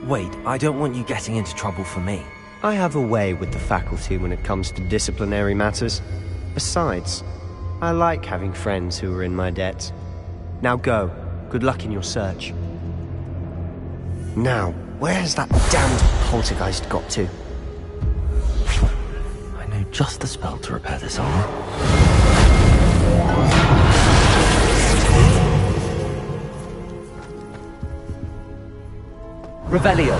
Wait, I don't want you getting into trouble for me. I have a way with the faculty when it comes to disciplinary matters. Besides, I like having friends who are in my debt. Now go. Good luck in your search. Now, where has that damned poltergeist got to? I know just the spell to repair this armor. Revelio.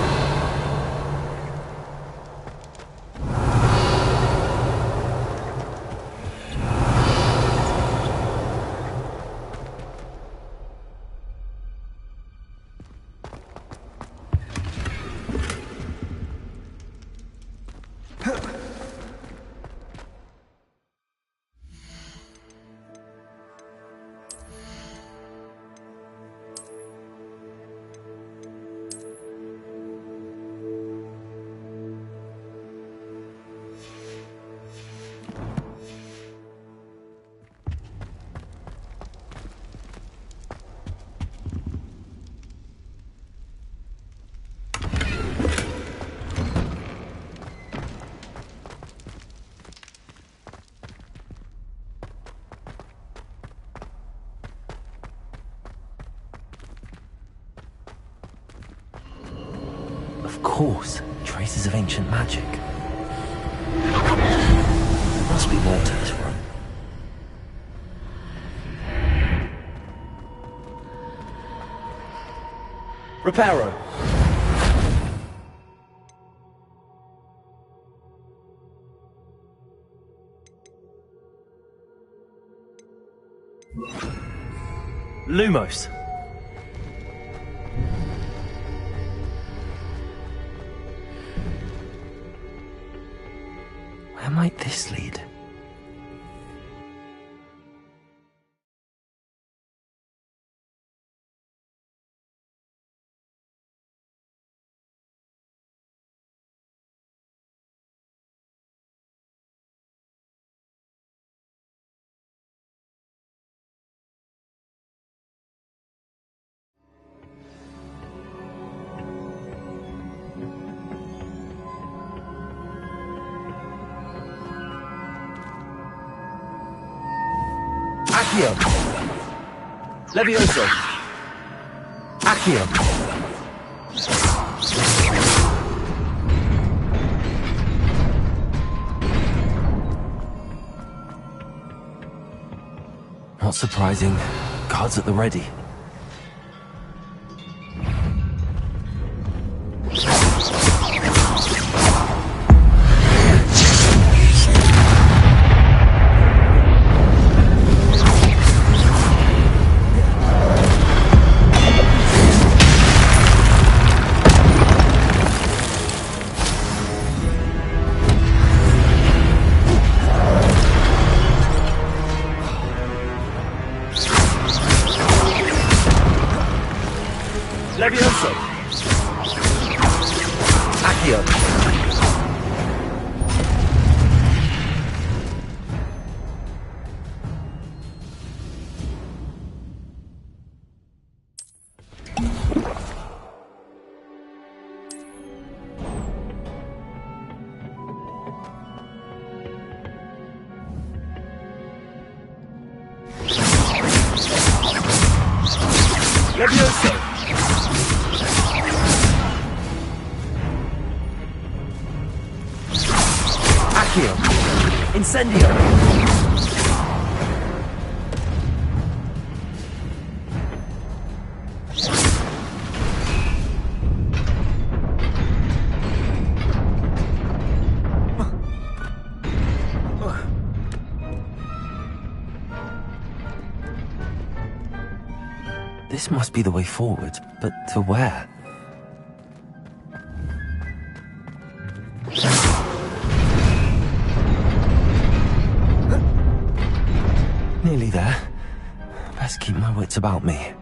Of course, traces of ancient magic. There must be more to this room. Reparo. Lumos. Where might this lead? Accio. Levioso. Accio. Not surprising. Guards at the ready. Levioso. Accio. Levioso. Accio. Incendio. This must be the way forward, but to where? Nearly there. Best keep my wits about me.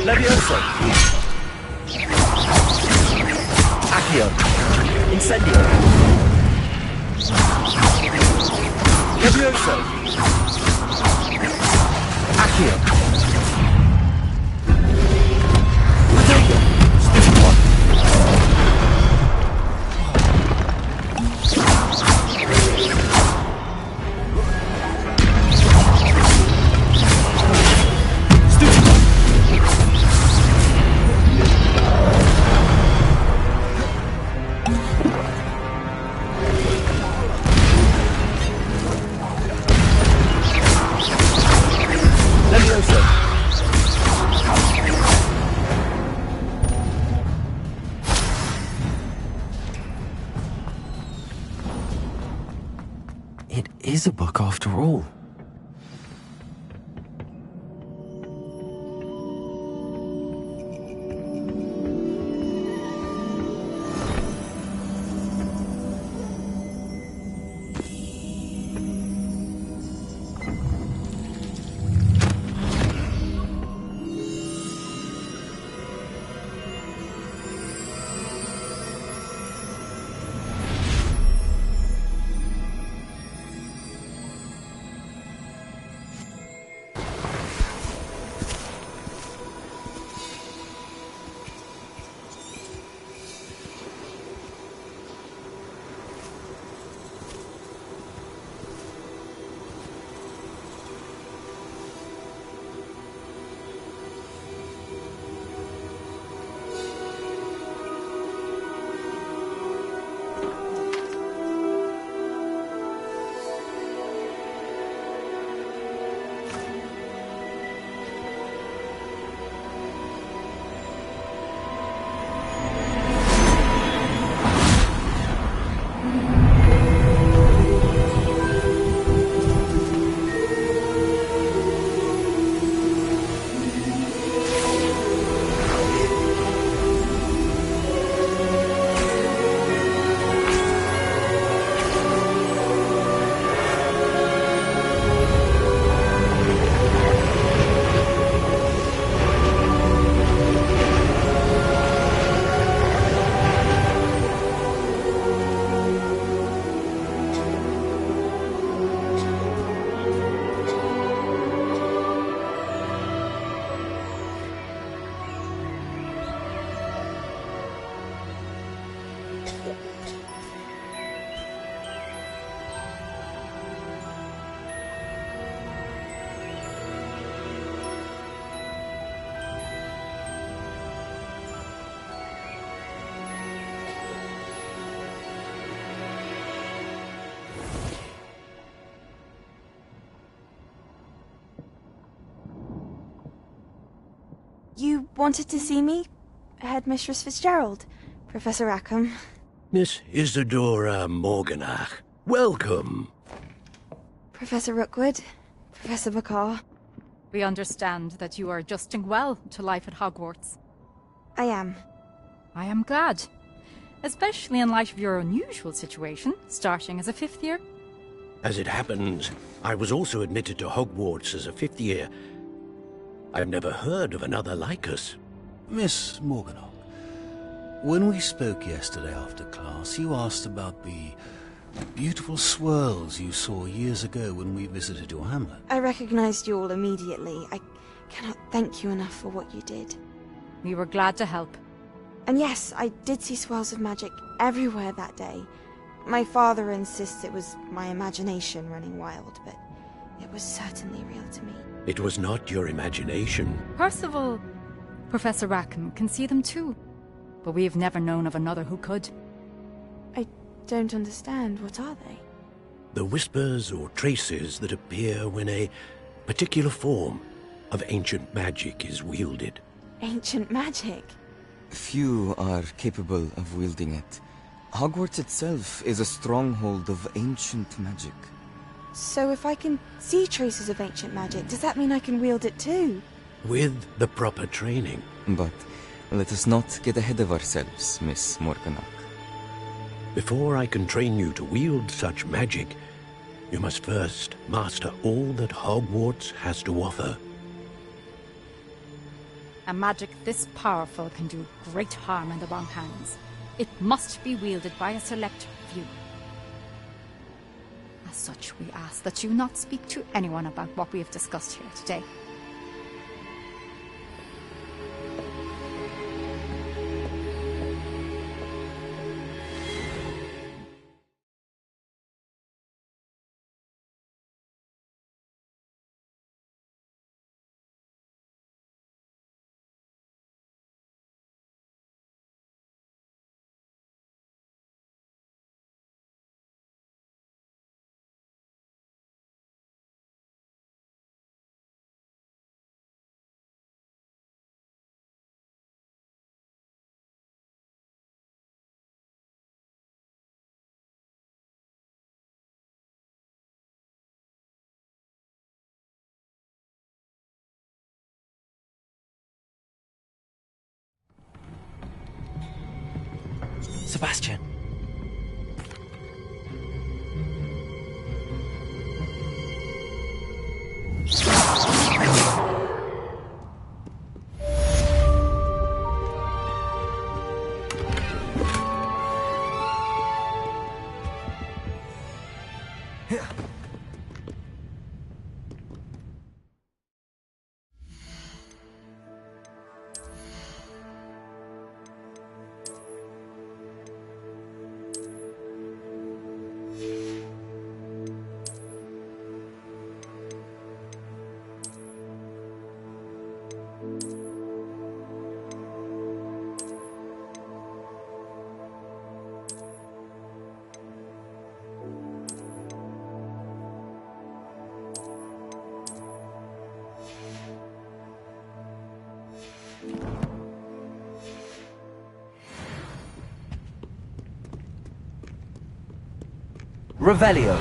Levioso! Accio! Incendio! Levioso! Accio! Stupid one! It is a book after all. You wanted to see me? Headmistress Fitzgerald? Professor Rackham? Miss Isadora Morganach, welcome. Professor Rookwood? Professor Bakar? We understand that you are adjusting well to life at Hogwarts. I am. I am glad. Especially in light of your unusual situation, starting as a 5th year. As it happens, I was also admitted to Hogwarts as a 5th year. I've never heard of another like us. Miss Morganach, when we spoke yesterday after class, you asked about the beautiful swirls you saw years ago when we visited your hamlet. I recognized you all immediately. I cannot thank you enough for what you did. We were glad to help. And yes, I did see swirls of magic everywhere that day. My father insists it was my imagination running wild, but it was certainly real to me. It was not your imagination. Percival, Professor Rackham can see them too. But we have never known of another who could. I don't understand. What are they? The whispers or traces that appear when a particular form of ancient magic is wielded. Ancient magic? Few are capable of wielding it. Hogwarts itself is a stronghold of ancient magic. So if I can see traces of ancient magic, does that mean I can wield it too? With the proper training. But let us not get ahead of ourselves, Miss Morganach. Before I can train you to wield such magic, you must first master all that Hogwarts has to offer. A magic this powerful can do great harm in the wrong hands. It must be wielded by a select few. As such, we ask that you not speak to anyone about what we have discussed here today. Sebastian. Revelio.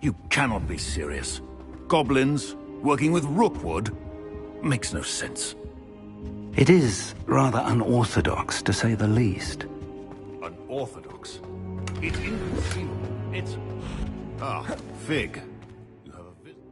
You cannot be serious. Goblins working with Rookwood? Makes no sense. It is rather unorthodox, to say the least. Unorthodox? It's inconceivable. It's... Ah, Fig. You have a visit.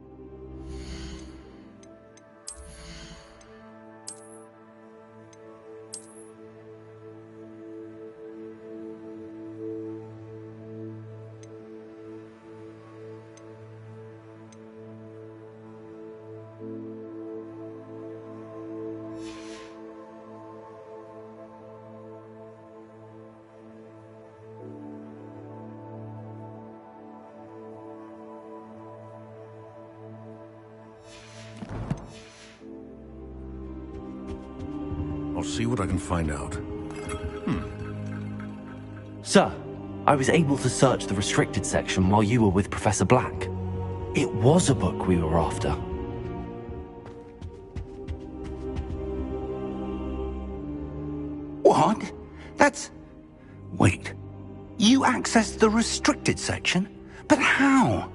I'll see what I can find out. Sir, I was able to search the restricted section while you were with Professor Black. It was a book we were after. What? That's... Wait. You accessed the restricted section? But how?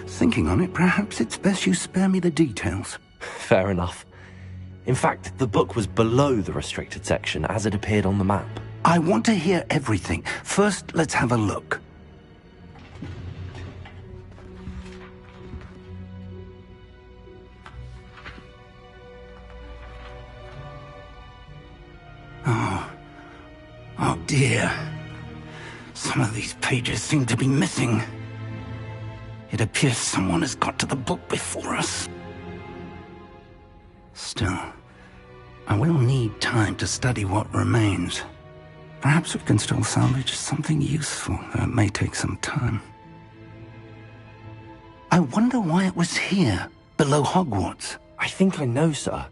Thinking on it, perhaps it's best you spare me the details. Fair enough. In fact, the book was below the restricted section as it appeared on the map. I want to hear everything. First, let's have a look. Oh dear. Some of these pages seem to be missing. It appears someone has got to the book before us. Still, I will need time to study what remains. Perhaps we can still salvage something useful, though it may take some time. I wonder why it was here, below Hogwarts. I think I know, sir.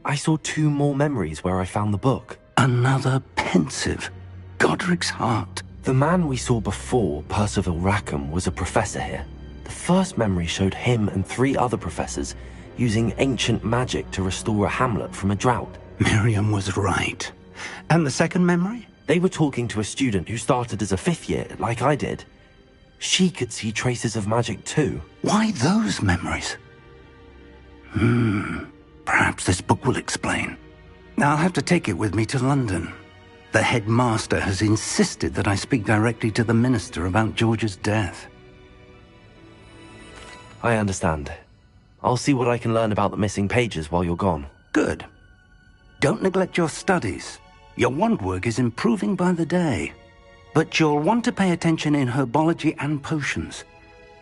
I saw 2 more memories where I found the book. Another pensive. Godric's heart. The man we saw before, Percival Rackham, was a professor here. The first memory showed him and 3 other professors using ancient magic to restore a hamlet from a drought. Miriam was right. And the second memory? They were talking to a student who started as a 5th year, like I did. She could see traces of magic too. Why those memories? Perhaps this book will explain. I'll have to take it with me to London. The headmaster has insisted that I speak directly to the minister about George's death. I understand. I'll see what I can learn about the missing pages while you're gone. Good. Don't neglect your studies. Your wand work is improving by the day. But you'll want to pay attention in herbology and potions.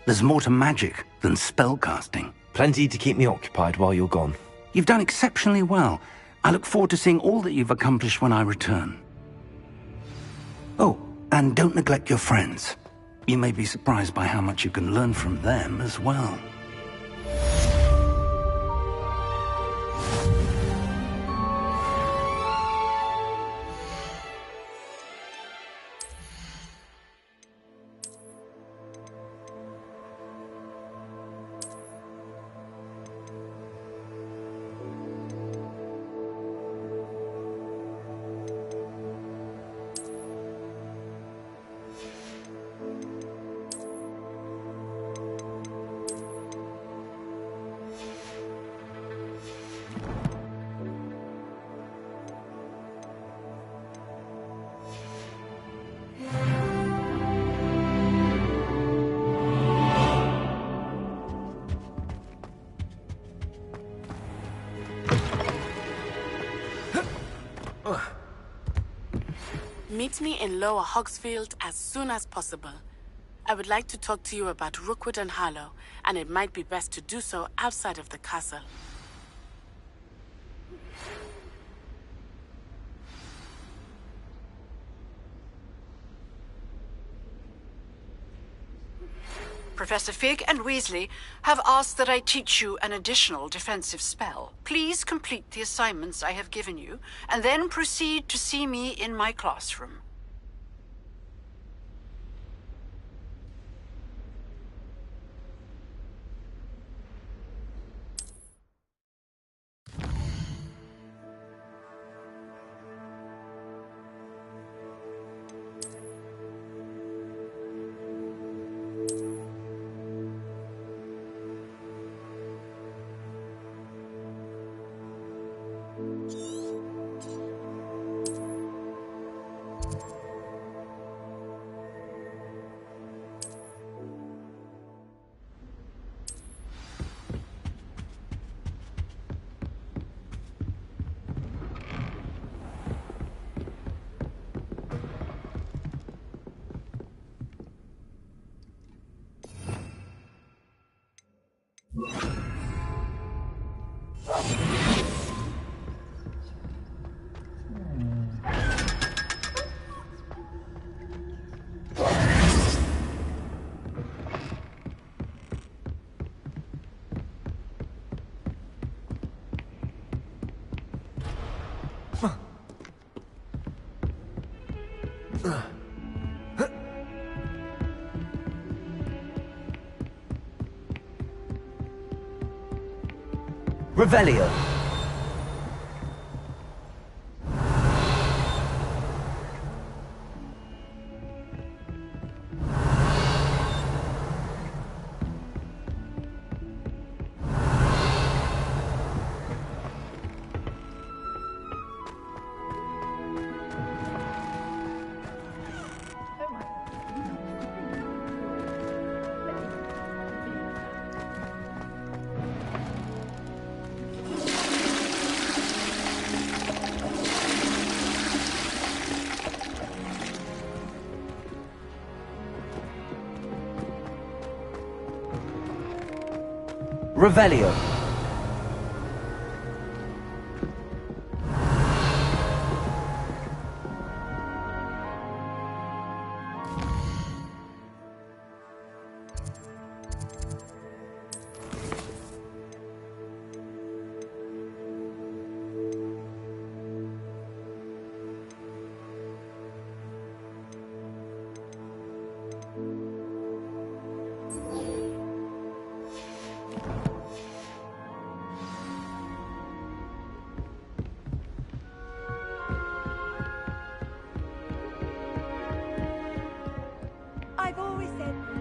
There's more to magic than spellcasting. Plenty to keep me occupied while you're gone. You've done exceptionally well. I look forward to seeing all that you've accomplished when I return. Oh, and don't neglect your friends. You may be surprised by how much you can learn from them as well. Meet me in Lower Hogsfield as soon as possible. I would like to talk to you about Rookwood and Harlow, and it might be best to do so outside of the castle. Professor Fig and Weasley have asked that I teach you an additional defensive spell. Please complete the assignments I have given you, and then proceed to see me in my classroom. Revelio. Revelio. I've always said the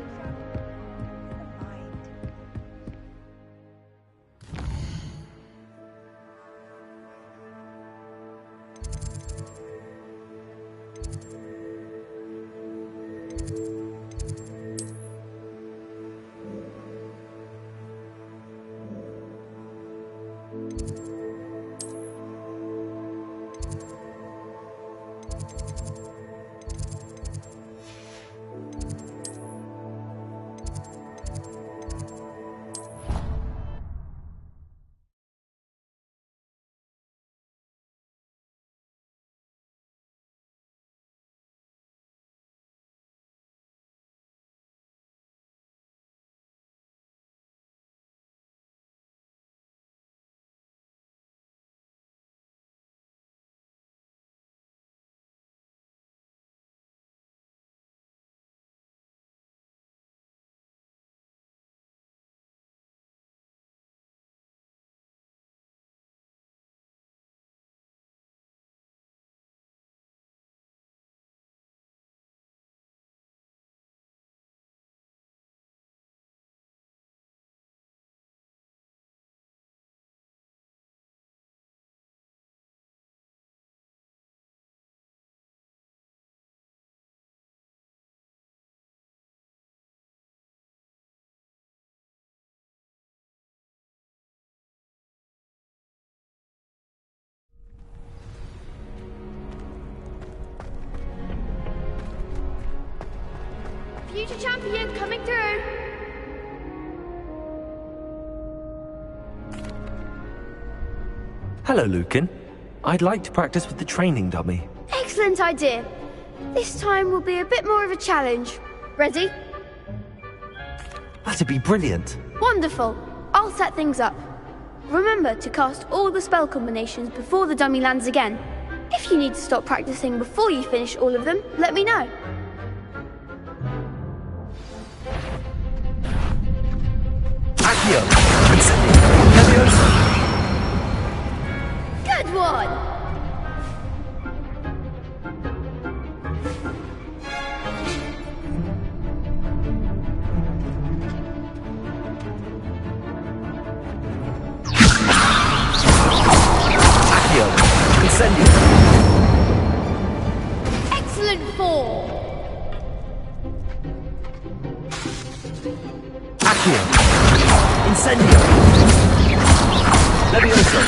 mind. Future champion coming through. Hello, Lucan. I'd like to practice with the training dummy. Excellent idea. This time will be a bit more of a challenge. Ready? That'd be brilliant. Wonderful. I'll set things up. Remember to cast all the spell combinations before the dummy lands again. If you need to stop practicing before you finish all of them, let me know. Accio. Leviosa. Good one! Accio. Incendio. Excellent form! Accio. Incendio. Leviosa.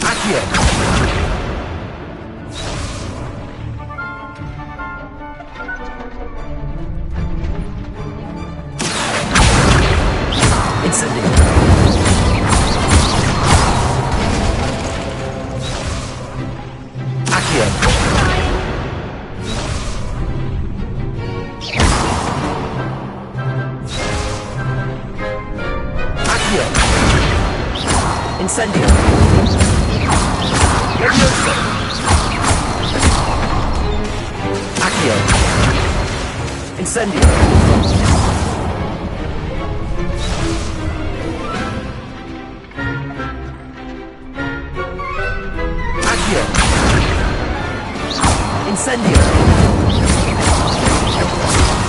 Accio. Incendio. Accio. Incendio. Leviosa. Accio. Incendio. Accio. Incendio.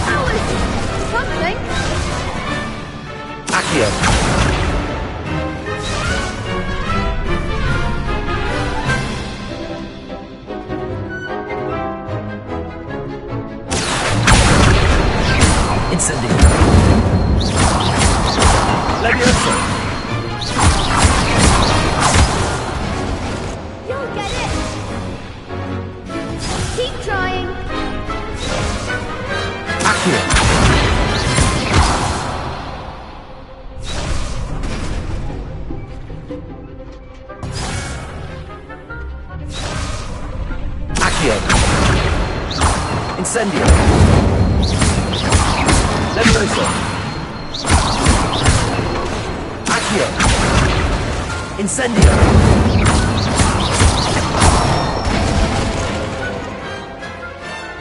That was something. Accio. Incendio. Leviosa. You'll get it. Keep trying. Incendio. Levioso. Accio. Incendio.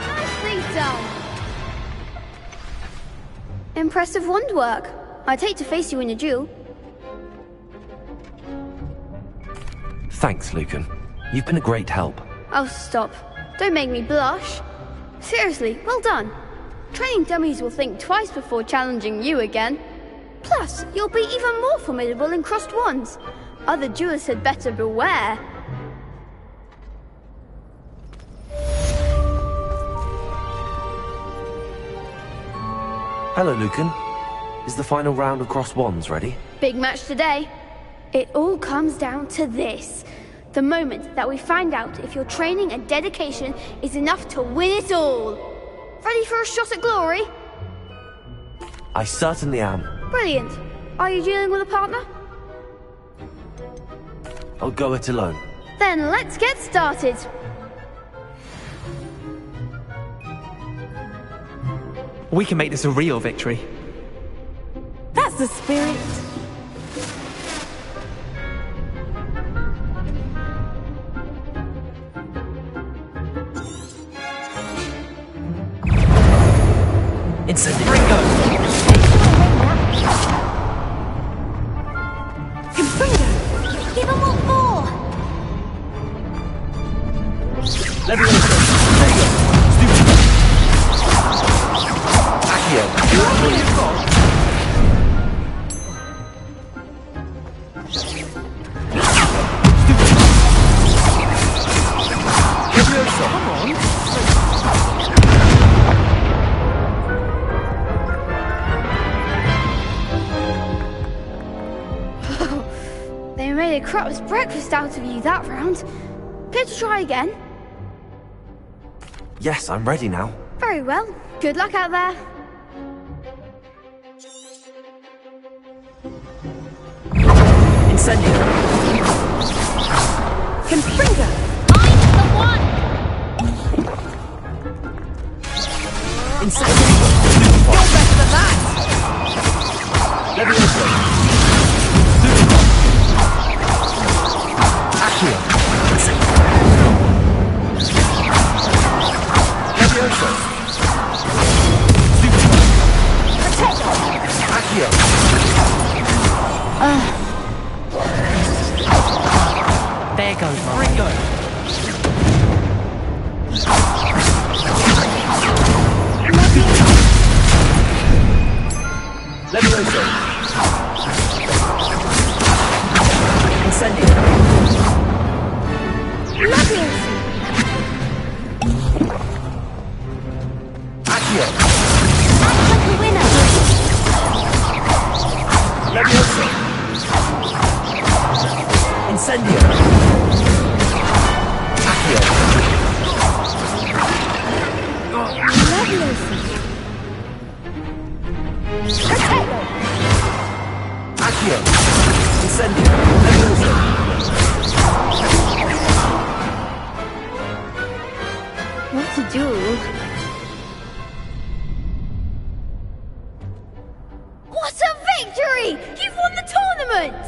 Nicely done. Impressive wand work. I'd hate to face you in a duel. Thanks, Lucan. You've been a great help. Oh, stop. Don't make me blush. Seriously, well done. Training dummies will think twice before challenging you again. Plus, you'll be even more formidable in crossed wands. Other duelists had better beware. Hello, Lucan. Is the final round of crossed wands ready? Big match today. It all comes down to this. The moment that we find out if your training and dedication is enough to win it all. Ready for a shot at glory? I certainly am. Brilliant. Are you dealing with a partner? I'll go it alone. Then let's get started. We can make this a real victory. That's the spirit. Incendio. Ringo. Confringo. Give them what for. Levioso. Lego. Stupid. Accio. What you've got. They made a crap's breakfast out of you that round. Care to try again? Yes, I'm ready now. Very well. Good luck out there. Incendio. Confringo. I'm the one. Incendio. You're better than that. Levioso. Accio. Levioso. Protecto. Accio. There goes my Ringo. Levioso. Incendio. Levioso. Accio. Act like a winner. Levioso. Incendio. Accio. Levioso. Protecto. Accio. Incendio. Levioso. What a duel. What a victory! You've won the tournament!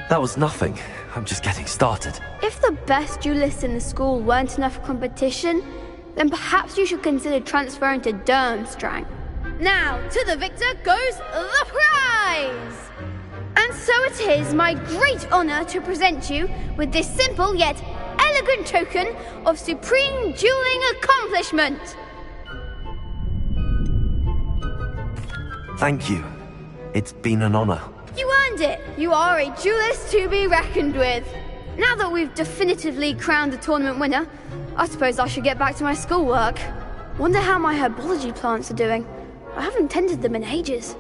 That was nothing. I'm just getting started. If the best duelists in the school weren't enough for competition, then perhaps you should consider transferring to Durmstrang. Now, to the victor goes the prize! And so it is my great honor to present you with this simple yet elegant token of supreme dueling accomplishment. Thank you. It's been an honor. You earned it. You are a duelist to be reckoned with. Now that we've definitively crowned the tournament winner, I suppose I should get back to my schoolwork. Wonder how my herbology plants are doing. I haven't tended them in ages.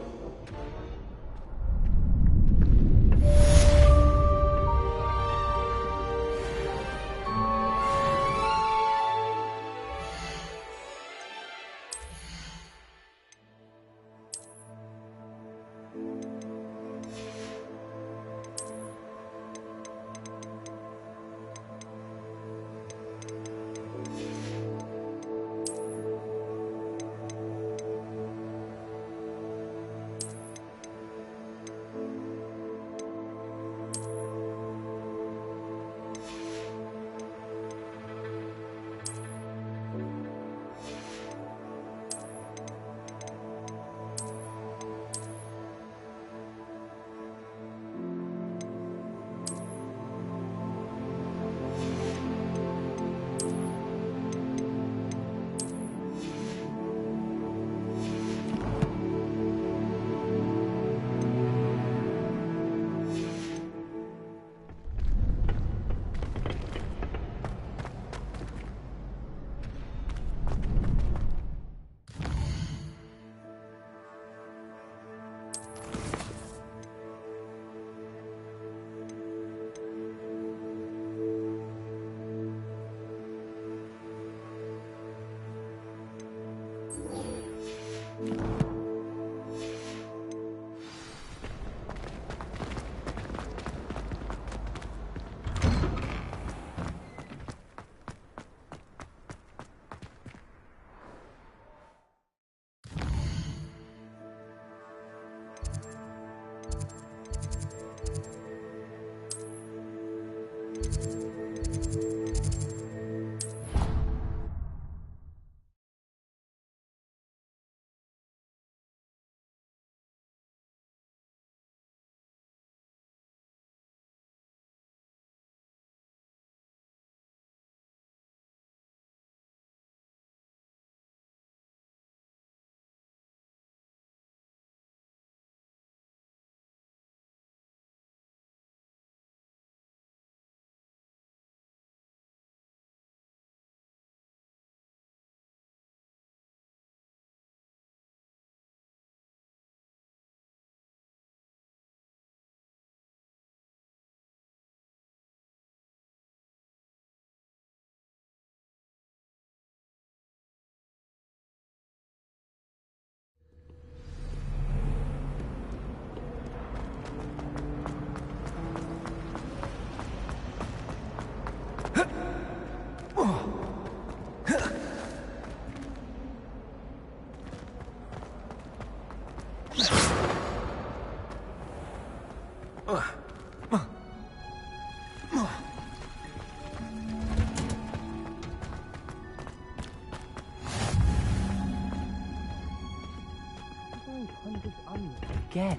Again.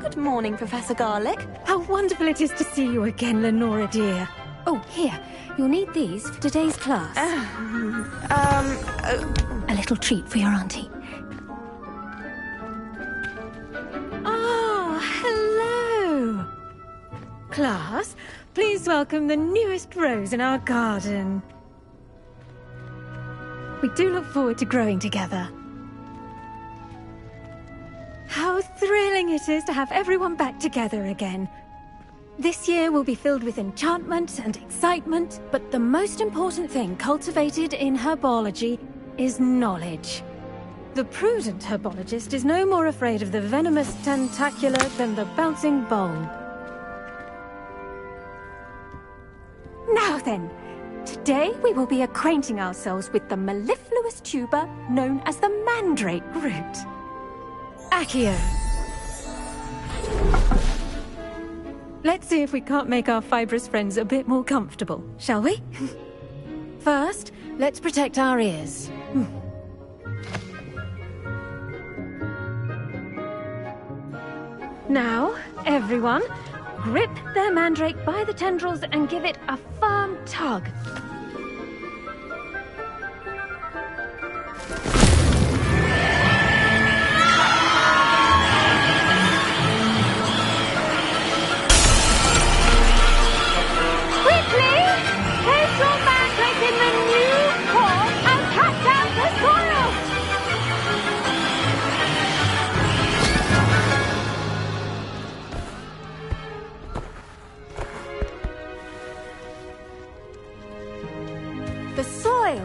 Good morning, Professor Garlick. How wonderful it is to see you again, Lenora dear. Oh, here. You'll need these for today's class. A little treat for your auntie. Oh, hello. Class, please welcome the newest rose in our garden. We do look forward to growing together. How thrilling it is to have everyone back together again. This year will be filled with enchantment and excitement, but the most important thing cultivated in herbology is knowledge. The prudent herbologist is no more afraid of the venomous tentacula than the bouncing bulb. Now then, today we will be acquainting ourselves with the mellifluous tuber known as the mandrake root. Accio. Let's see if we can't make our fibrous friends a bit more comfortable, shall we? First, let's protect our ears. Now, everyone, grip their mandrake by the tendrils and give it a firm tug.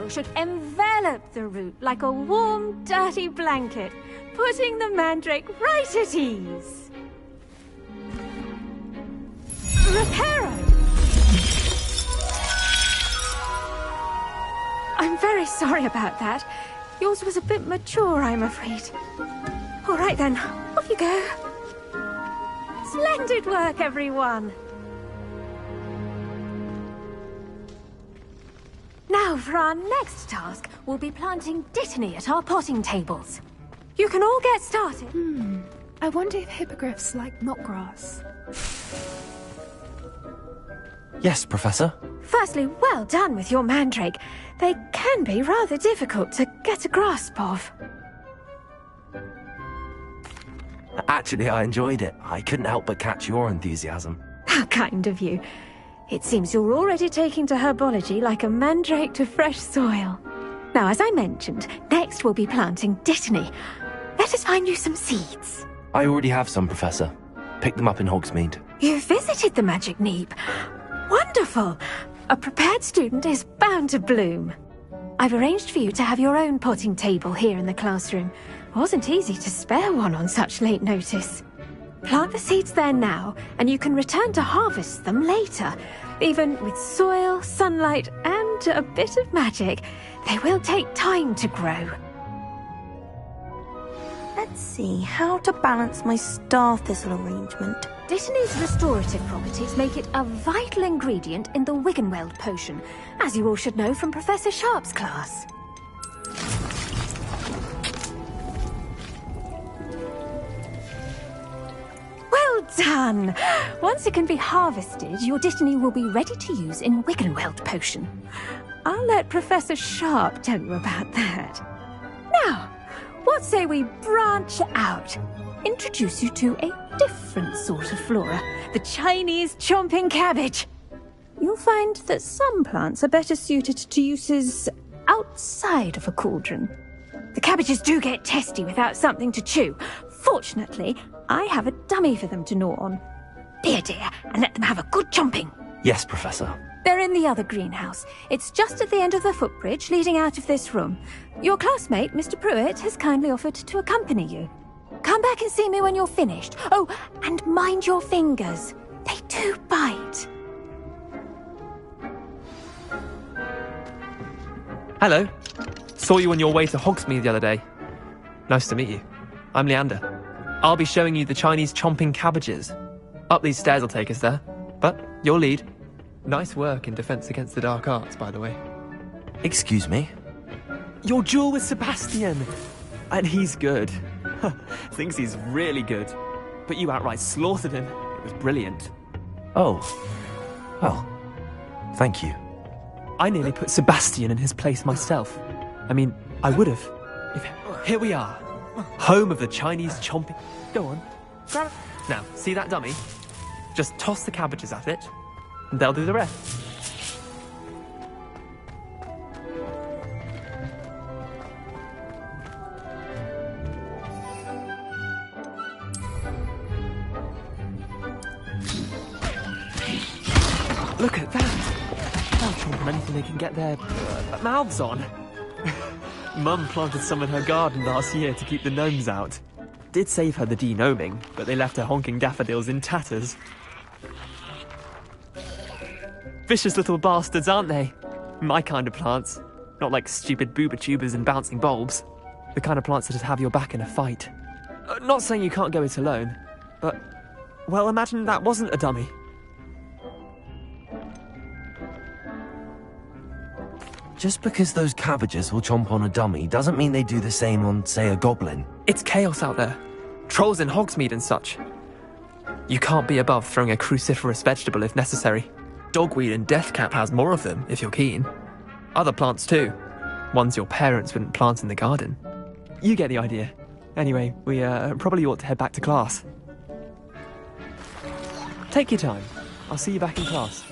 Should envelop the root like a warm, dirty blanket, putting the mandrake right at ease. Reparo! I'm very sorry about that. Yours was a bit mature, I'm afraid. All right then, off you go. Splendid work, everyone! Now, for our next task, we'll be planting dittany at our potting tables. You can all get started. I wonder if hippogriffs like knotgrass. Yes, Professor. Firstly, well done with your mandrake. They can be rather difficult to get a grasp of. Actually, I enjoyed it. I couldn't help but catch your enthusiasm. How kind of you. It seems you're already taking to herbology like a mandrake to fresh soil. Now, as I mentioned, next we'll be planting dittany. Let us find you some seeds. I already have some, Professor. Picked them up in Hogsmeade. You visited the Magic Neep. Wonderful! A prepared student is bound to bloom. I've arranged for you to have your own potting table here in the classroom. Wasn't easy to spare one on such late notice. Plant the seeds there now, and you can return to harvest them later. Even with soil, sunlight, and a bit of magic, they will take time to grow. Let's see how to balance my star thistle arrangement. Dittany's restorative properties make it a vital ingredient in the Wiggenweld potion, as you all should know from Professor Sharp's class. Well done! Once it can be harvested, your dittany will be ready to use in Wiggenweld potion. I'll let Professor Sharp tell you about that. Now, what say we branch out? Introduce you to a different sort of flora, the Chinese chomping cabbage. You'll find that some plants are better suited to uses outside of a cauldron. The cabbages do get testy without something to chew. Fortunately, I have a dummy for them to gnaw on. Be a dear and let them have a good chomping. Yes, Professor. They're in the other greenhouse. It's just at the end of the footbridge leading out of this room. Your classmate, Mr. Pruitt, has kindly offered to accompany you. Come back and see me when you're finished. Oh, and mind your fingers. They do bite. Hello. Saw you on your way to Hogsmeade the other day. Nice to meet you. I'm Leander. I'll be showing you the Chinese chomping cabbages. Up these stairs will take us there. But you'll lead. Nice work in Defense Against the Dark Arts, by the way. Excuse me? Your duel with Sebastian! And he's good. Thinks he's really good. But you outright slaughtered him. It was brilliant. Oh. Well, thank you. I nearly put Sebastian in his place myself. I mean, I would have. Here we are. Home of the Chinese chomping... Go on. Grab it. Now, see that dummy? Just toss the cabbages at it, and they'll do the rest. Look at that! They'll chomp on anything they can get their mouths on. Mum planted some in her garden last year to keep the gnomes out. Did save her the denoming, but they left her honking daffodils in tatters. Vicious little bastards, aren't they? My kind of plants. Not like stupid booba tubers and bouncing bulbs. The kind of plants that'd have your back in a fight. Not saying you can't go it alone, but... Well, imagine that wasn't a dummy. Just because those cabbages will chomp on a dummy doesn't mean they do the same on, say, a goblin. It's chaos out there. Trolls in Hogsmeade and such. You can't be above throwing a cruciferous vegetable if necessary. Dogweed and deathcap has more of them, if you're keen. Other plants too. Ones your parents wouldn't plant in the garden. You get the idea. Anyway, we probably ought to head back to class. Take your time. I'll see you back in class.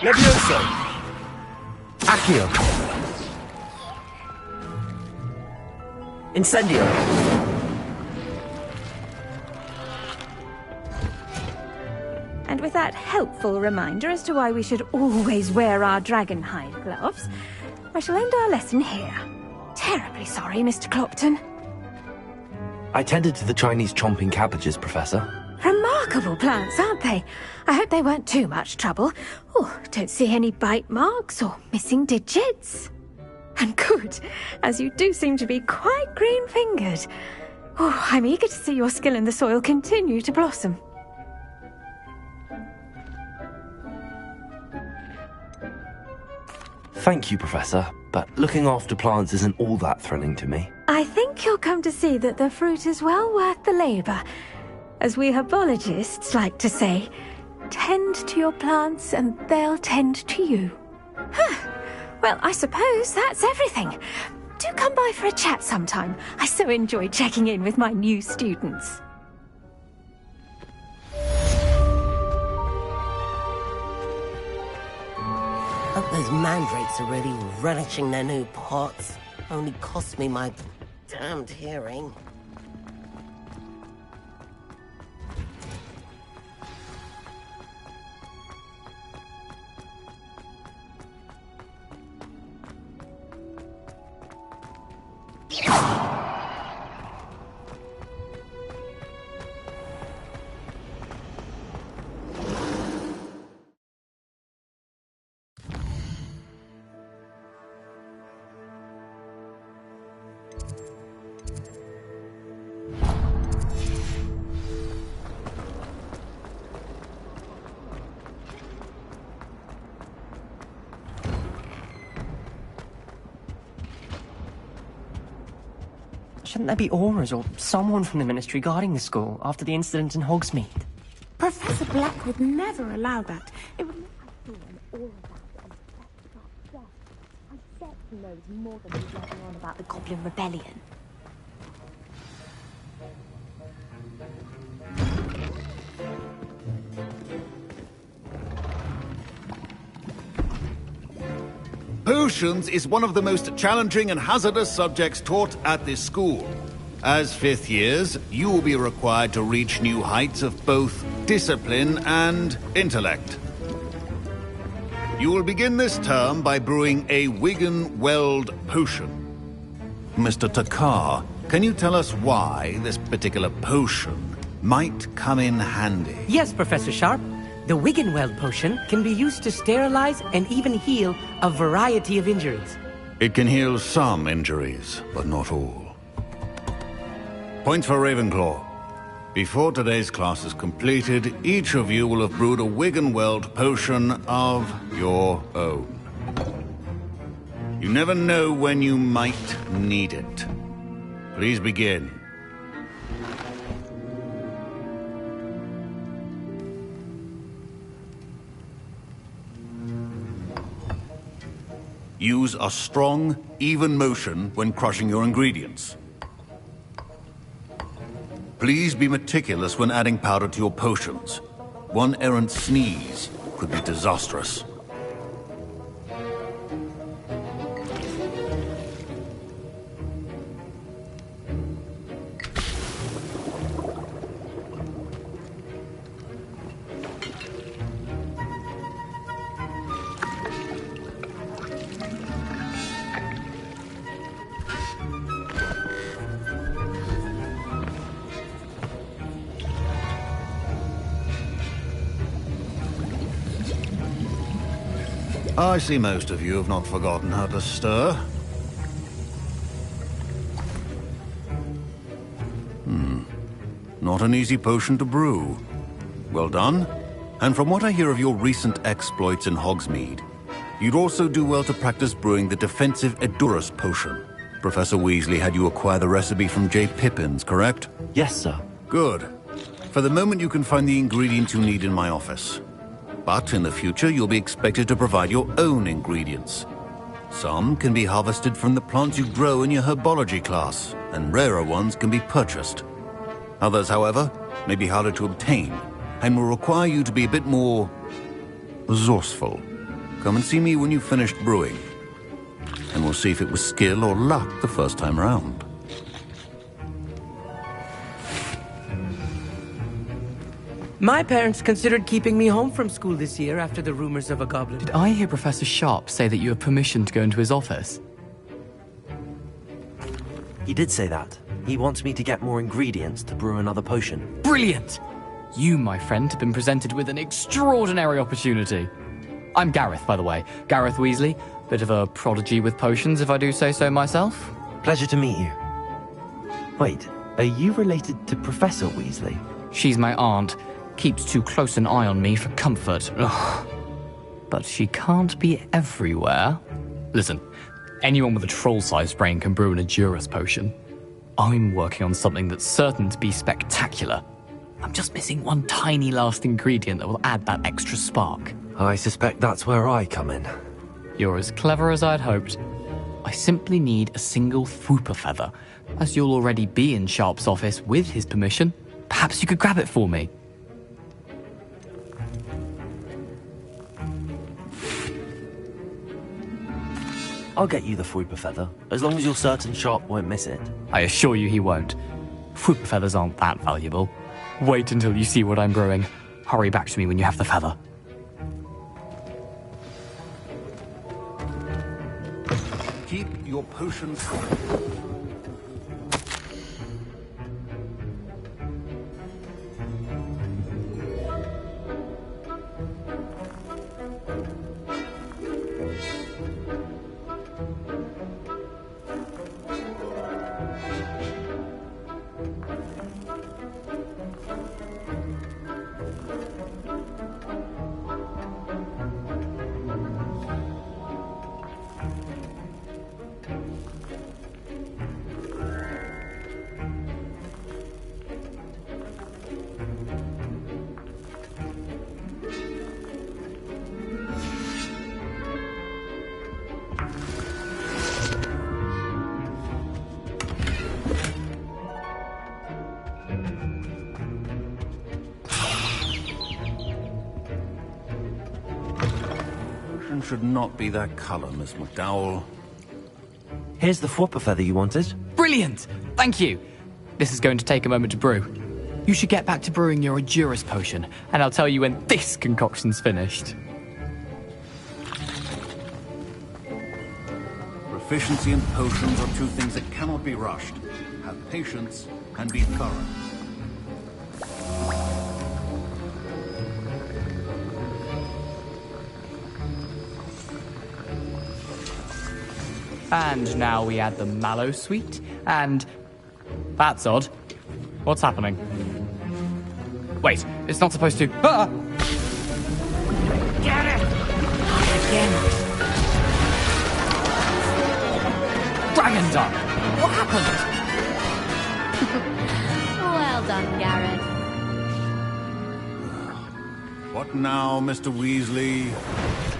Levioso! Accio! Incendio! And with that helpful reminder as to why we should always wear our dragonhide gloves, I shall end our lesson here. Terribly sorry, Mr. Clopton. I tended to the Chinese chomping cabbages, Professor. Remarkable plants, aren't they? I hope they weren't too much trouble. Oh, don't see any bite marks or missing digits. And good, as you do seem to be quite green-fingered. Oh, I'm eager to see your skill in the soil continue to blossom. Thank you, Professor, but looking after plants isn't all that thrilling to me. I think you'll come to see that the fruit is well worth the labour. As we herbologists like to say, tend to your plants and they'll tend to you. Well, I suppose that's everything. Do come by for a chat sometime. I so enjoy checking in with my new students. Hope those mandrakes are really relishing their new pots. Only cost me my damned hearing. Shouldn't there be aurors or someone from the Ministry guarding the school after the incident in Hogsmeade? Professor Black would never allow that. It would... I bet he knows more than he's letting on about the Goblin Rebellion. Potions is one of the most challenging and hazardous subjects taught at this school. As fifth years, you will be required to reach new heights of both discipline and intellect. You will begin this term by brewing a Wigan Weld potion. Mr. Takar, can you tell us why this particular potion might come in handy? Yes, Professor Sharp. The Wiggenweld potion can be used to sterilize and even heal a variety of injuries. It can heal some injuries, but not all. Point for Ravenclaw. Before today's class is completed, each of you will have brewed a Wiggenweld potion of your own. You never know when you might need it. Please begin. Use a strong, even motion when crushing your ingredients. Please be meticulous when adding powder to your potions. One errant sneeze could be disastrous. I see most of you have not forgotten how to stir. Not an easy potion to brew. Well done. And from what I hear of your recent exploits in Hogsmeade, you'd also do well to practice brewing the defensive Edurus potion. Professor Weasley had you acquire the recipe from J. Pippins, correct? Yes, sir. Good. For the moment, you can find the ingredients you need in my office. But in the future, you'll be expected to provide your own ingredients. Some can be harvested from the plants you grow in your herbology class, and rarer ones can be purchased. Others, however, may be harder to obtain, and will require you to be a bit more resourceful. Come and see me when you've finished brewing, and we'll see if it was skill or luck the first time round. My parents considered keeping me home from school this year after the rumors of a goblin. Did I hear Professor Sharp say that you have permission to go into his office? He did say that. He wants me to get more ingredients to brew another potion. Brilliant! You, my friend, have been presented with an extraordinary opportunity. I'm Gareth, by the way. Gareth Weasley. Bit of a prodigy with potions, if I do say so myself. Pleasure to meet you. Wait, are you related to Professor Weasley? She's my aunt. Keeps too close an eye on me for comfort. Ugh. But she can't be everywhere. Listen, anyone with a troll-sized brain can brew an Edurus potion. I'm working on something that's certain to be spectacular. I'm just missing one tiny last ingredient that will add that extra spark. I suspect that's where I come in. You're as clever as I'd hoped. I simply need a single Fwooper feather. As you'll already be in Sharp's office with his permission, perhaps you could grab it for me. I'll get you the Fwooper feather, as long as you're certain Sharp won't miss it. I assure you he won't. Fwooper feathers aren't that valuable. Wait until you see what I'm brewing. Hurry back to me when you have the feather. Keep your potions coming. Should not be that color, Miss McDowell. Here's the Fwooper feather you wanted. Brilliant! Thank you! This is going to take a moment to brew. You should get back to brewing your Edurus potion, and I'll tell you when this concoction's finished. Proficiency and potions are two things that cannot be rushed. Have patience and be thorough. And now we add the mallow sweet, and... That's odd. What's happening? Wait, it's not supposed to... Ah! Get it! Again. Dragon Dung! What happened? Well done, Gareth. What now, Mr. Weasley?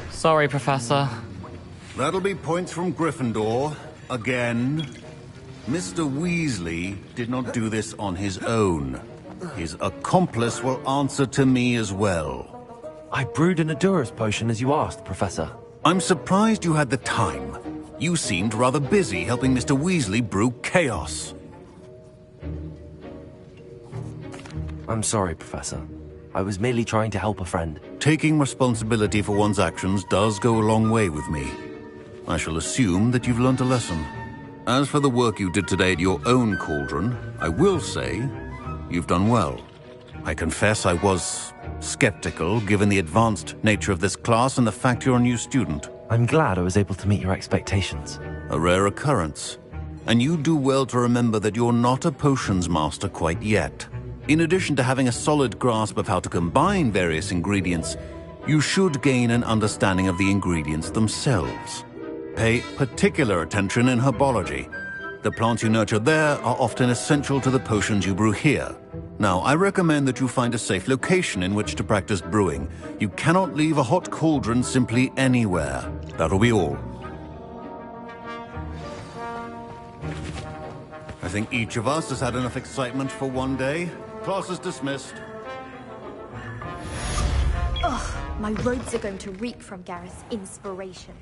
Sorry, Professor. That'll be points from Gryffindor. Again. Mr. Weasley did not do this on his own. His accomplice will answer to me as well. I brewed an Adurus potion as you asked, Professor. I'm surprised you had the time. You seemed rather busy helping Mr. Weasley brew chaos. I'm sorry, Professor. I was merely trying to help a friend. Taking responsibility for one's actions does go a long way with me. I shall assume that you've learnt a lesson. As for the work you did today at your own cauldron, I will say you've done well. I confess I was skeptical, given the advanced nature of this class and the fact you're a new student. I'm glad I was able to meet your expectations. A rare occurrence. And you do well to remember that you're not a potions master quite yet. In addition to having a solid grasp of how to combine various ingredients, you should gain an understanding of the ingredients themselves. Pay particular attention in herbology. The plants you nurture there are often essential to the potions you brew here. Now, I recommend that you find a safe location in which to practice brewing. You cannot leave a hot cauldron simply anywhere. That'll be all. I think each of us has had enough excitement for one day. Class is dismissed. Ugh, my robes are going to reek from Gareth's inspiration.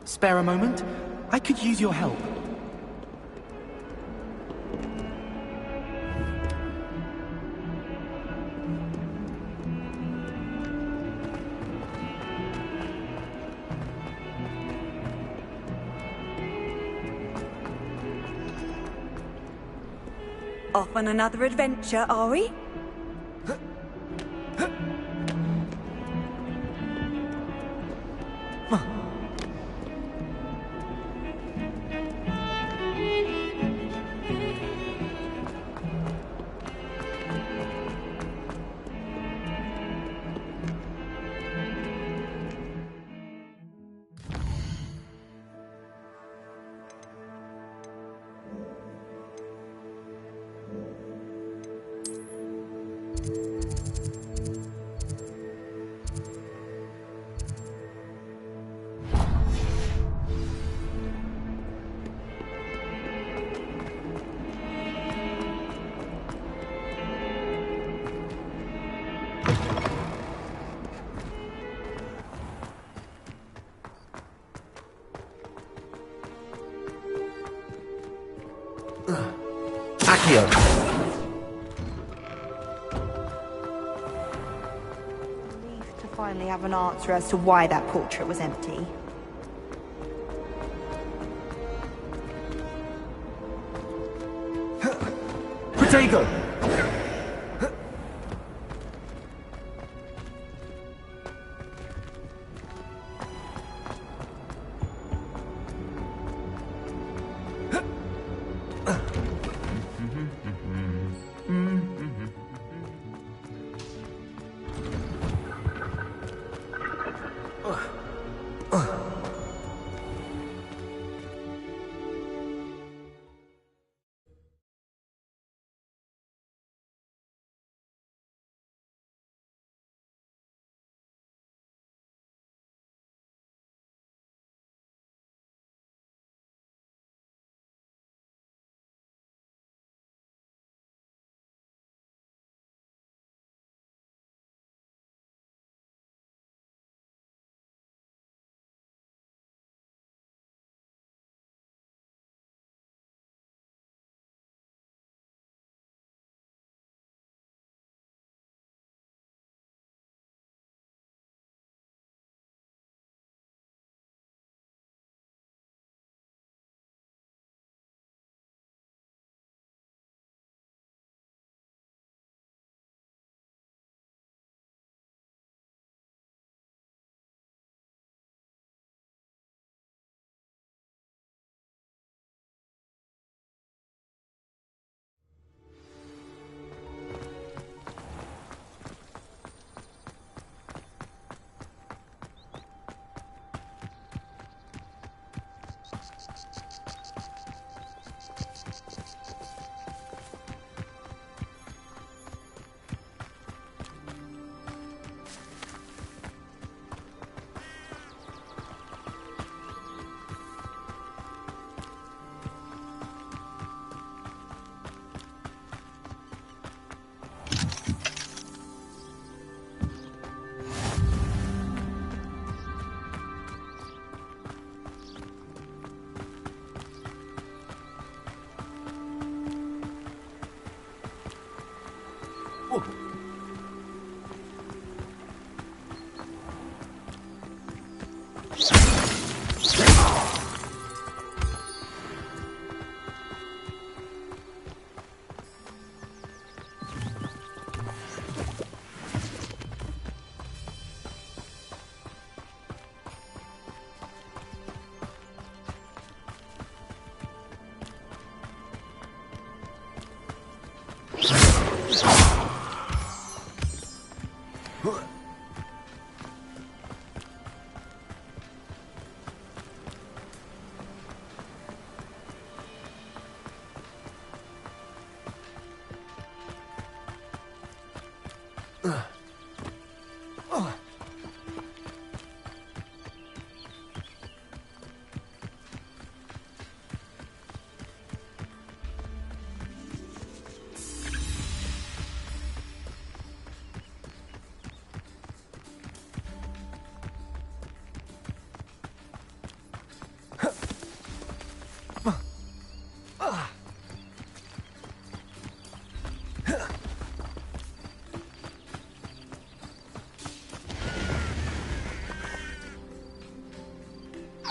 Spare a moment? I could use your help. Off on another adventure, are we? Accio! Relieved to finally have an answer as to why that portrait was empty. Protego!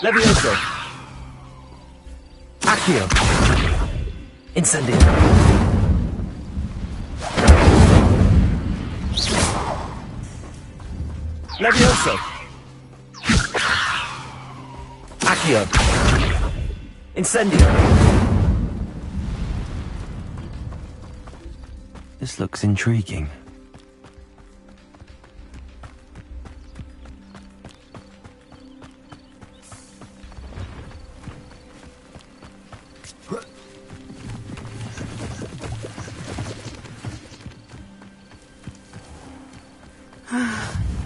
Levioso! Accio! Incendio! Levioso! Accio! Incendio! This looks intriguing.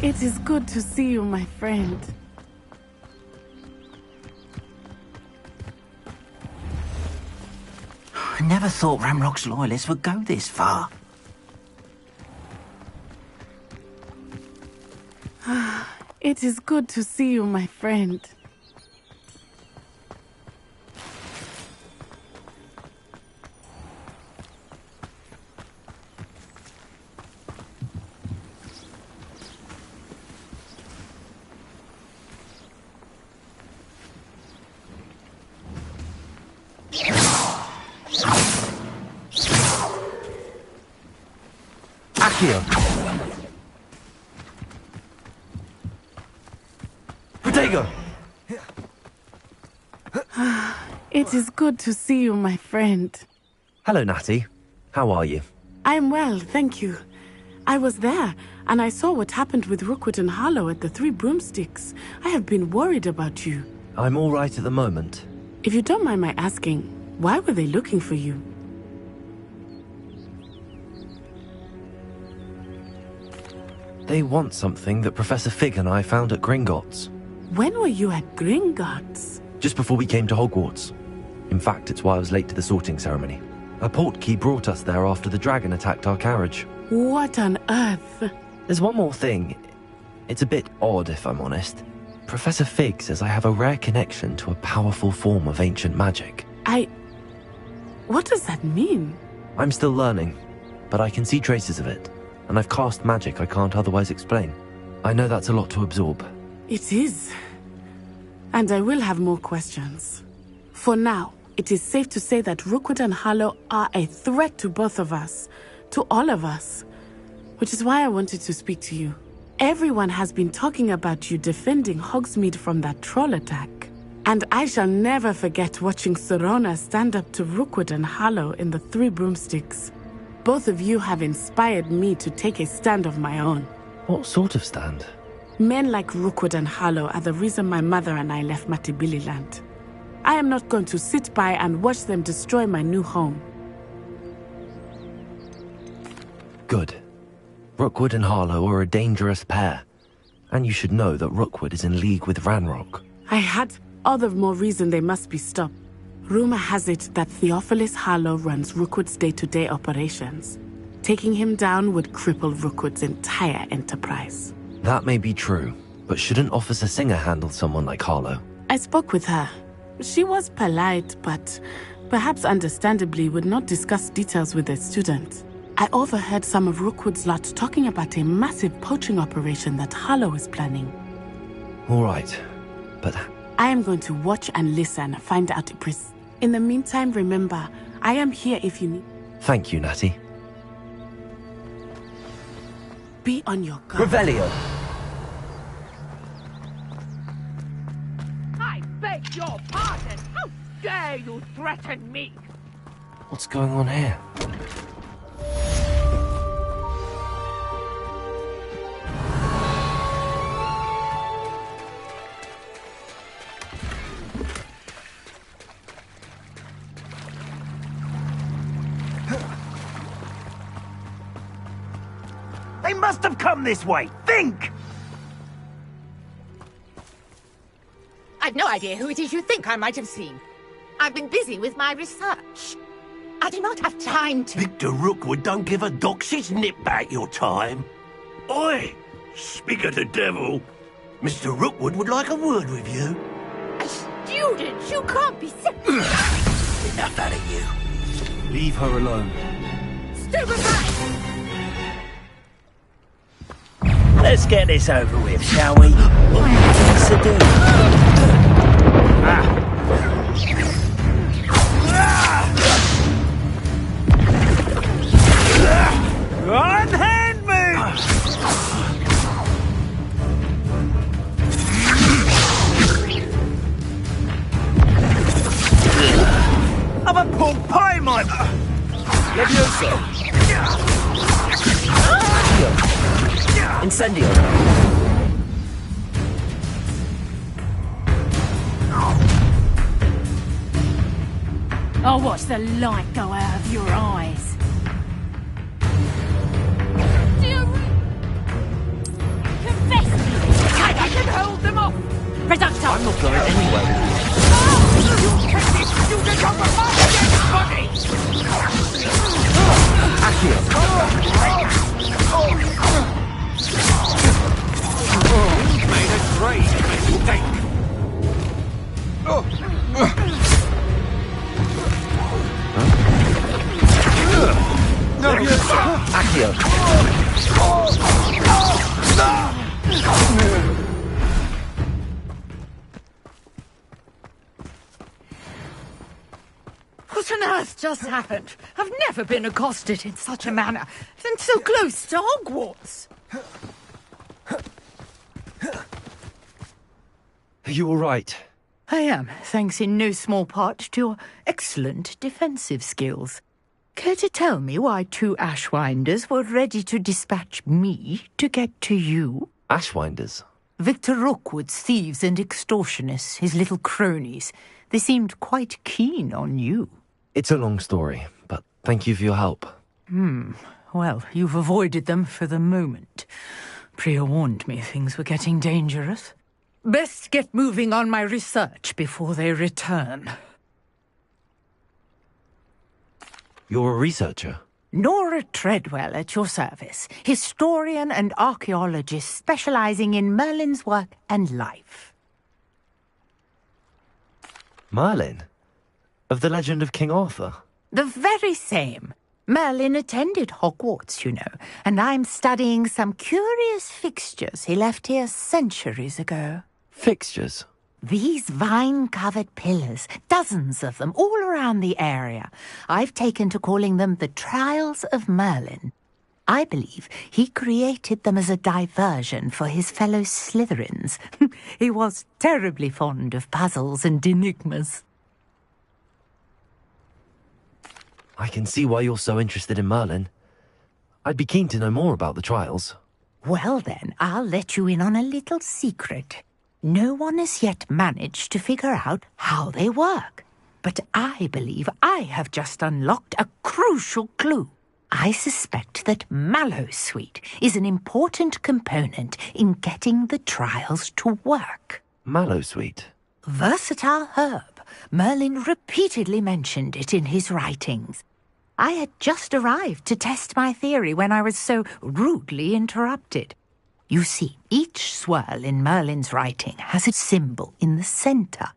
It is good to see you, my friend. I never thought Ramrock's loyalists would go this far. It is good to see you, my friend. Accio! Protego! It is good to see you, my friend. Hello, Natty. How are you? I'm well, thank you. I was there, and I saw what happened with Rookwood and Harlow at the Three Broomsticks. I have been worried about you. I'm all right at the moment. If you don't mind my asking, why were they looking for you? They want something that Professor Fig and I found at Gringotts. When were you at Gringotts? Just before we came to Hogwarts. In fact, it's why I was late to the sorting ceremony. A portkey brought us there after the dragon attacked our carriage. What on earth? There's one more thing. It's a bit odd, if I'm honest. Professor Fig says I have a rare connection to a powerful form of ancient magic. What does that mean? I'm still learning, but I can see traces of it, and I've cast magic I can't otherwise explain. I know that's a lot to absorb. It is. And I will have more questions. For now, it is safe to say that Rookwood and Harlow are a threat to both of us, to all of us, which is why I wanted to speak to you. Everyone has been talking about you defending Hogsmeade from that troll attack. And I shall never forget watching Sorona stand up to Rookwood and Harlow in the Three Broomsticks. Both of you have inspired me to take a stand of my own. What sort of stand? Men like Rookwood and Harlow are the reason my mother and I left Matibili-land. I am not going to sit by and watch them destroy my new home. Good. Rookwood and Harlow are a dangerous pair. And you should know that Rookwood is in league with Ranrock. I had all the more reason they must be stopped. Rumor has it that Theophilus Harlow runs Rookwood's day-to-day operations. Taking him down would cripple Rookwood's entire enterprise. That may be true, but shouldn't Officer Singer handle someone like Harlow? I spoke with her. She was polite, but perhaps understandably would not discuss details with a student. I overheard some of Rookwood's lot talking about a massive poaching operation that Harlow is planning. All right, but I am going to watch and listen, find out in the meantime, remember, I am here if you need. Thank you, Natty. Be on your guard. Revelio! I beg your pardon! How dare you threaten me? What's going on here? They must have come this way. Think! I've no idea who it is you think I might have seen. I've been busy with my research. I do not have time to... Victor Rookwood don't give a doxy's nip back your time. Oi! Speak of the devil. Mr. Rookwood would like a word with you. A student? You can't be serious. Enough out of you. Leave her alone. Stupefy! Let's get this over with, shall we? What are you things to do? Unhand me! I'm a pork pie, my... Levioso! Incendio. I'll watch the light go out of your eyes. Confess me! I can hold them off! Reducto! I'm not going anywhere. You take this student over my dead body! Accio! We've made a great mistake. Accio! What on earth just happened? I've never been accosted in such a manner, and so close to Hogwarts. Are you all right? I am, thanks in no small part to your excellent defensive skills. Care to tell me why 2 Ashwinders were ready to dispatch me to get to you? Ashwinders? Victor Rookwood's thieves and extortionists, his little cronies. They seemed quite keen on you. It's a long story, but thank you for your help. Well, you've avoided them for the moment. Priya warned me things were getting dangerous. Best get moving on my research before they return. You're a researcher? Nora Treadwell at your service, historian and archaeologist specializing in Merlin's work and life. Merlin? Of the legend of King Arthur? The very same. Merlin attended Hogwarts, you know, and I'm studying some curious fixtures he left here centuries ago. Fixtures? These vine-covered pillars, dozens of them, all around the area. I've taken to calling them the Trials of Merlin. I believe he created them as a diversion for his fellow Slytherins. He was terribly fond of puzzles and enigmas. I can see why you're so interested in Merlin. I'd be keen to know more about the trials. Well then, I'll let you in on a little secret. No one has yet managed to figure out how they work. But I believe I have just unlocked a crucial clue. I suspect that Mallowsweet is an important component in getting the trials to work. Mallowsweet? Versatile herb. Merlin repeatedly mentioned it in his writings. I had just arrived to test my theory when I was so rudely interrupted. You see, each swirl in Merlin's writing has a symbol in the centre.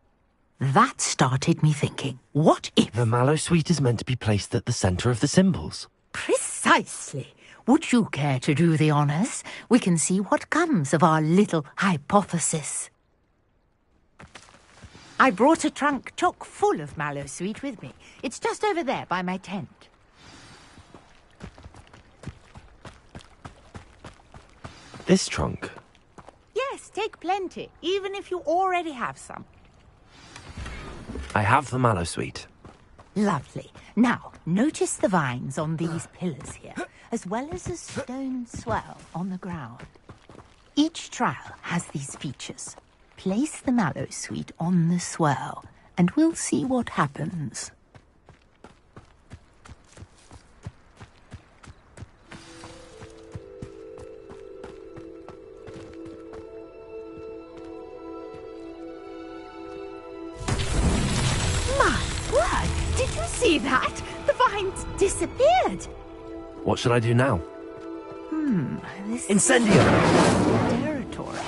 That started me thinking, what if... The Mallowsweet is meant to be placed at the centre of the symbols. Precisely. Would you care to do the honours? We can see what comes of our little hypothesis. I brought a trunk chock full of Mallowsweet with me. It's just over there by my tent. This trunk? Yes, take plenty, even if you already have some. I have the Mallowsweet. Lovely. Now, notice the vines on these pillars here, as well as a stone swell on the ground. Each trial has these features. Place the Mallowsweet on the swell, and we'll see what happens. disappeared. What should I do now? This Incendio! territory.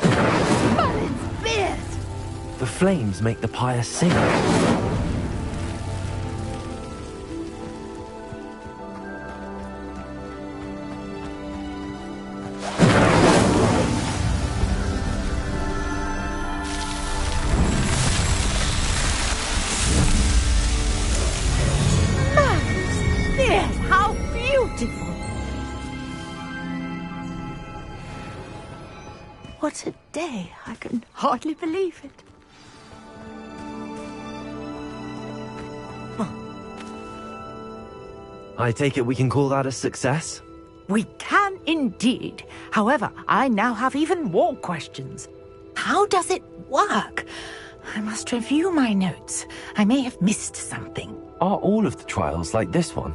But it's fierce. The flames make the pyre sing. Fierce, how beautiful. What a day. I can hardly believe it. I take it we can call that a success? We can indeed. However, I now have even more questions. How does it work? I must review my notes. I may have missed something. Are all of the trials like this one?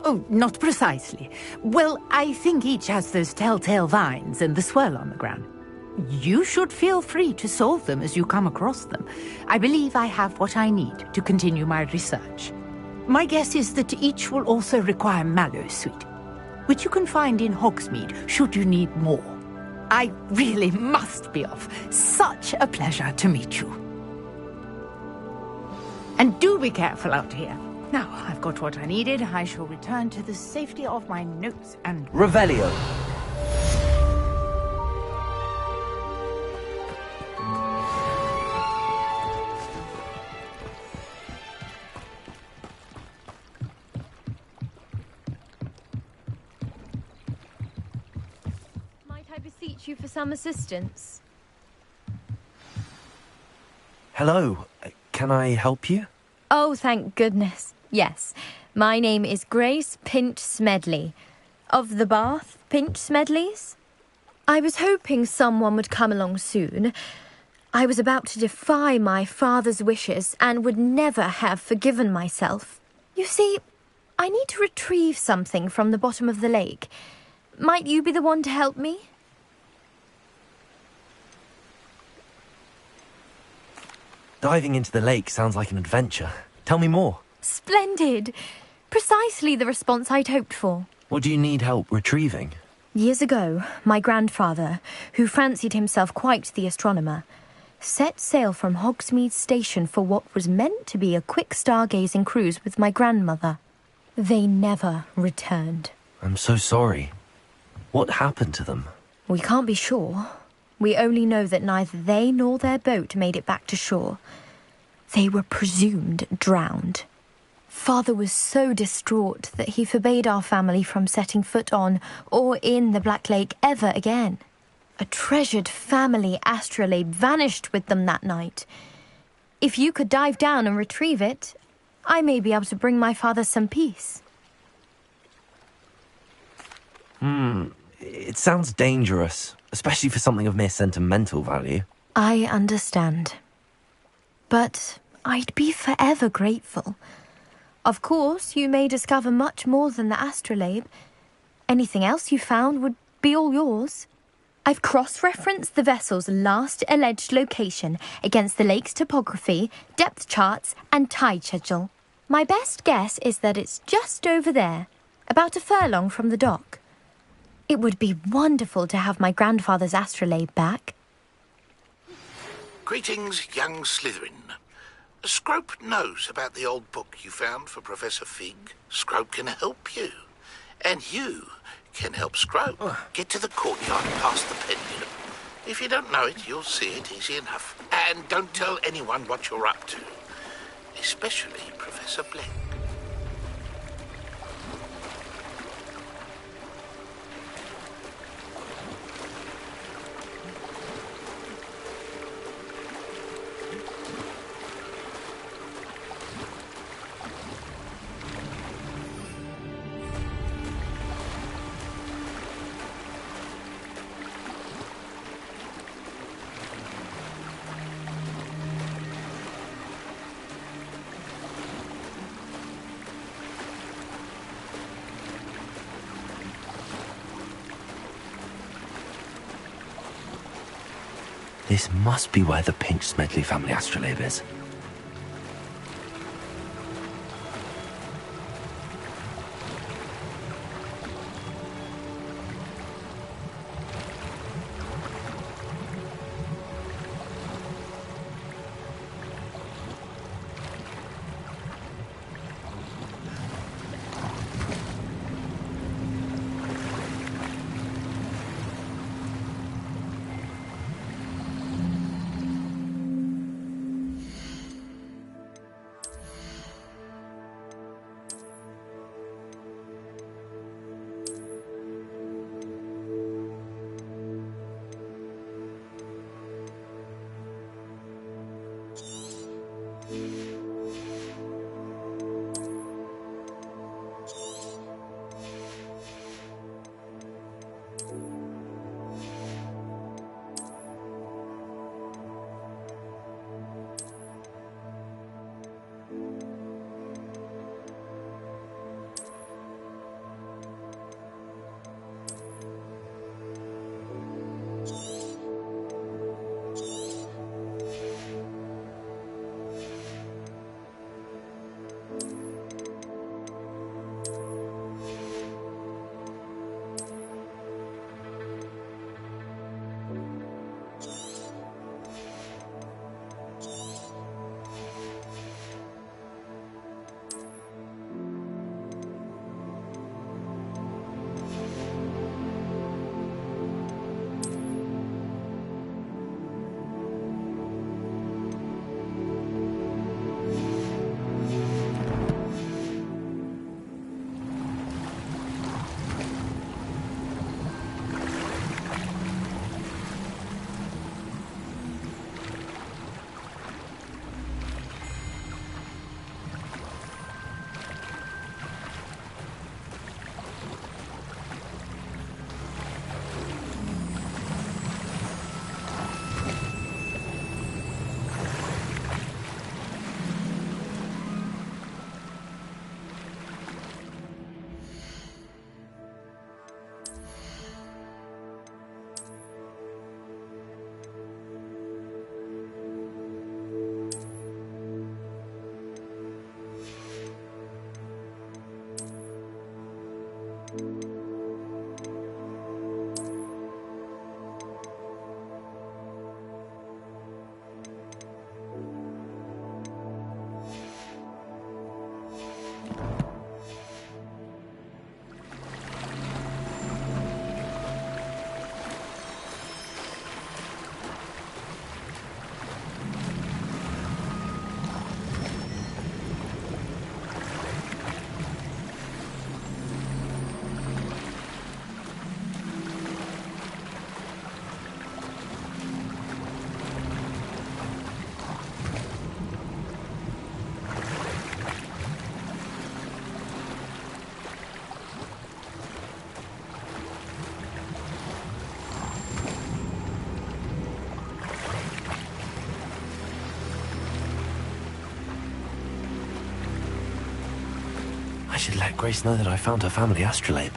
Oh, not precisely. Well, I think each has those telltale vines and the swirl on the ground. You should feel free to solve them as you come across them. I believe I have what I need to continue my research. My guess is that each will also require mallow sweet, which you can find in Hogsmeade should you need more. I really must be off. Such a pleasure to meet you. And do be careful out here. Now, I've got what I needed. I shall return to the safety of my notes and... Revelio! Might I beseech you for some assistance? Hello, can I help you? Oh, thank goodness. Yes. My name is Grace Pinch Smedley. Of the Bath Pinch Smedleys? I was hoping someone would come along soon. I was about to defy my father's wishes and would never have forgiven myself. You see, I need to retrieve something from the bottom of the lake. Might you be the one to help me? Diving into the lake sounds like an adventure. Tell me more. Splendid! Precisely the response I'd hoped for. What do you need help retrieving? Years ago, my grandfather, who fancied himself quite the astronomer, set sail from Hogsmeade Station for what was meant to be a quick stargazing cruise with my grandmother. They never returned. I'm so sorry. What happened to them? We can't be sure. We only know that neither they nor their boat made it back to shore. They were presumed drowned. Father was so distraught that he forbade our family from setting foot on or in the Black Lake ever again. A treasured family astrolabe vanished with them that night. If you could dive down and retrieve it, I may be able to bring my father some peace. It sounds dangerous, especially for something of mere sentimental value. I understand. But I'd be forever grateful. Of course, you may discover much more than the astrolabe. Anything else you found would be all yours. I've cross-referenced the vessel's last alleged location against the lake's topography, depth charts, and tide schedule. My best guess is that it's just over there, about a furlong from the dock. It would be wonderful to have my grandfather's astrolabe back. Greetings, young Slytherin. Scrope knows about the old book you found for Professor Fig. Scrope can help you. And you can help Scrope. Get to the courtyard past the pendulum. If you don't know it, you'll see it easy enough. And don't tell anyone what you're up to. Especially Professor Blake. This must be where the Pinch Smedley family astrolabe is. should let Grace know that I found her family astrolabe.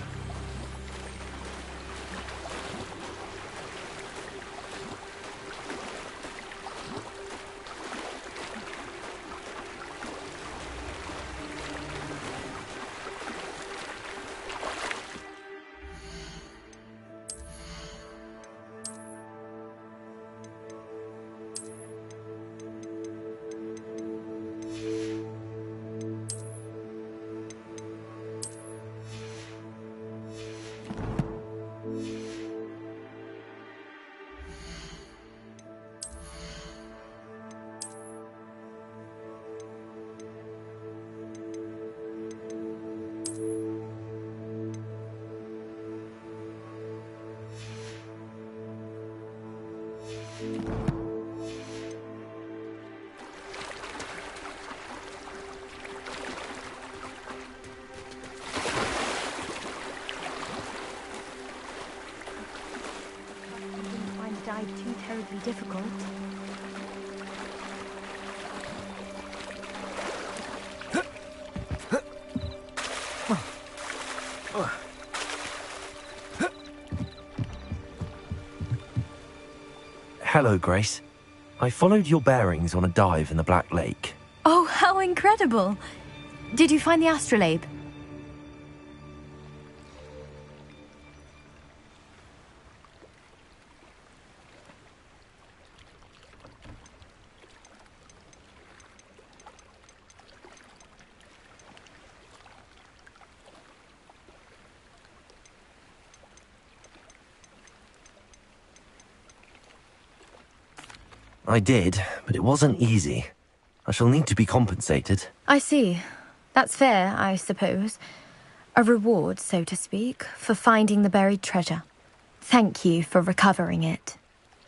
Too terribly difficult. Hello, Grace. I followed your bearings on a dive in the Black Lake. Oh, how incredible! Did you find the astrolabe? I did, but it wasn't easy. I shall need to be compensated. I see. That's fair, I suppose. A reward, so to speak, for finding the buried treasure. Thank you for recovering it.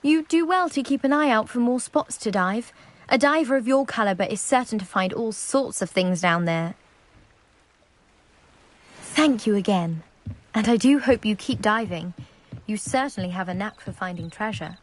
You do well to keep an eye out for more spots to dive. A diver of your caliber is certain to find all sorts of things down there. Thank you again. And I do hope you keep diving. You certainly have a knack for finding treasure.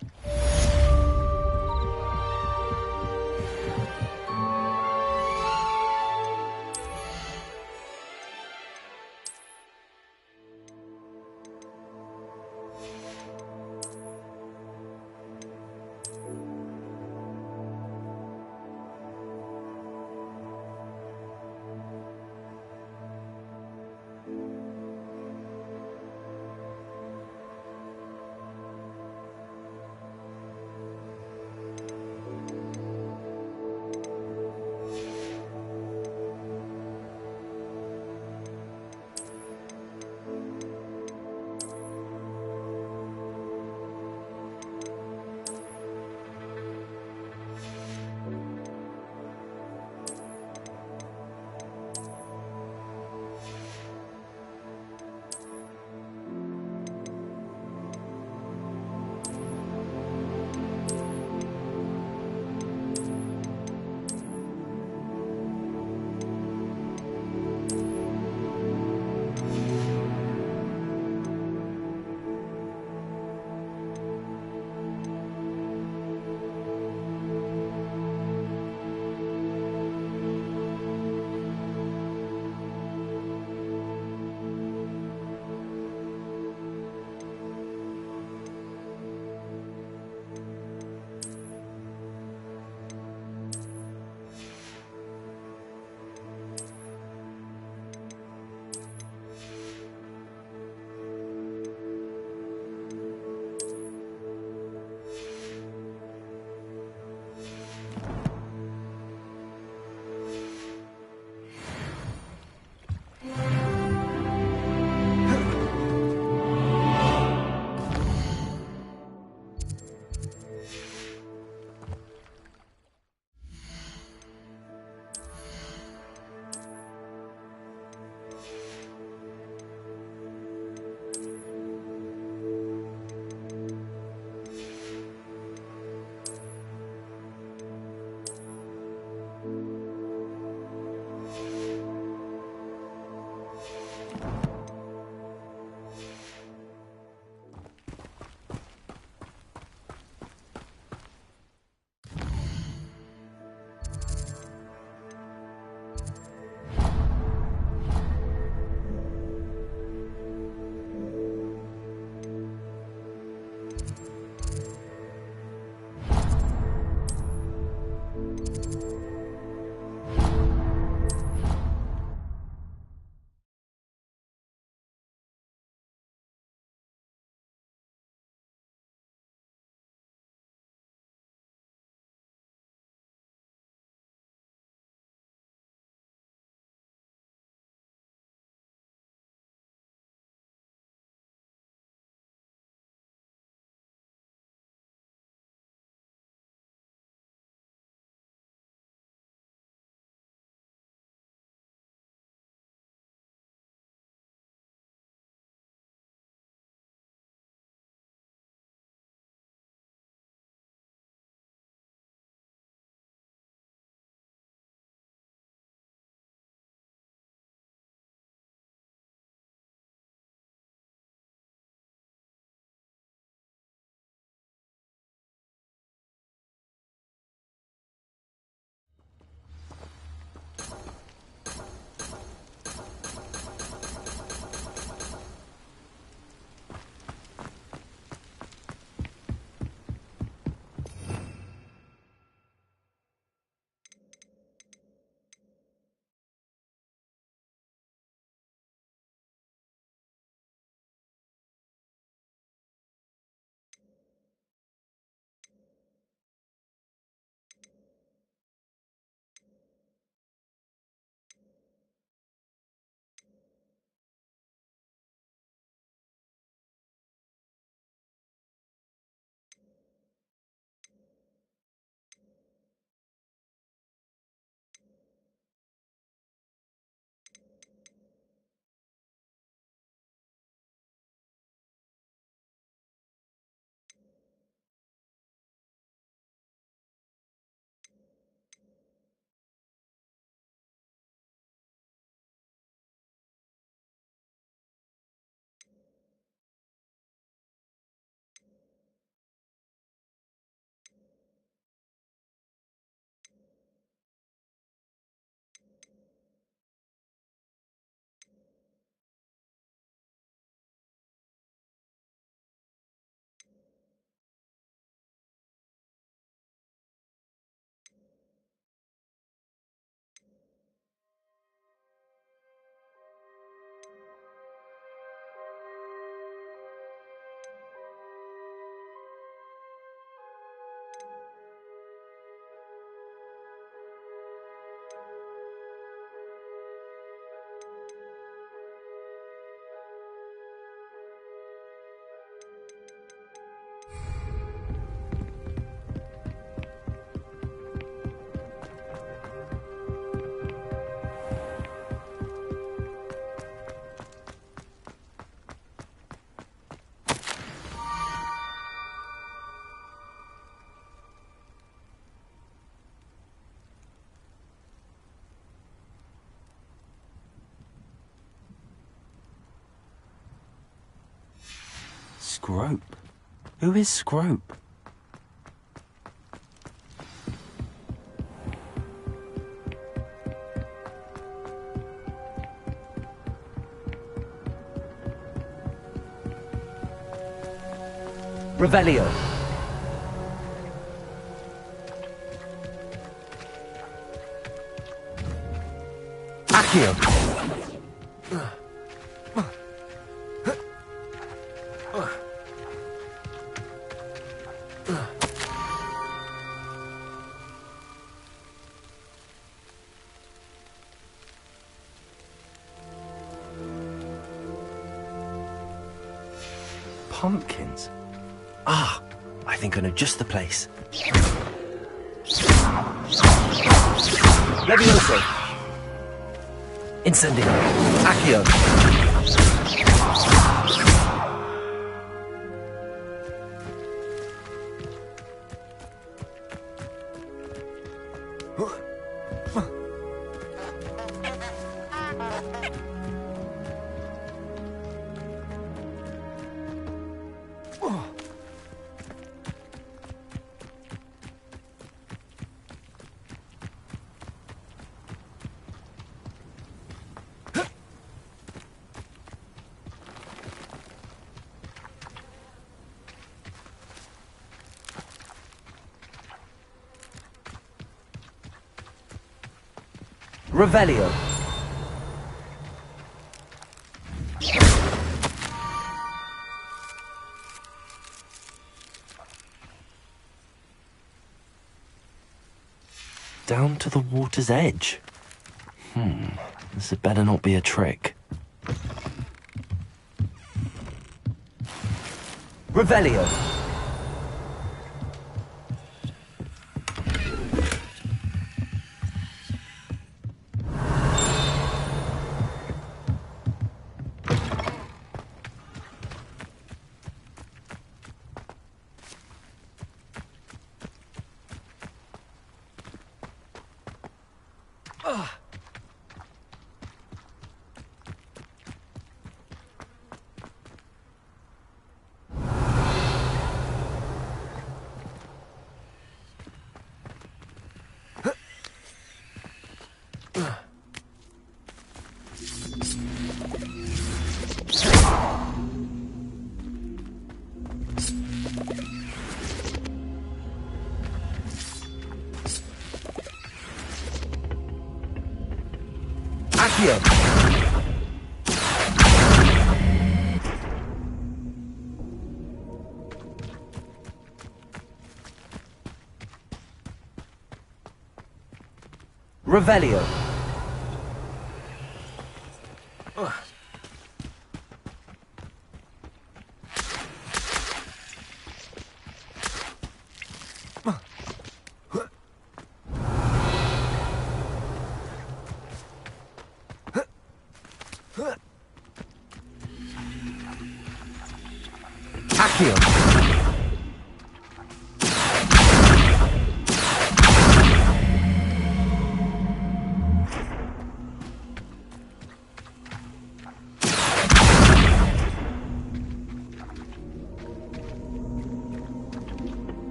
Scrope? Who is Scrope? Revelio. Accio. Pumpkins? Ah, I think I know just the place. Levioso. Incendio. Accio. Revelio. Down to the water's edge. This had better not be a trick. Revelio. Accio. Revelio. Accio.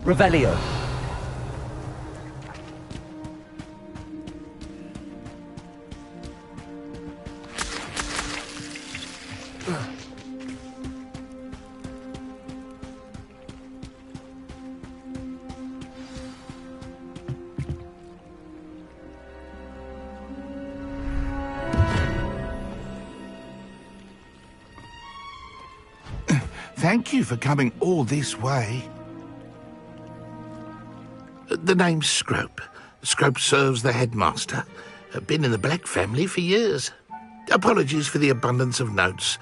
Revelio. Thank you for coming all this way. The name's Scrope. Scrope serves the headmaster. Been in the Black family for years. Apologies for the abundance of notes.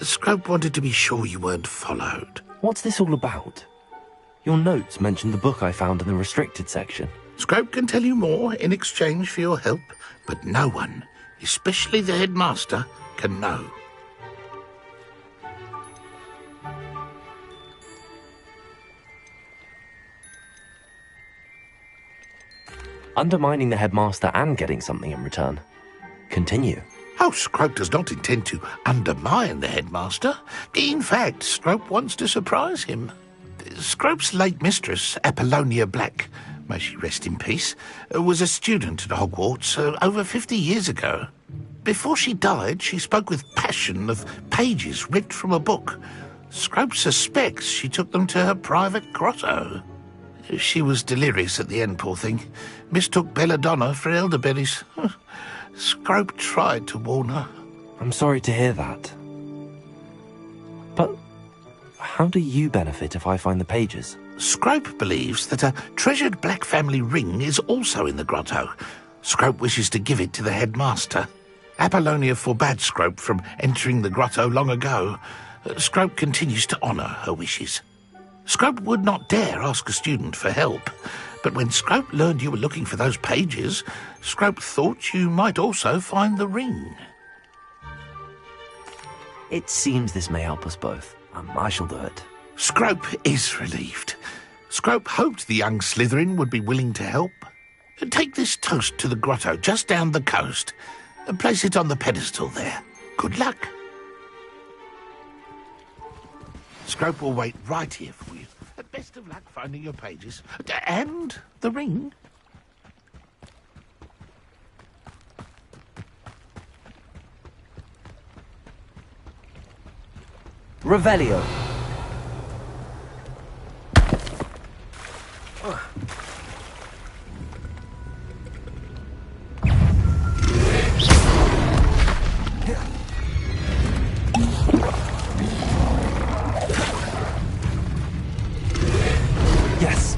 Scrope wanted to be sure you weren't followed. What's this all about? Your notes mentioned the book I found in the restricted section. Scrope can tell you more in exchange for your help, but no one, especially the headmaster, can know. Undermining the headmaster and getting something in return. Continue. Oh, Scrope does not intend to undermine the headmaster. In fact, Scrope wants to surprise him. Scrope's late mistress, Apollonia Black, may she rest in peace, was a student at Hogwarts over 50 years ago. Before she died, she spoke with passion of pages ripped from a book. Scrope suspects she took them to her private grotto. She was delirious at the end, poor thing. Mistook belladonna for elderberries. Scrope tried to warn her. I'm sorry to hear that. But how do you benefit if I find the pages? Scrope believes that a treasured black family ring is also in the grotto. Scrope wishes to give it to the headmaster. Apollonia forbade Scrope from entering the grotto long ago. Scrope continues to honour her wishes. Scrope would not dare ask a student for help, but when Scrope learned you were looking for those pages, Scrope thought you might also find the ring. It seems this may help us both. I shall do it. Scrope is relieved. Scrope hoped the young Slytherin would be willing to help. Take this toast to the grotto just down the coast and place it on the pedestal there. Good luck. Scrope will wait right here for you. Best of luck finding your pages. And the ring. Revelio. Yes.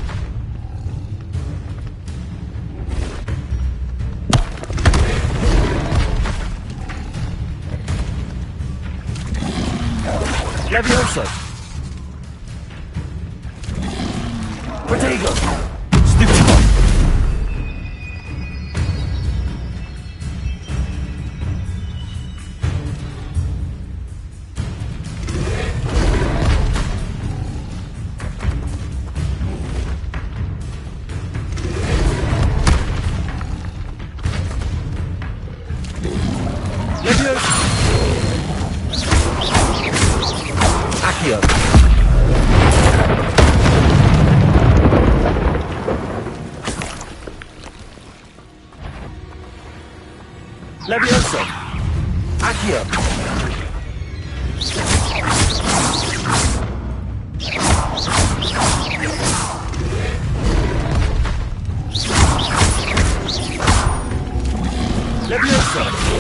Levioso. Protego. Stupefy. Levioso. Accio. Levioso. Accio. Levioso.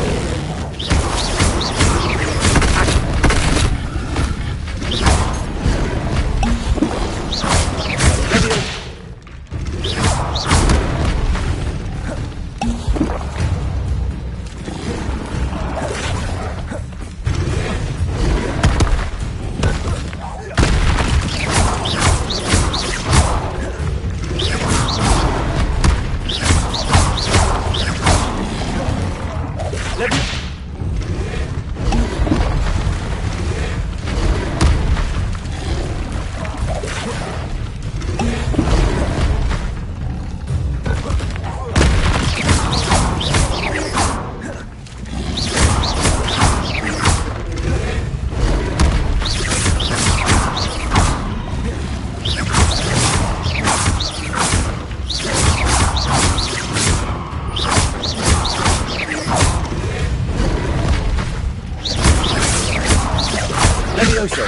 Levioso.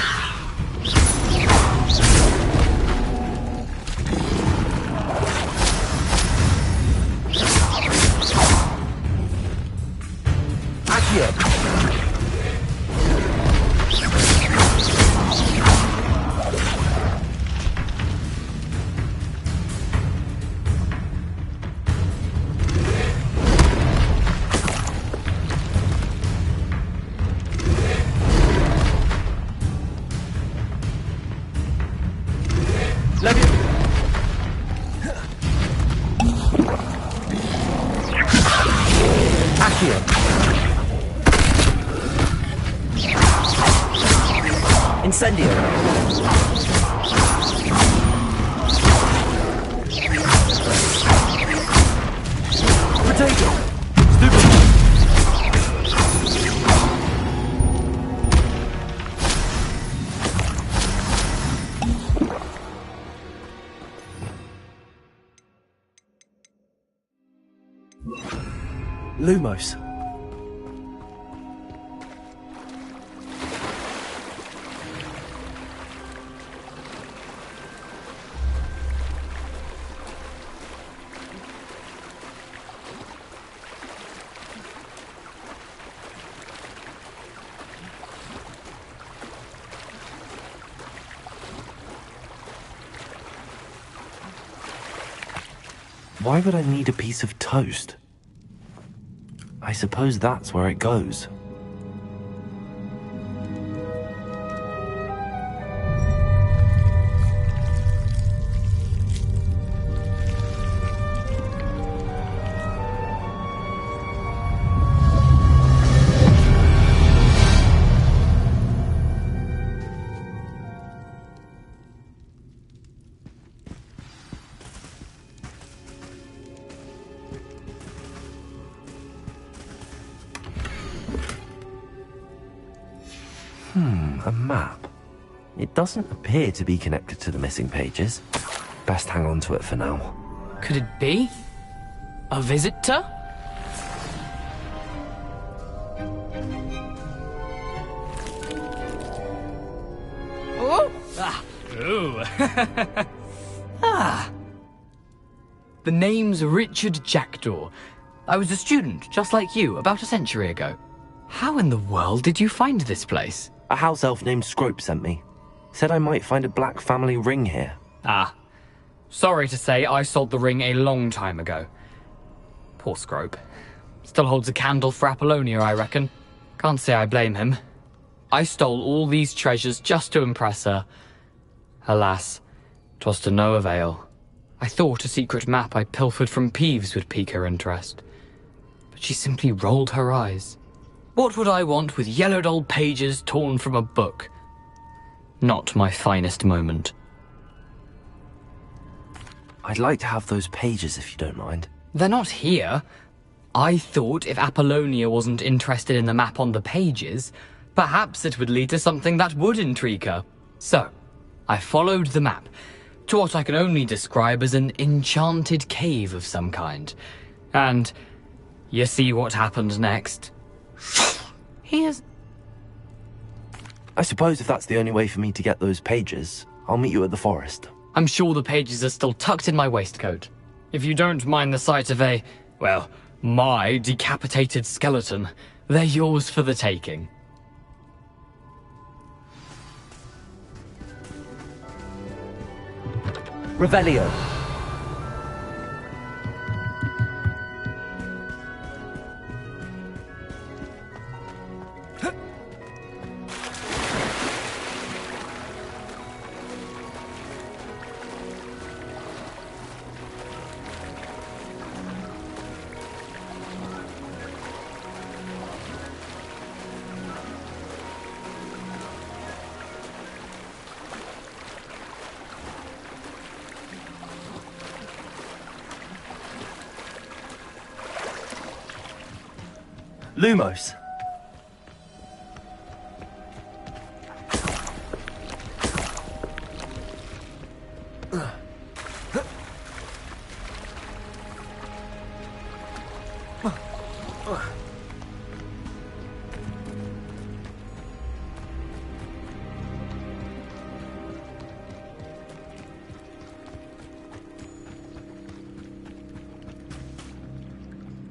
Accio. Accio. Incendio. Potato. Stupid. Lumos. Why would I need a piece of toast? I suppose that's where it goes. A map. It doesn't appear to be connected to the missing pages. Best hang on to it for now. Could it be? A visitor? Oh! Ah! Ooh! Ah! The name's Richard Jackdaw. I was a student, just like you, about a century ago. How in the world did you find this place? A house elf named Scrope sent me. Said I might find a black family ring here. Ah. Sorry to say, I sold the ring a long time ago. Poor Scrope. Still holds a candle for Apollonia, I reckon. Can't say I blame him. I stole all these treasures just to impress her. Alas, 'twas to no avail. I thought a secret map I pilfered from Peeves would pique her interest. But she simply rolled her eyes. What would I want with yellowed old pages torn from a book? Not my finest moment. I'd like to have those pages if you don't mind. They're not here. I thought if Apollonia wasn't interested in the map on the pages, perhaps it would lead to something that would intrigue her. So, I followed the map to what I can only describe as an enchanted cave of some kind. And you see what happened next. Here's... I suppose if that's the only way for me to get those pages, I'll meet you at the forest. I'm sure the pages are still tucked in my waistcoat. If you don't mind the sight of a, well, my decapitated skeleton, they're yours for the taking. Revelio. Lumos.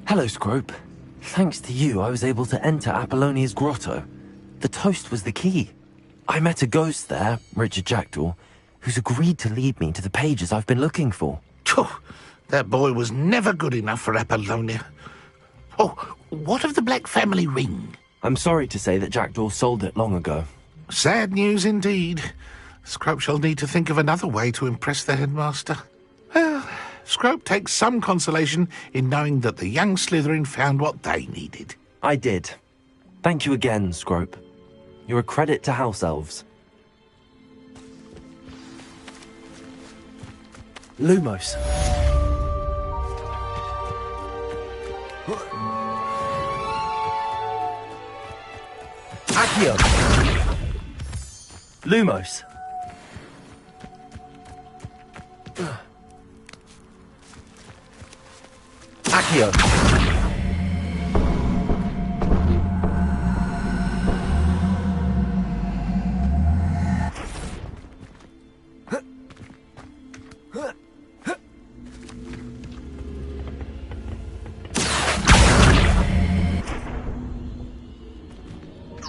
Hello, Scrope. Thanks to you, I was able to enter Apollonia's grotto. The toast was the key. I met a ghost there, Richard Jackdaw, who's agreed to lead me to the pages I've been looking for. That boy was never good enough for Apollonia. Oh, what of the Black family ring? I'm sorry to say that Jackdaw sold it long ago. Sad news indeed. Scrope shall need to think of another way to impress the headmaster. Well, Scrope takes some consolation in knowing that the young Slytherin found what they needed. I did. Thank you again, Scrope. You're a credit to house elves. Lumos. Accio. Lumos. Accio.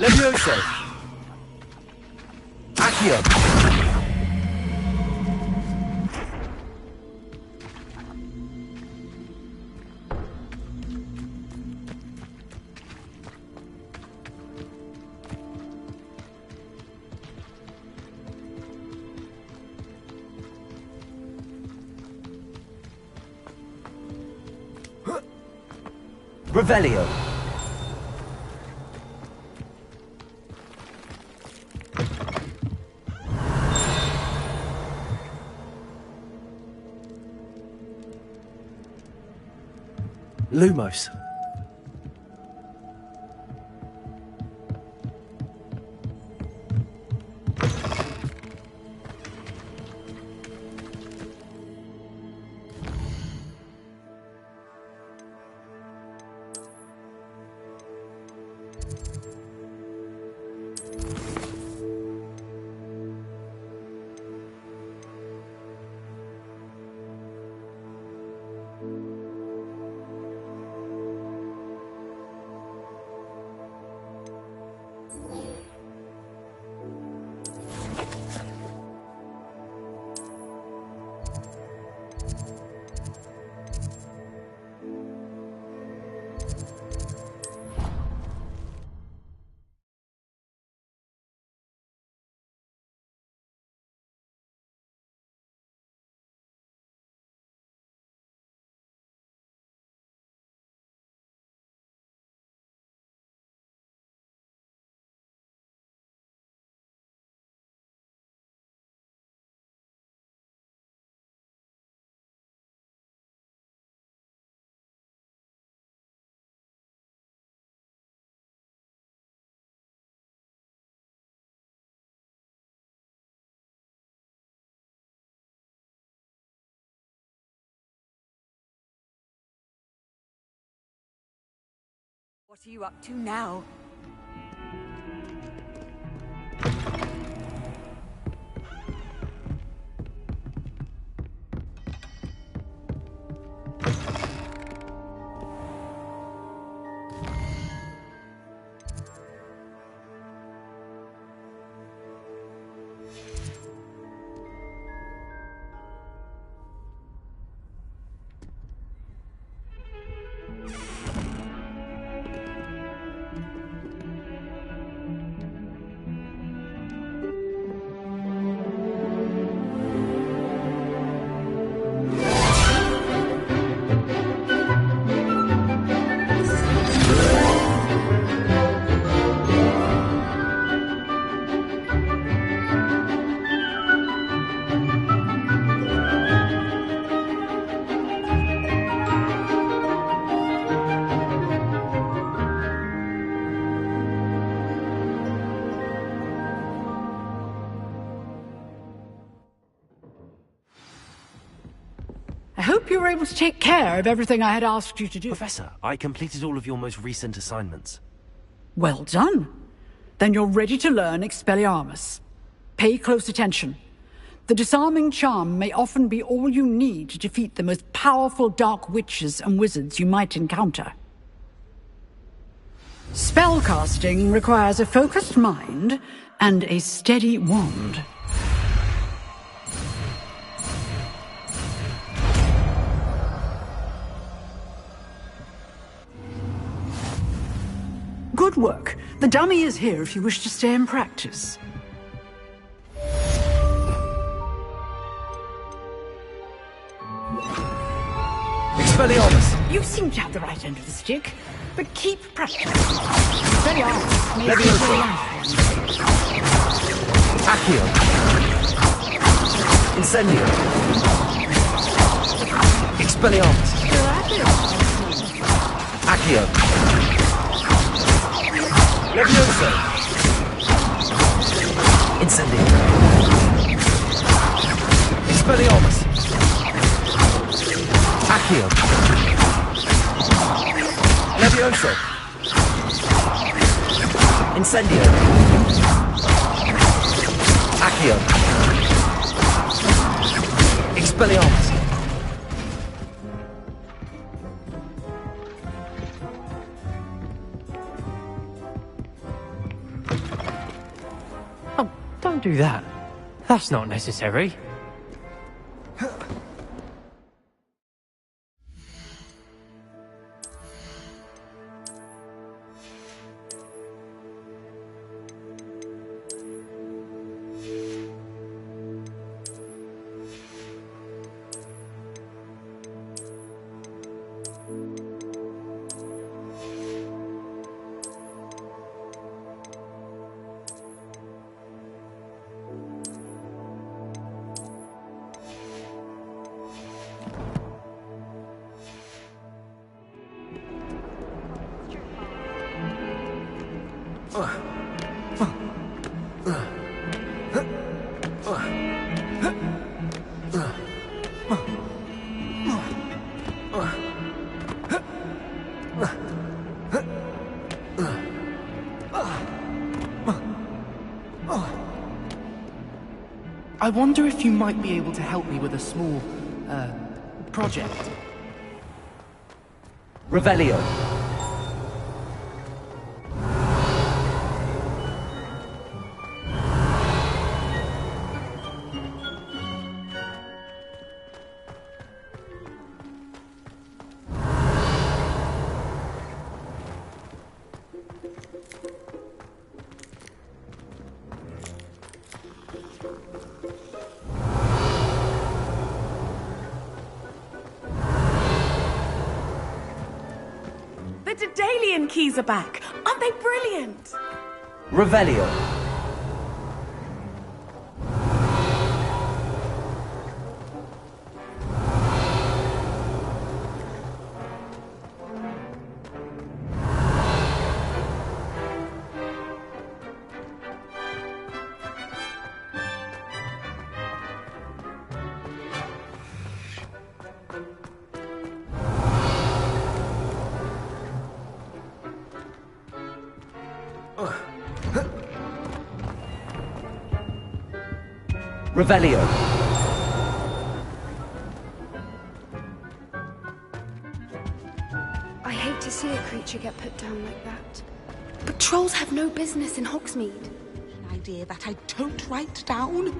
Levioso! Accio! Revelio. Lumos. What are you up to now? I hope you were able to take care of everything I had asked you to do. Professor, I completed all of your most recent assignments. Well done. Then you're ready to learn Expelliarmus. Pay close attention. The disarming charm may often be all you need to defeat the most powerful dark witches and wizards you might encounter. Spellcasting requires a focused mind and a steady wand. Good work. The dummy is here if you wish to stay and practice. Expelliarmus! You seem to have the right end of the stick, but keep practicing. Expelliarmus may be your life. Accio! Incendio! Expelliarmus! Accio! Levioso! Incendio! Expelliarmus! Accio! Levioso! Incendio! Accio! Expelliarmus! Don't do that. That's not necessary. I wonder if you might be able to help me with a small, project. Revelio. The Daedalian keys are back. Aren't they brilliant? Revelio. Revelio. I hate to see a creature get put down like that. But trolls have no business in Hogsmeade. An idea that I don't write down?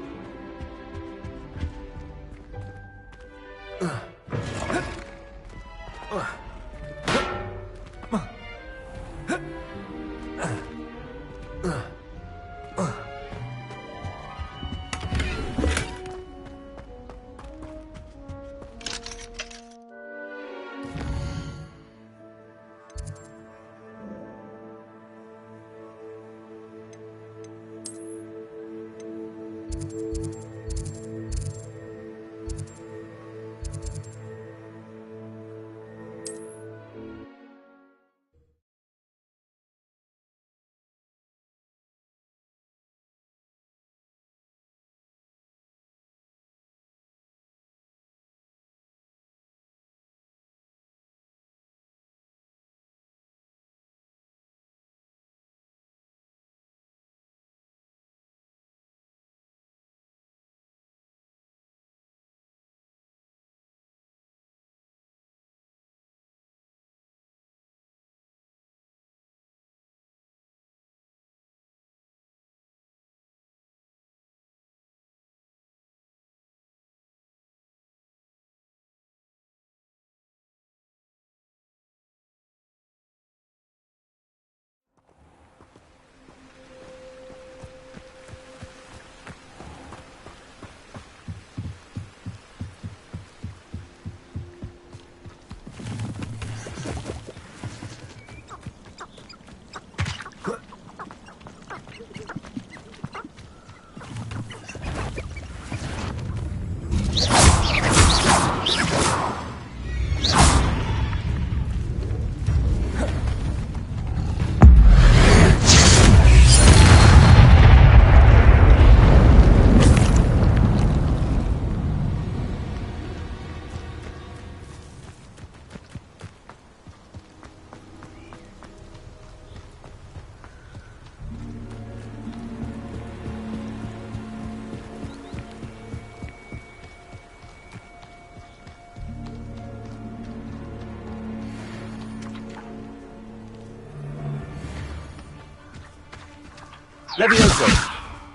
Levioso.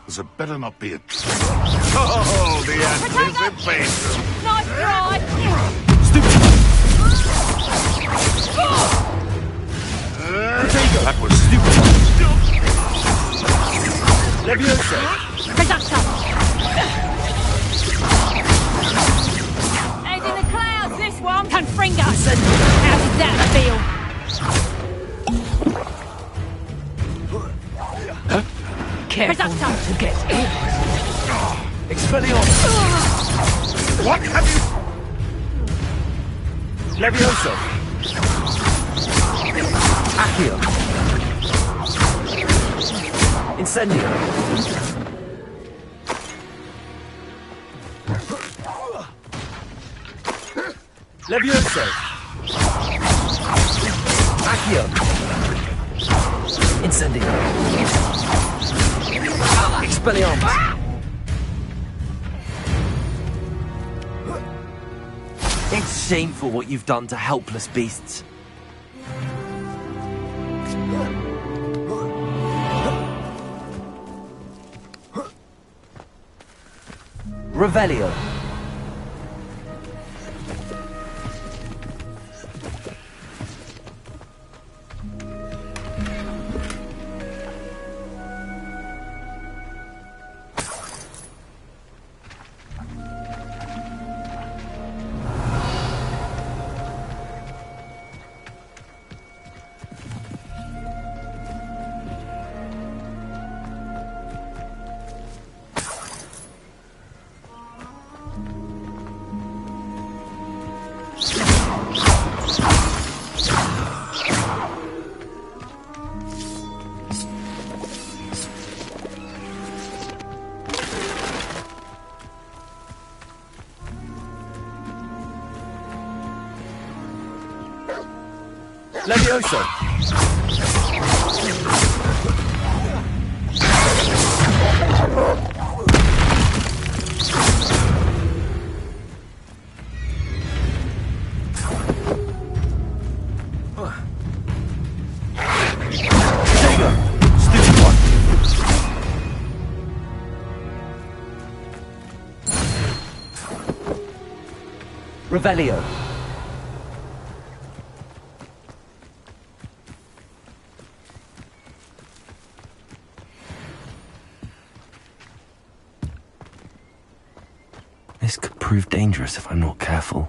There better not be a... Oh, the anticipation! Nice try! That was stupid. Leviosa! Reduction! Head in the clouds, this one! Confringo! How did that feel? Careful not to get hit. Expelliarmus! What have you... Leviosa! Accio! Incendio! Leviosa! Accio! Incendio! Expelliarmus! It's shameful what you've done to helpless beasts. Revelio. Leviosa! Stupid one! Revelio. This could prove dangerous if I'm not careful.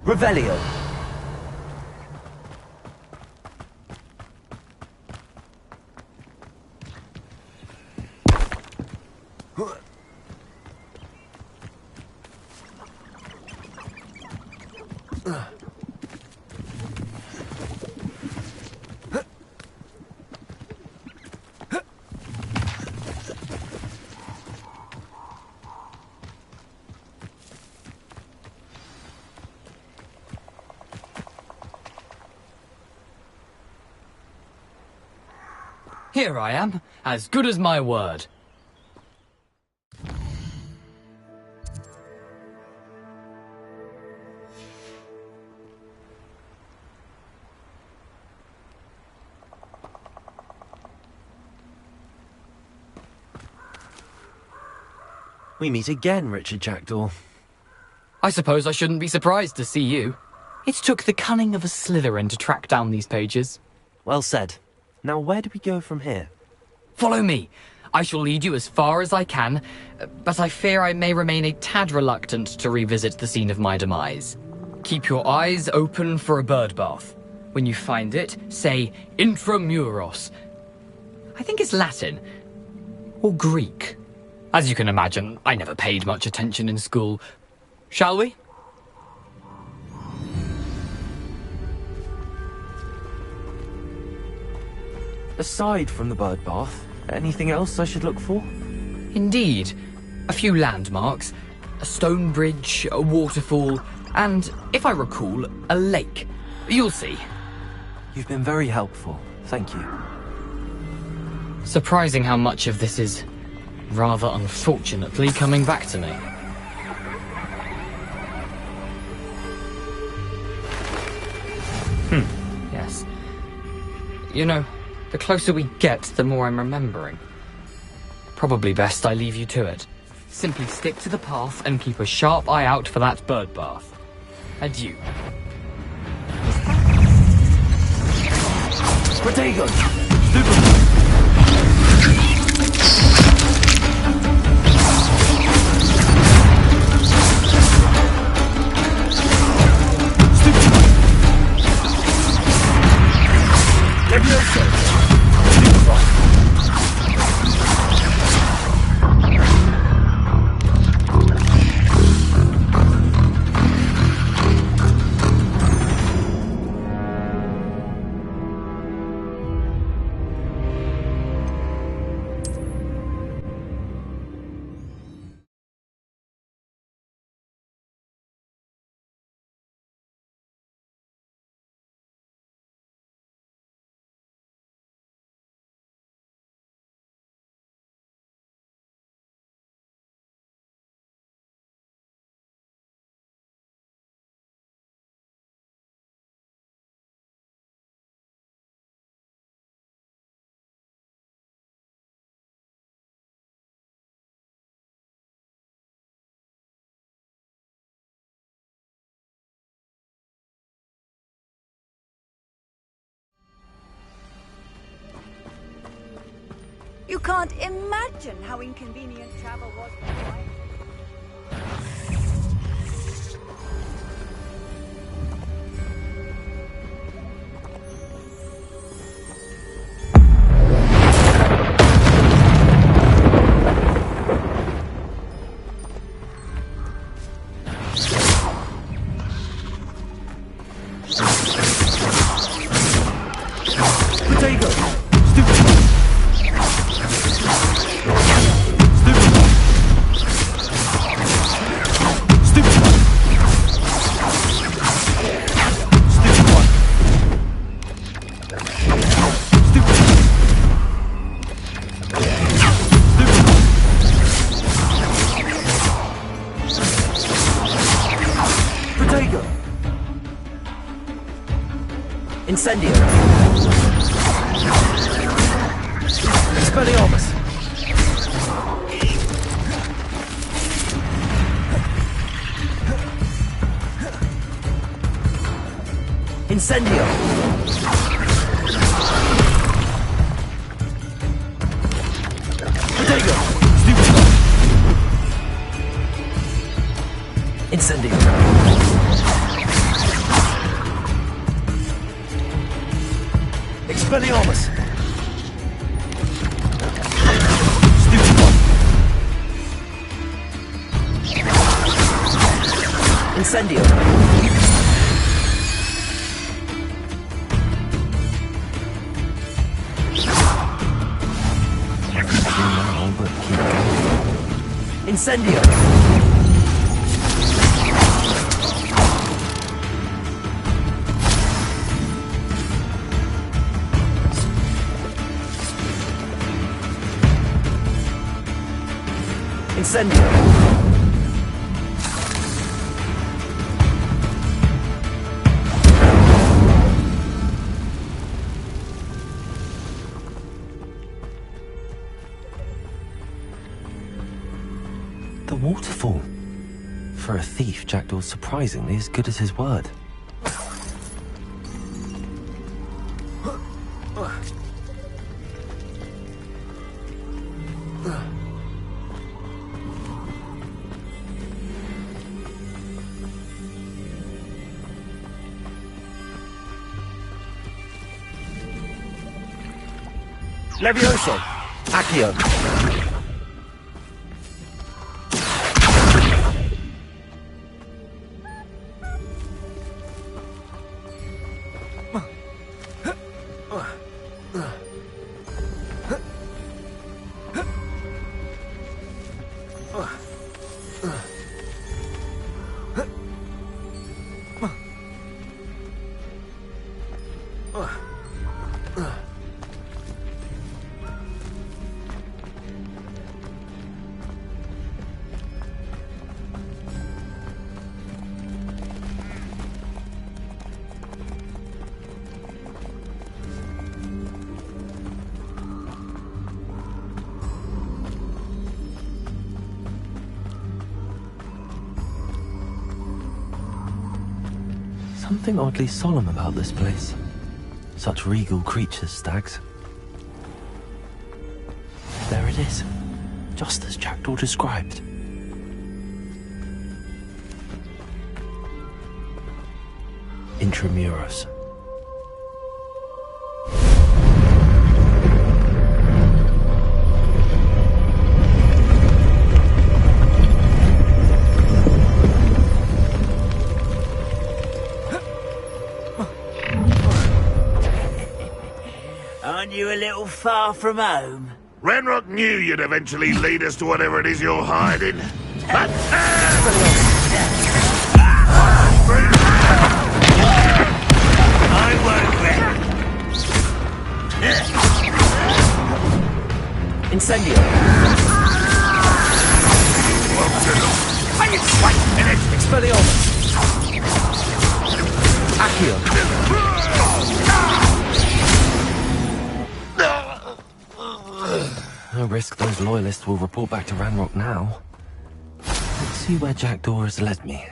Revelio. Here I am, as good as my word. We meet again, Richard Jackdaw. I suppose I shouldn't be surprised to see you. It took the cunning of a Slytherin to track down these pages. Well said. Now where do we go from here? Follow me. I shall lead you as far as I can, but I fear I may remain a tad reluctant to revisit the scene of my demise. Keep your eyes open for a bird bath. When you find it, say intramuros. I think it's Latin. Or Greek. As you can imagine, I never paid much attention in school. Shall we? Aside from the bird bath, anything else I should look for? Indeed. A few landmarks. A stone bridge, a waterfall, and, if I recall, a lake. You'll see. You've been very helpful. Thank you. Surprising how much of this is, rather unfortunately, coming back to me. Yes. You know, the closer we get, the more I'm remembering. Probably best I leave you to it. Simply stick to the path and keep a sharp eye out for that bird bath. Adieu. Protego! You can't imagine how inconvenient travel was before. Incendio. Expelliarmus. Incendio. Protego. Incendio. Expelliarmus! Stupid one! Incendio! Incendio! Incendio! The waterfall. For a thief, Jackdaw's surprisingly as good as his word. Levioso! Accio! Something oddly solemn about this place. Such regal creatures, stags. There it is, just as Jackdaw described. Intramuros. Aren't you a little far from home? Ranrock knew you'd eventually lead us to whatever it is you're hiding. But I won't wreck. Incendio! Expelliarmus! Accio! No risk those loyalists will report back to Ranrock now. Let's see where Jackdaw has led me.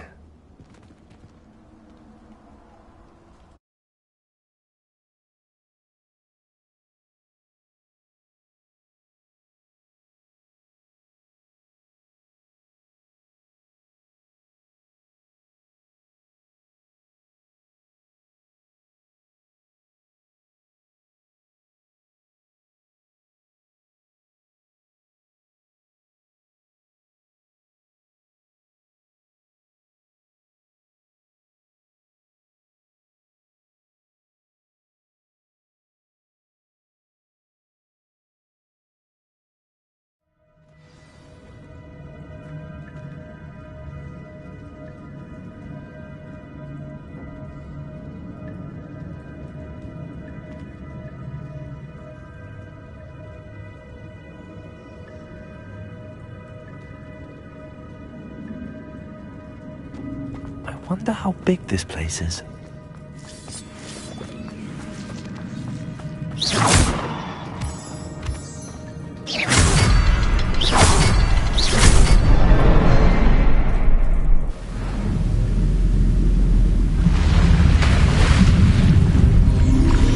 I wonder how big this place is.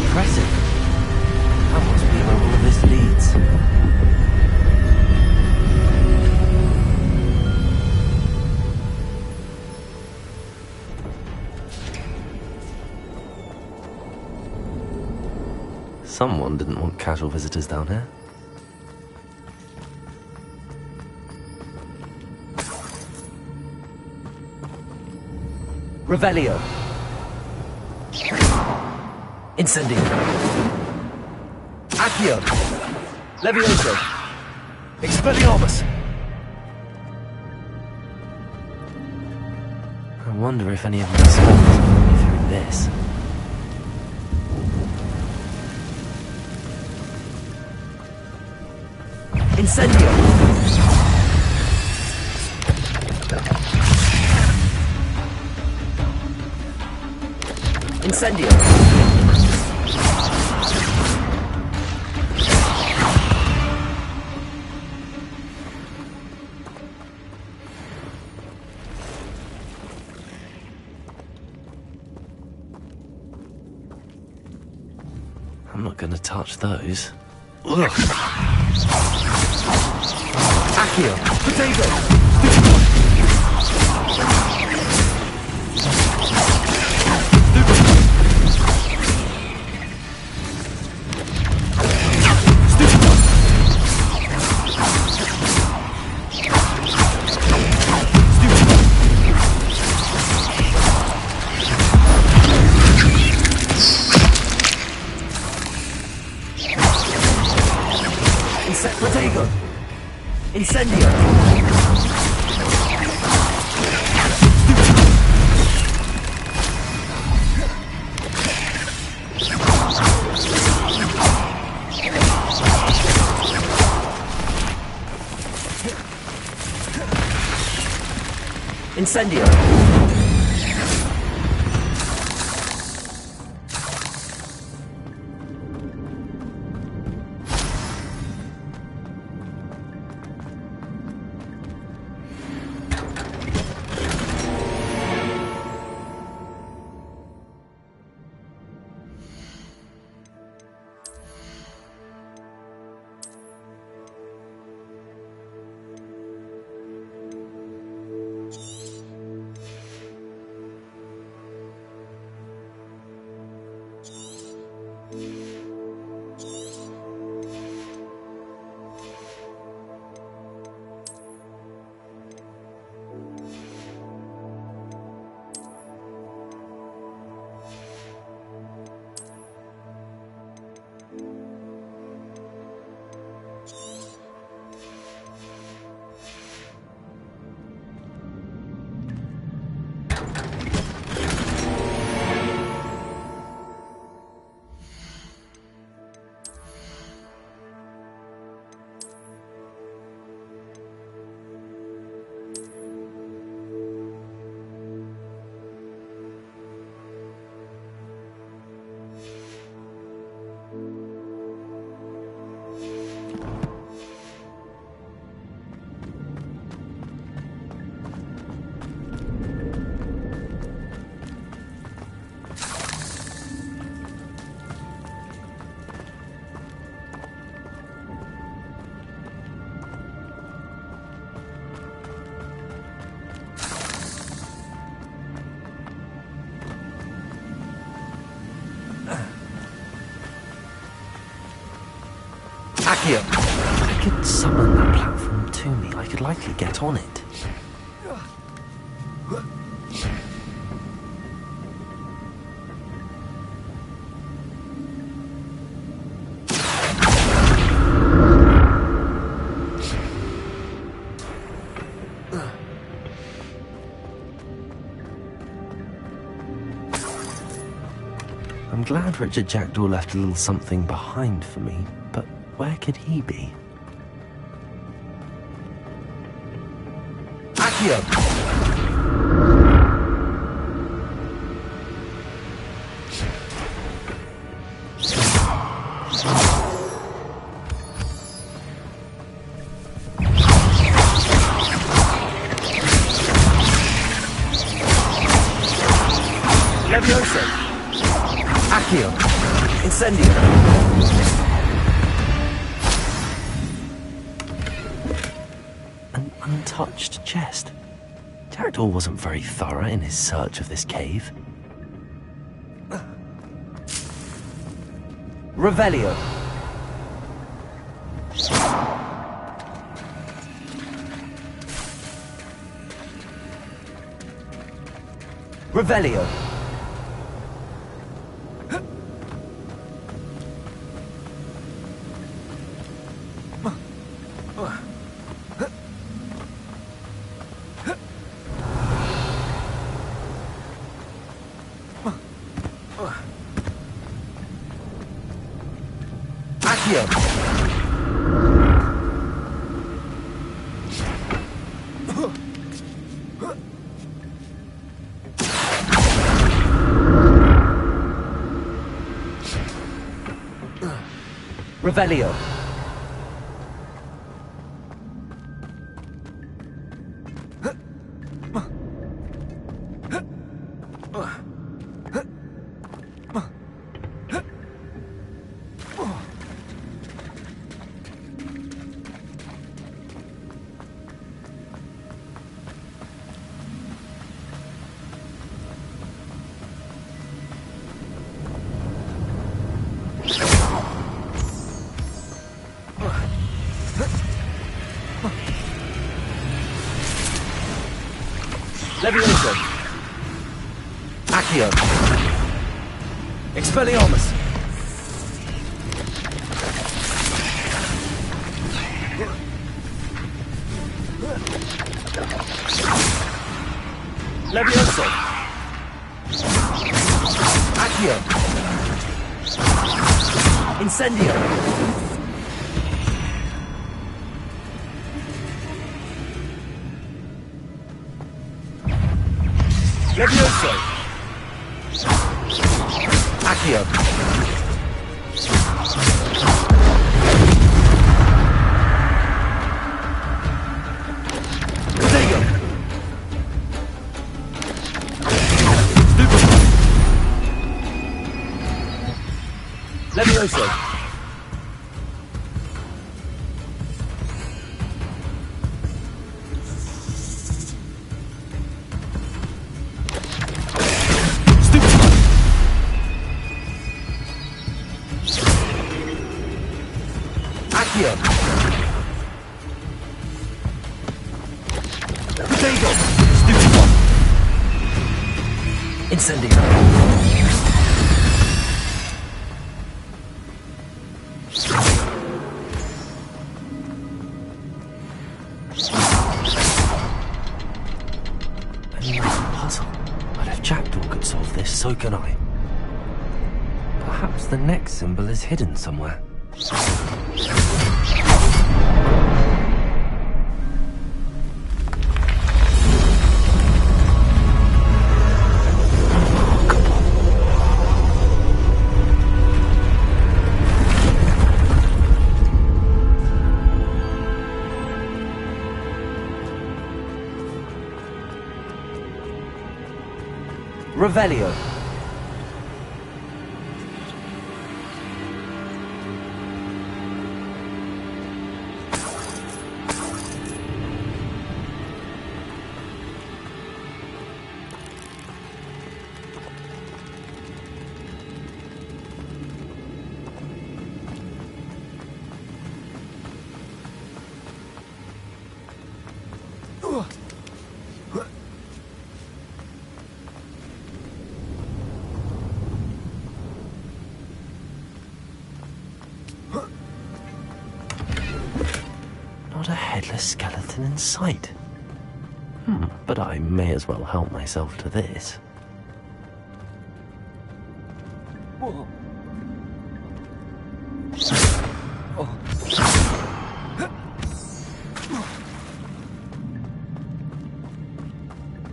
Impressive. That must be where all of this leads. Someone didn't want casual visitors down here. Revelio! Incendio! Accio! Levioso! Expelliarmus! I wonder if any of my spells will me through this. Incendio! Incendio! I'm not gonna touch those. Ugh. Accio! Potato! Incendio! Incendio! Accio! If I could summon that platform to me, I could likely get on it. I'm glad Richard Jackdaw left a little something behind for me, but where could he be? Accio! Levioso! Accio! Incendio! An untouched chest. Jackdaw wasn't very thorough in his search of this cave. Revelio! Revelio! Accio! Revelio! Levioso! Accio! Expelliarmus! Levioso! Accio! Incendio! Levioso! Accio! Stego! Levioso! Accio! Stego! Stupid one! Incendio! So can I. Perhaps the next symbol is hidden somewhere. Revelio. Not a headless skeleton in sight. But I may as well help myself to this.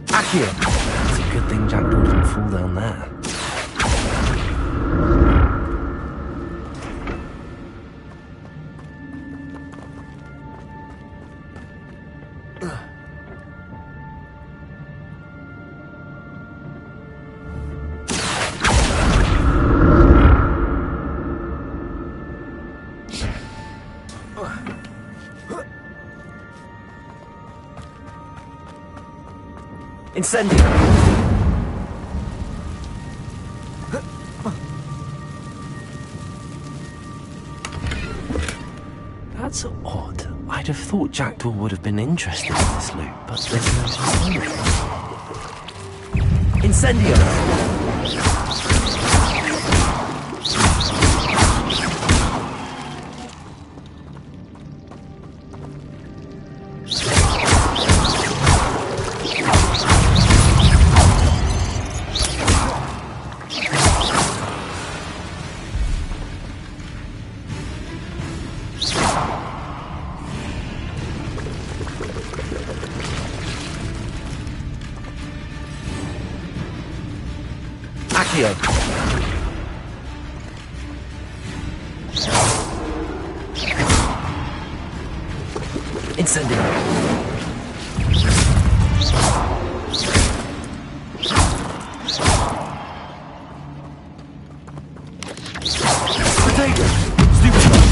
Accio! It's a good thing Jackdaw didn't fall down there. Incendio! That's odd. I'd have thought Jackdaw would have been interested in this loot, but there's no sign of it. Incendio! Accio! Incendio! Potato! Stupid one!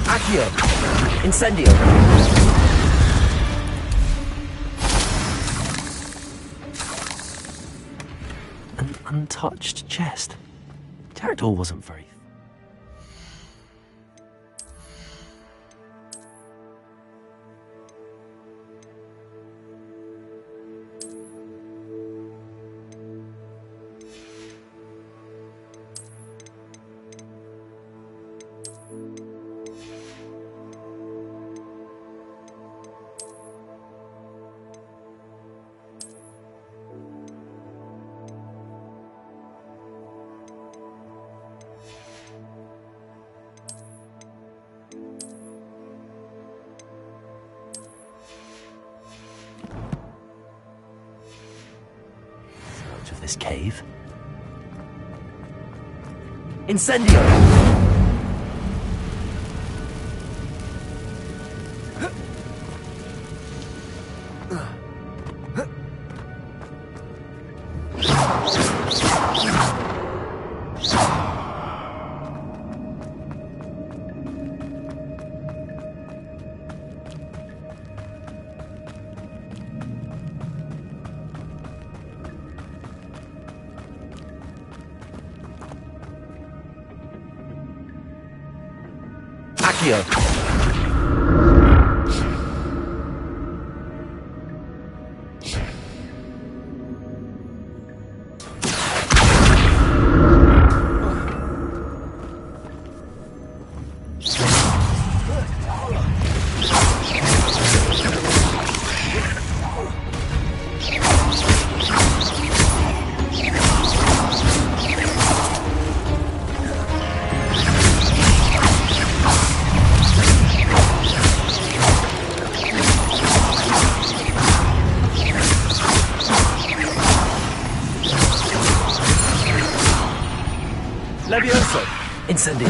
Accio! Incendio! An untouched chest. Jackdaw wasn't very... out of this cave. Incendio! Accio! Levioso! Incendio!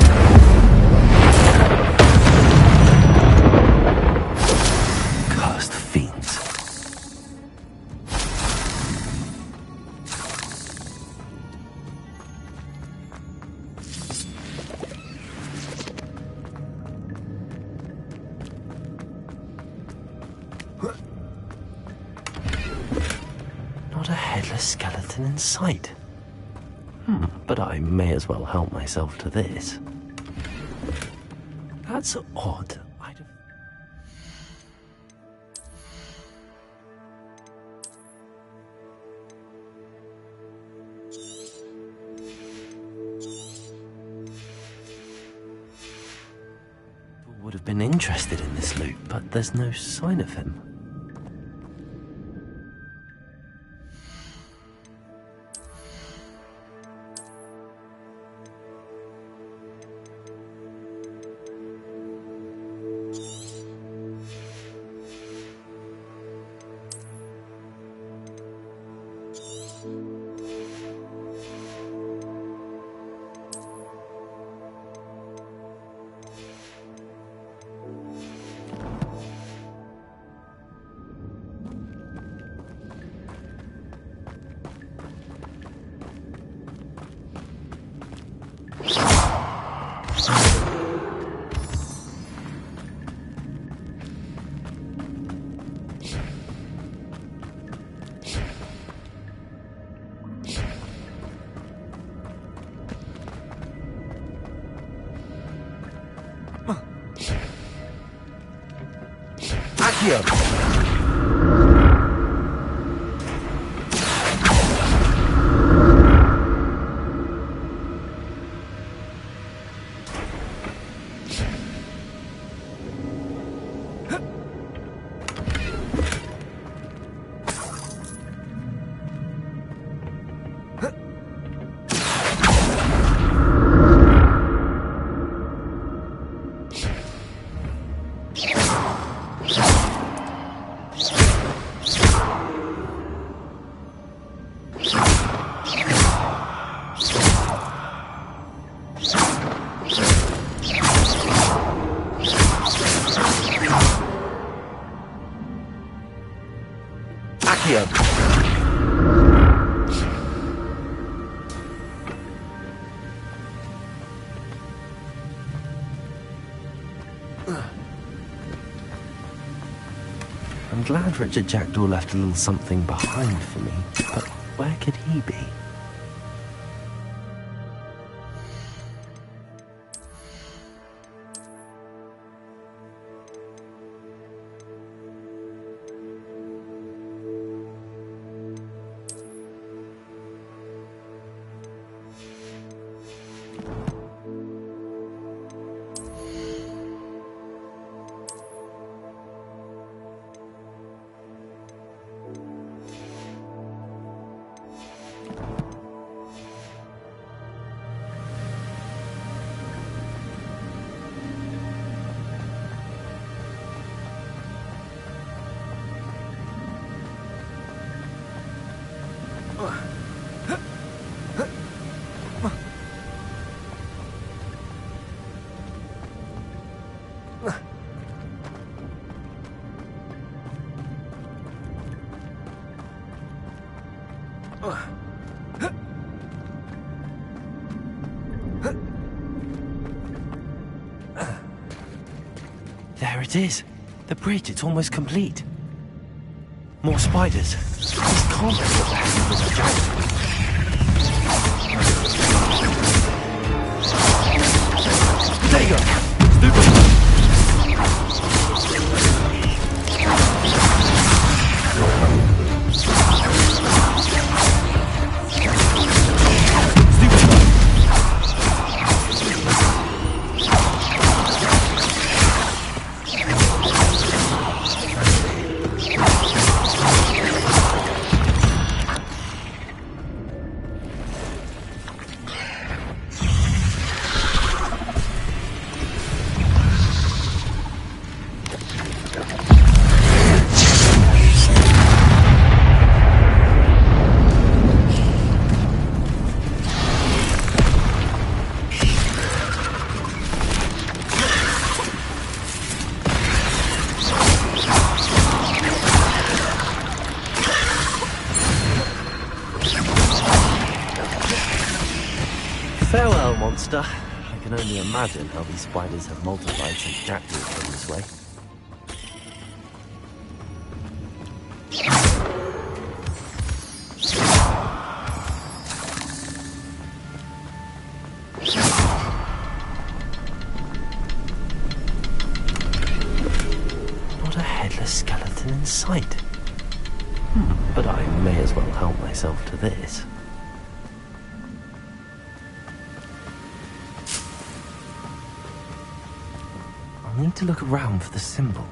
Cursed fiends. Not a headless skeleton in sight. But I may as well help myself to this. That's odd. Would have been interested in this loot, but there's no sign of him. Accio! I'm glad Richard Jackdaw left a little something behind for me, but where could he be? There it is. The bridge, it's almost complete. More spiders. These can't be what the hell was Jack. There you go. Stupid. Farewell, monster. I can only imagine how these spiders have multiplied since Jackdaw came this way. Not a headless skeleton in sight. But I may as well help myself to this. I need to look around for the symbol.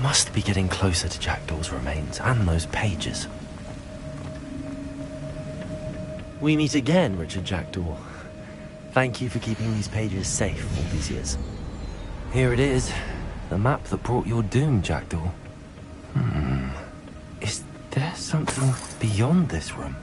Must be getting closer to Jackdaw's remains and those pages. We meet again, Richard Jackdaw. Thank you for keeping these pages safe all these years. Here it is, the map that brought your doom, Jackdaw. Is there something beyond this room?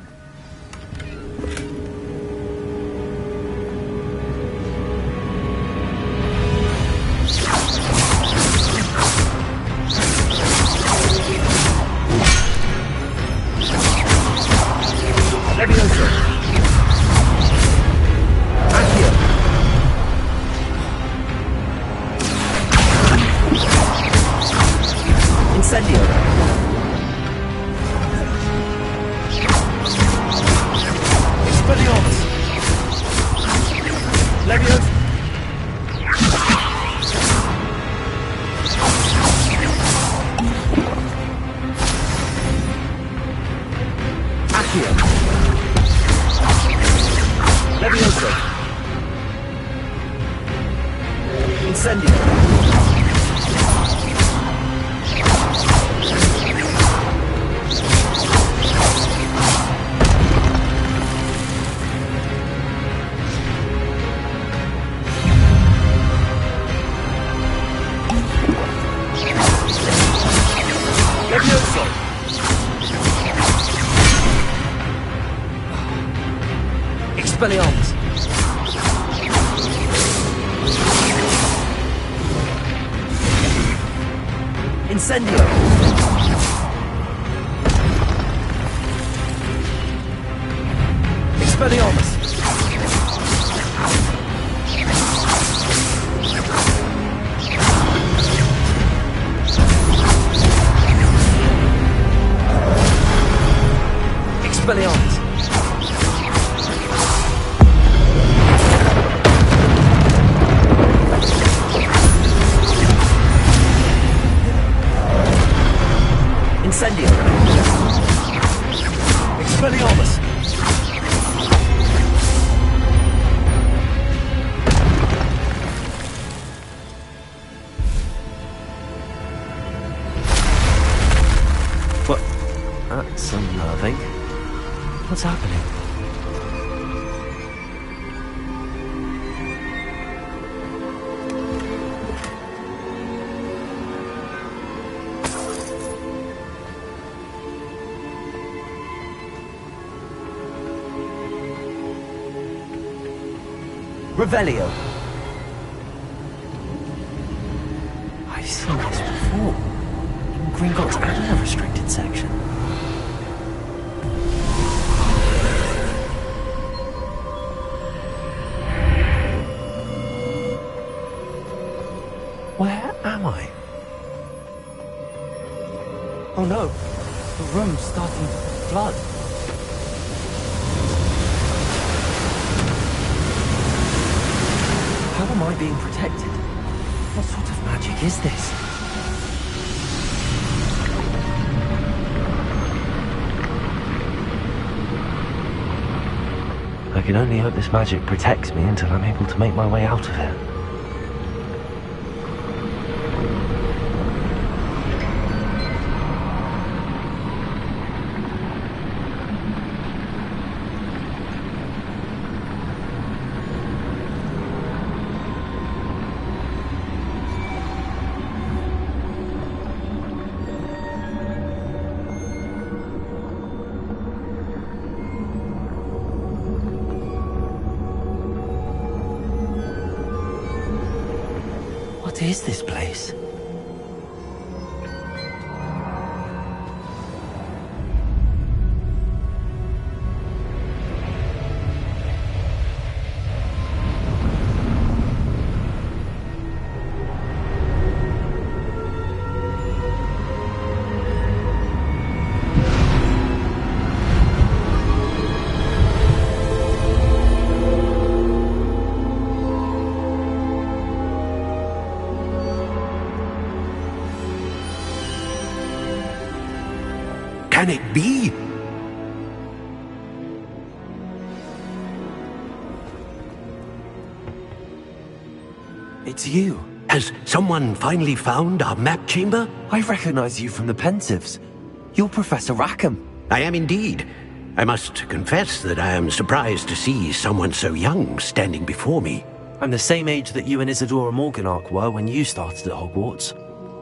happening? Revelio. I've seen this before. In Gringotts and the restricted section. Where am I? Oh no, the room's starting to flood. How am I being protected? What sort of magic is this? I can only hope this magic protects me until I'm able to make my way out of here. What is this place? Can it be? It's you. Has someone finally found our map chamber? I recognize you from the Pensives. You're Professor Rackham. I am indeed. I must confess that I am surprised to see someone so young standing before me. I'm the same age that you and Isadora Morganach were when you started at Hogwarts.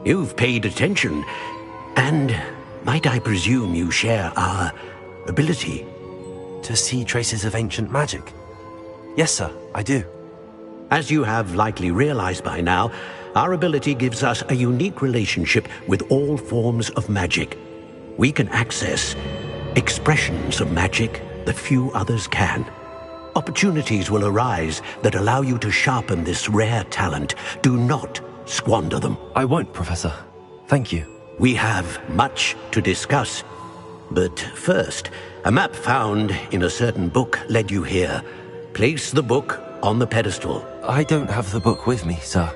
You've paid attention, and might I presume you share our ability? To see traces of ancient magic? Yes, sir, I do. As you have likely realized by now, our ability gives us a unique relationship with all forms of magic. We can access expressions of magic that few others can. Opportunities will arise that allow you to sharpen this rare talent. Do not squander them. I won't, Professor. Thank you. We have much to discuss. But first, a map found in a certain book led you here. Place the book on the pedestal. I don't have the book with me, sir.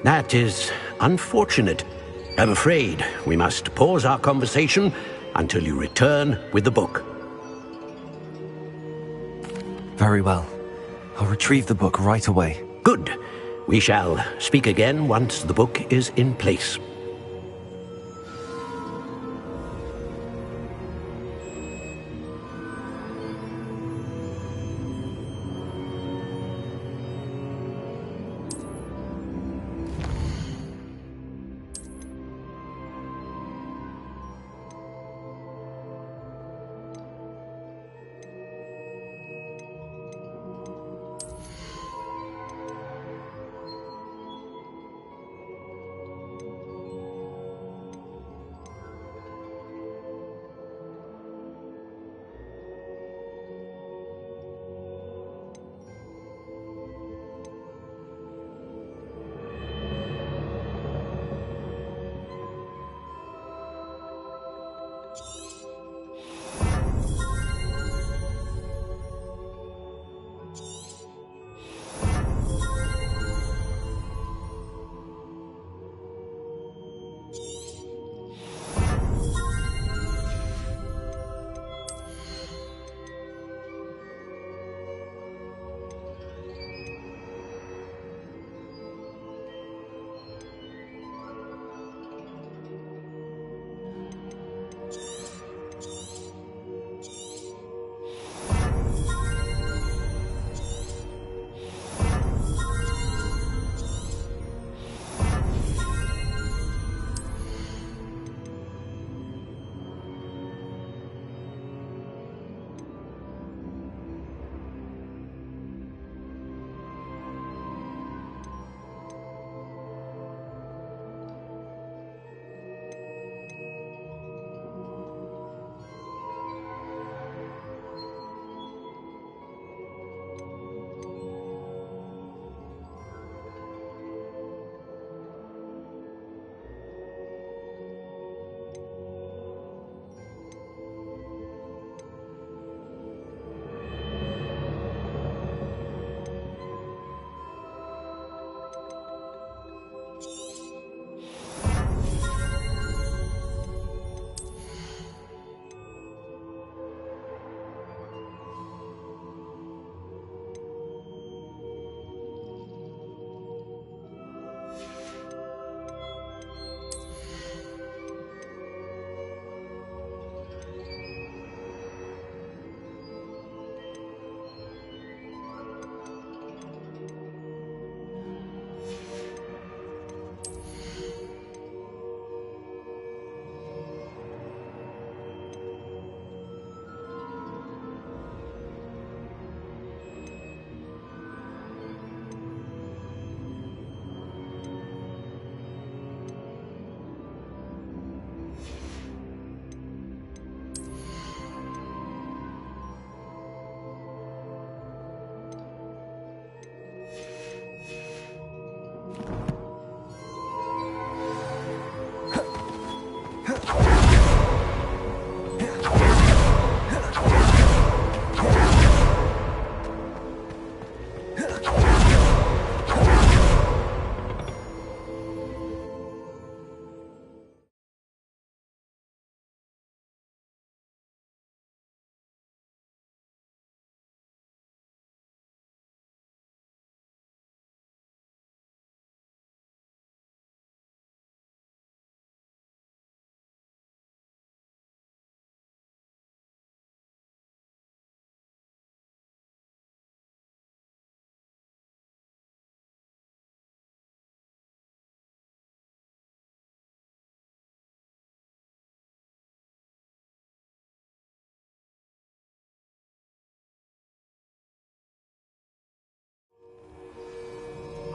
That is unfortunate. I'm afraid we must pause our conversation until you return with the book. Very well. I'll retrieve the book right away. Good. We shall speak again once the book is in place.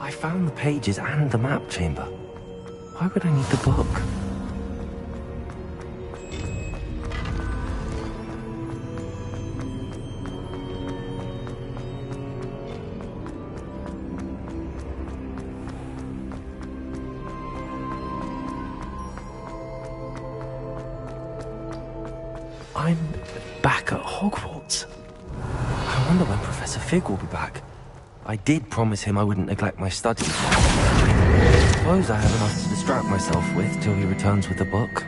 I found the pages and the map chamber. Why would I need the book? I'm back at Hogwarts. I wonder when Professor Fig will be back. I did promise him I wouldn't neglect my studies. I suppose I have enough to distract myself with till he returns with the book.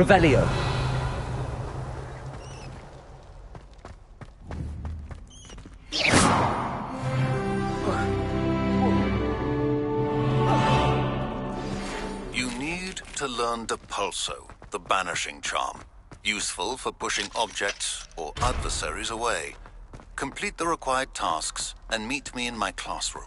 Revelio. You need to learn Depulso, the banishing charm. Useful for pushing objects or adversaries away. Complete the required tasks and meet me in my classroom.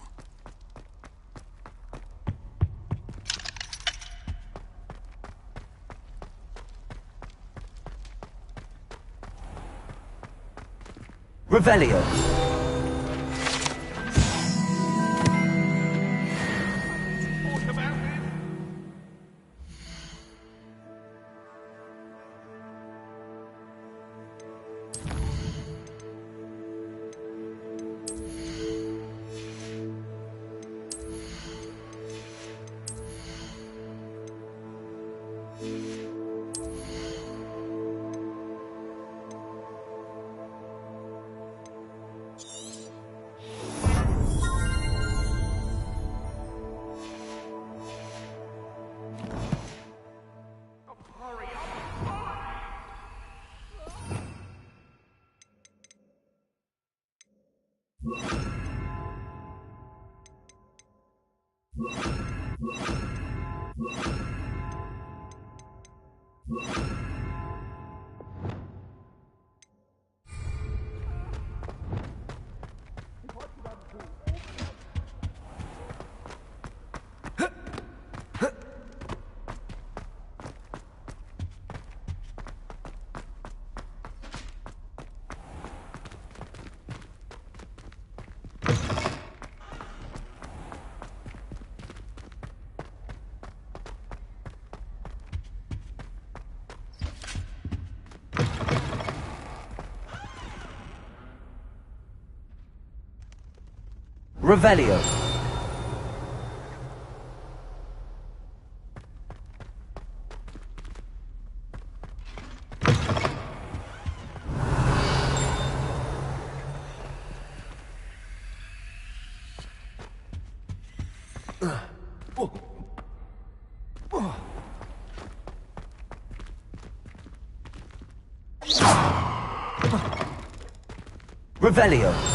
Revelio. Revelio. Revelio.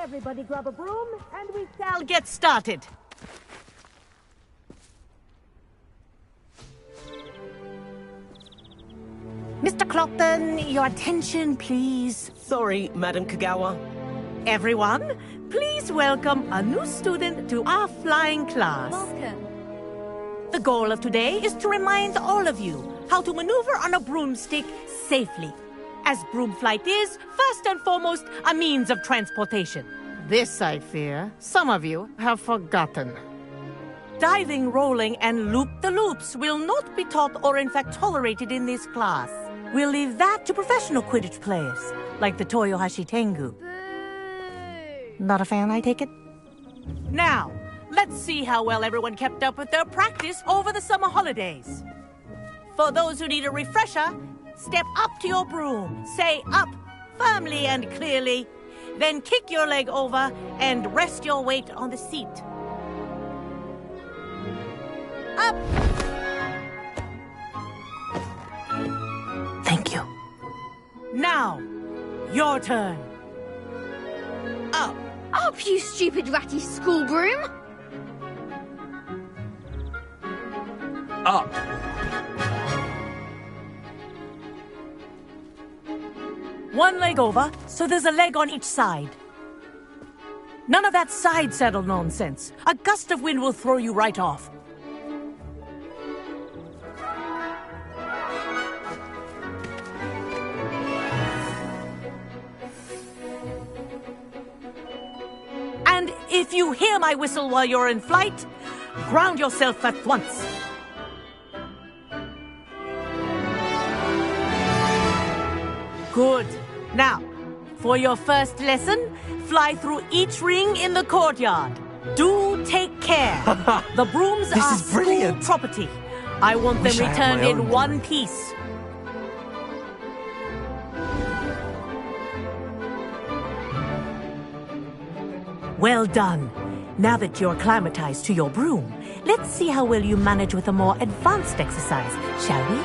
Everybody grab a broom, and we shall get started. Mr. Clopton, your attention, please. Sorry, Madam Kagawa. Everyone, please welcome a new student to our flying class. Welcome. The goal of today is to remind all of you how to maneuver on a broomstick safely, as broom flight is, first and foremost, a means of transportation. This, I fear, some of you have forgotten. Diving, rolling, and loop-the-loops will not be taught or in fact tolerated in this class. We'll leave that to professional Quidditch players, like the Toyohashi Tengu. Not a fan, I take it? Now, let's see how well everyone kept up with their practice over the summer holidays. For those who need a refresher, step up to your broom, say up firmly and clearly, then kick your leg over and rest your weight on the seat. Up! Thank you. Now, your turn. Up! Up, you stupid ratty school broom! Up! One leg over, so there's a leg on each side. None of that side saddle nonsense. A gust of wind will throw you right off. And if you hear my whistle while you're in flight, ground yourself at once. Good. Now, for your first lesson, fly through each ring in the courtyard. Do take care. The brooms This are is brilliant. school property. I want them Wish I had returned my in own. one piece. Well done. Now that you're acclimatized to your broom, let's see how well you manage with a more advanced exercise, shall we?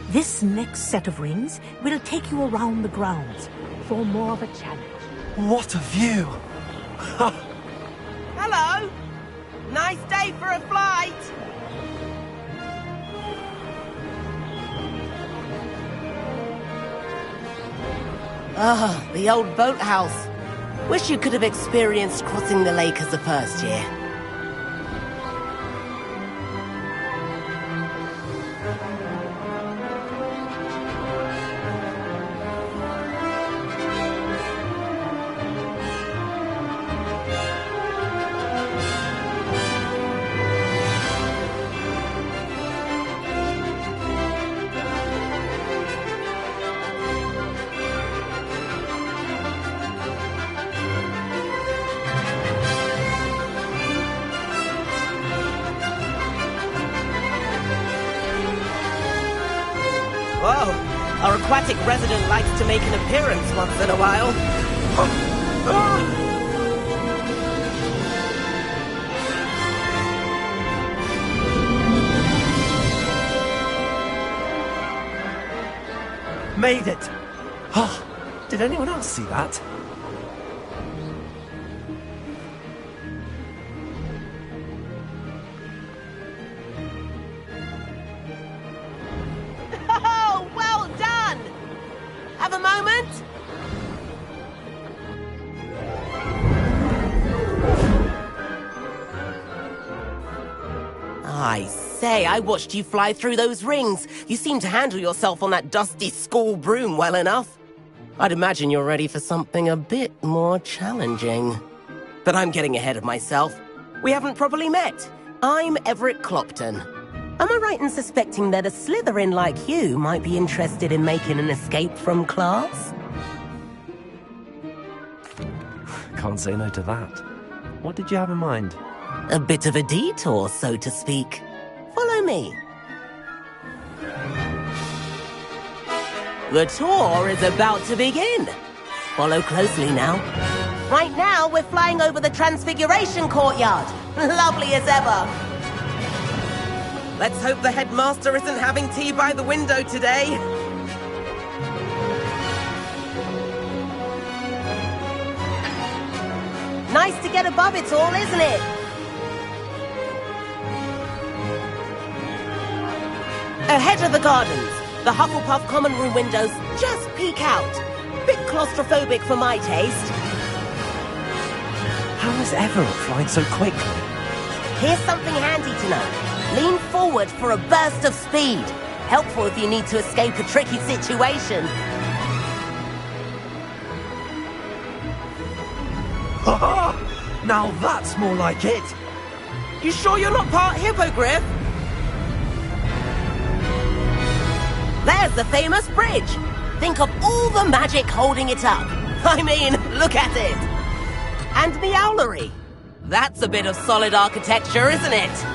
This next set of rings will take you around the grounds for more of a challenge. What a view! Hello! Nice day for a flight! Ah, the old boathouse. Wish you could have experienced crossing the lake as a first year. Whoa, our aquatic resident likes to make an appearance once in a while. Made it! Oh, did anyone else see that? Oh, well done! Have a moment? I say, I watched you fly through those rings. You seem to handle yourself on that dusty school broom well enough. I'd imagine you're ready for something a bit more challenging. But I'm getting ahead of myself. We haven't properly met. I'm Everett Clopton. Am I right in suspecting that a Slytherin like you might be interested in making an escape from class? Can't say no to that. What did you have in mind? A bit of a detour, so to speak. Follow me. The tour is about to begin. Follow closely now. Right now, we're flying over the Transfiguration Courtyard. Lovely as ever. Let's hope the headmaster isn't having tea by the window today. Nice to get above it all, isn't it? Ahead of the gardens, the Hufflepuff common room windows just peek out. Bit claustrophobic for my taste. How is Everett flying so quickly? Here's something handy to know. Lean forward for a burst of speed. Helpful if you need to escape a tricky situation. Now that's more like it. You sure you're not part hippogriff? There's the famous bridge. Think of all the magic holding it up. I mean, look at it. And the owlery. That's a bit of solid architecture, isn't it?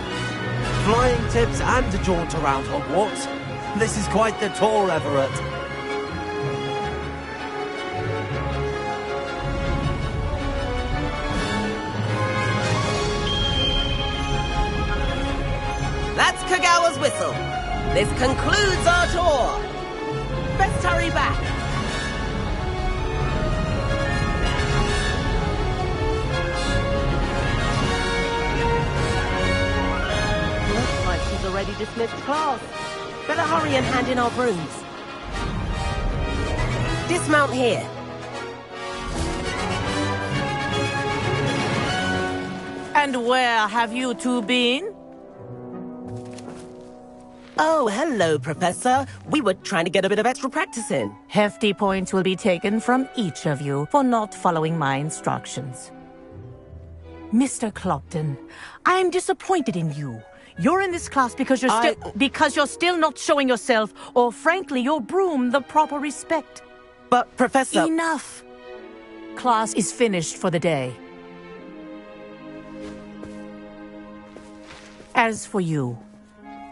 Flying tips and a jaunt around Hogwarts. This is quite the tour, Everett. That's Kagawa's whistle. This concludes our tour. Best hurry back. Looks like she's already dismissed class. Better hurry and hand in our brooms. Dismount here. And where have you two been? Oh, hello, Professor. We were trying to get a bit of extra practice in. Hefty points will be taken from each of you for not following my instructions. Mr. Clopton, I'm disappointed in you. You're in this class because you're still not showing yourself, or frankly, your broom the proper respect. But, Professor... Enough! Class is finished for the day. As for you,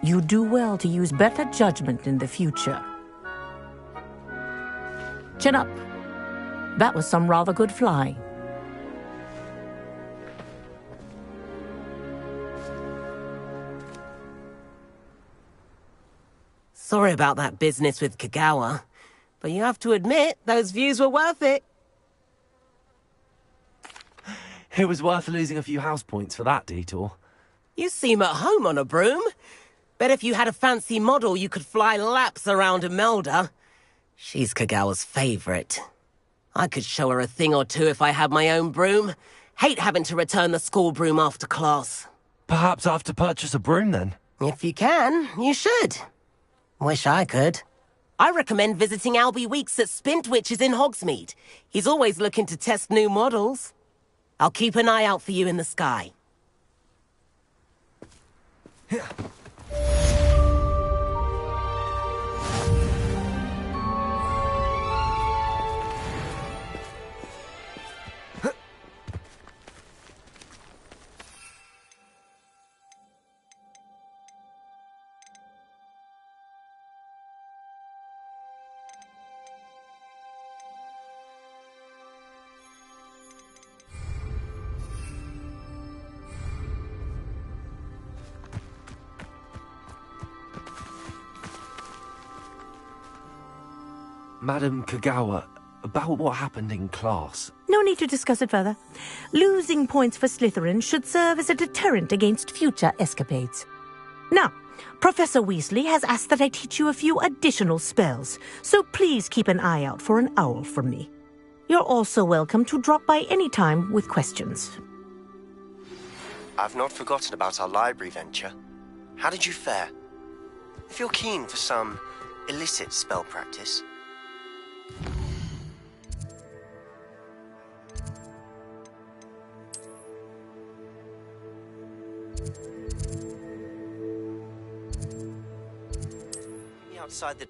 you do well to use better judgment in the future. Chin up. That was some rather good flying. Sorry about that business with Kagawa, but you have to admit, those views were worth it. It was worth losing a few house points for that detour. You seem at home on a broom. Bet if you had a fancy model, you could fly laps around Imelda. She's Kagawa's favorite. I could show her a thing or two if I had my own broom. Hate having to return the school broom after class. Perhaps I have to purchase a broom then? If you can, you should. Wish I could. I recommend visiting Albie Weeks at Spintwitches in Hogsmeade. He's always looking to test new models. I'll keep an eye out for you in the sky. Madam Kagawa, about what happened in class. No need to discuss it further. Losing points for Slytherin should serve as a deterrent against future escapades. Now, Professor Weasley has asked that I teach you a few additional spells, so please keep an eye out for an owl from me. You're also welcome to drop by any time with questions. I've not forgotten about our library venture. How did you fare? If you're keen for some illicit spell practice... outside the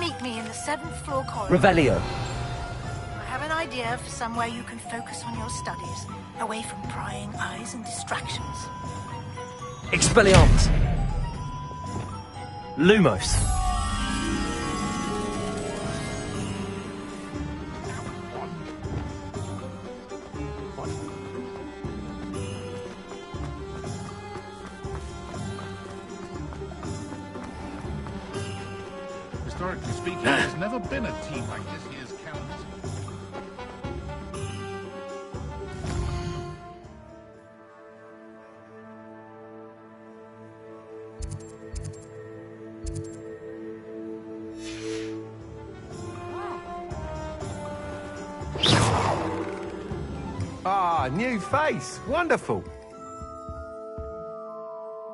meet me in the 7th floor corridor. Revelio. I have an idea for somewhere you can focus on your studies, away from prying eyes and distractions. Expelliarmus. Lumos. Historically speaking, there's never been a team like this year's Counts. Ah, new face. Wonderful.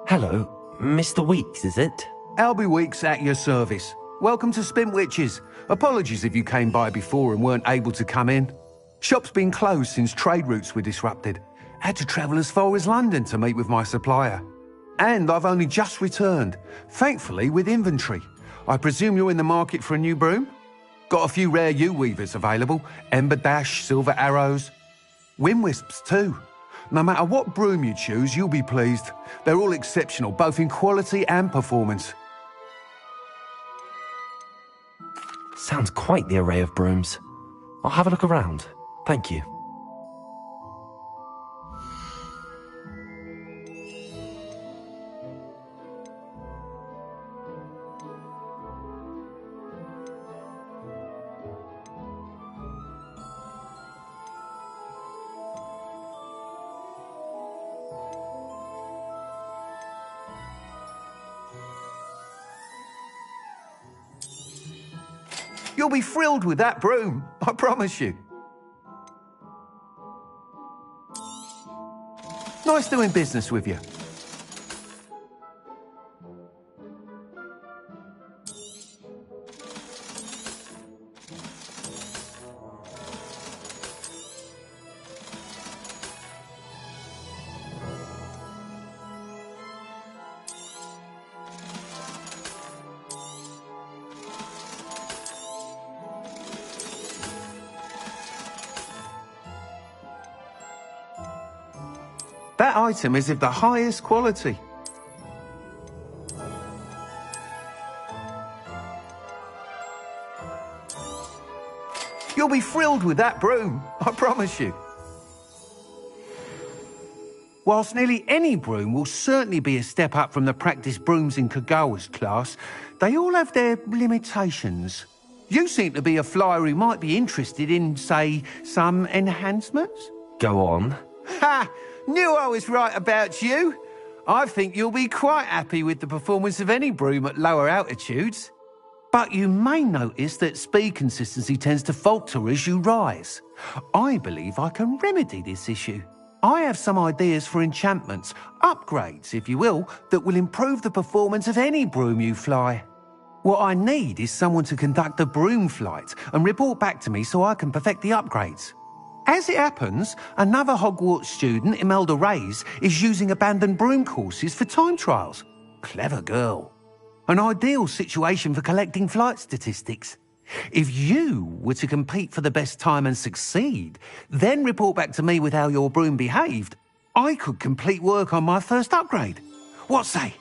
Hello, Mr. Weeks, is it? Albie Weeks at your service. Welcome to Spintwitches. Apologies if you came by before and weren't able to come in. Shop's been closed since trade routes were disrupted. Had to travel as far as London to meet with my supplier. And I've only just returned, thankfully with inventory. I presume you're in the market for a new broom? Got a few rare U-weavers available. Ember Dash, Silver Arrows. Wind Wisps too. No matter what broom you choose, you'll be pleased. They're all exceptional, both in quality and performance. Sounds quite the array of brooms. I'll have a look around. Thank you. You'll be thrilled with that broom, I promise you. Nice doing business with you. That item is of the highest quality. You'll be thrilled with that broom, I promise you. Whilst nearly any broom will certainly be a step up from the practice brooms in Kagawa's class, they all have their limitations. You seem to be a flyer who might be interested in, say, some enhancements? Go on. Ha! Knew I was right about you. I think you'll be quite happy with the performance of any broom at lower altitudes. But you may notice that speed consistency tends to falter as you rise. I believe I can remedy this issue. I have some ideas for enchantments, upgrades, if you will, that will improve the performance of any broom you fly. What I need is someone to conduct a broom flight and report back to me so I can perfect the upgrades. As it happens, another Hogwarts student, Imelda Reyes, is using abandoned broom courses for time trials. Clever girl. An ideal situation for collecting flight statistics. If you were to compete for the best time and succeed, then report back to me with how your broom behaved, I could complete work on my first upgrade. What say?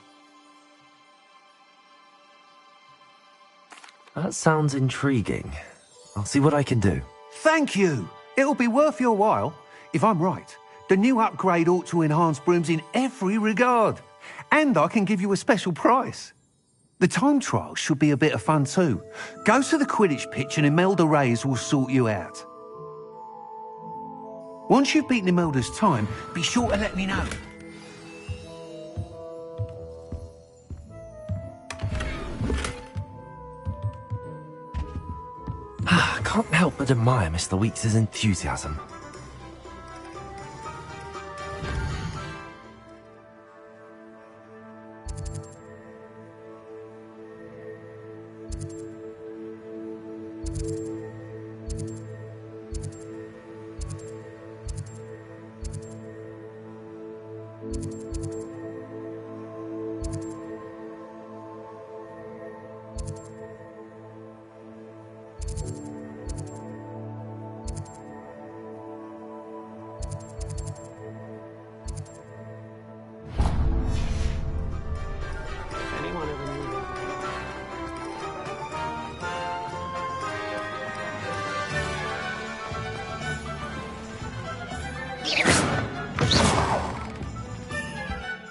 That sounds intriguing. I'll see what I can do. Thank you. It'll be worth your while. If I'm right, the new upgrade ought to enhance brooms in every regard. And I can give you a special price. The time trial should be a bit of fun too. Go to the Quidditch pitch and Imelda Reyes will sort you out. Once you've beaten Imelda's time, be sure to let me know. I can't help but admire Mr. Weeks' enthusiasm.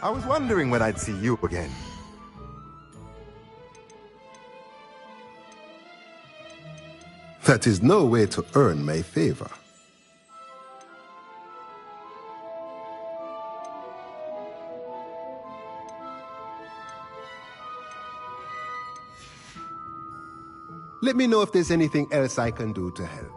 I was wondering when I'd see you again. That is no way to earn my favor. Let me know if there's anything else I can do to help.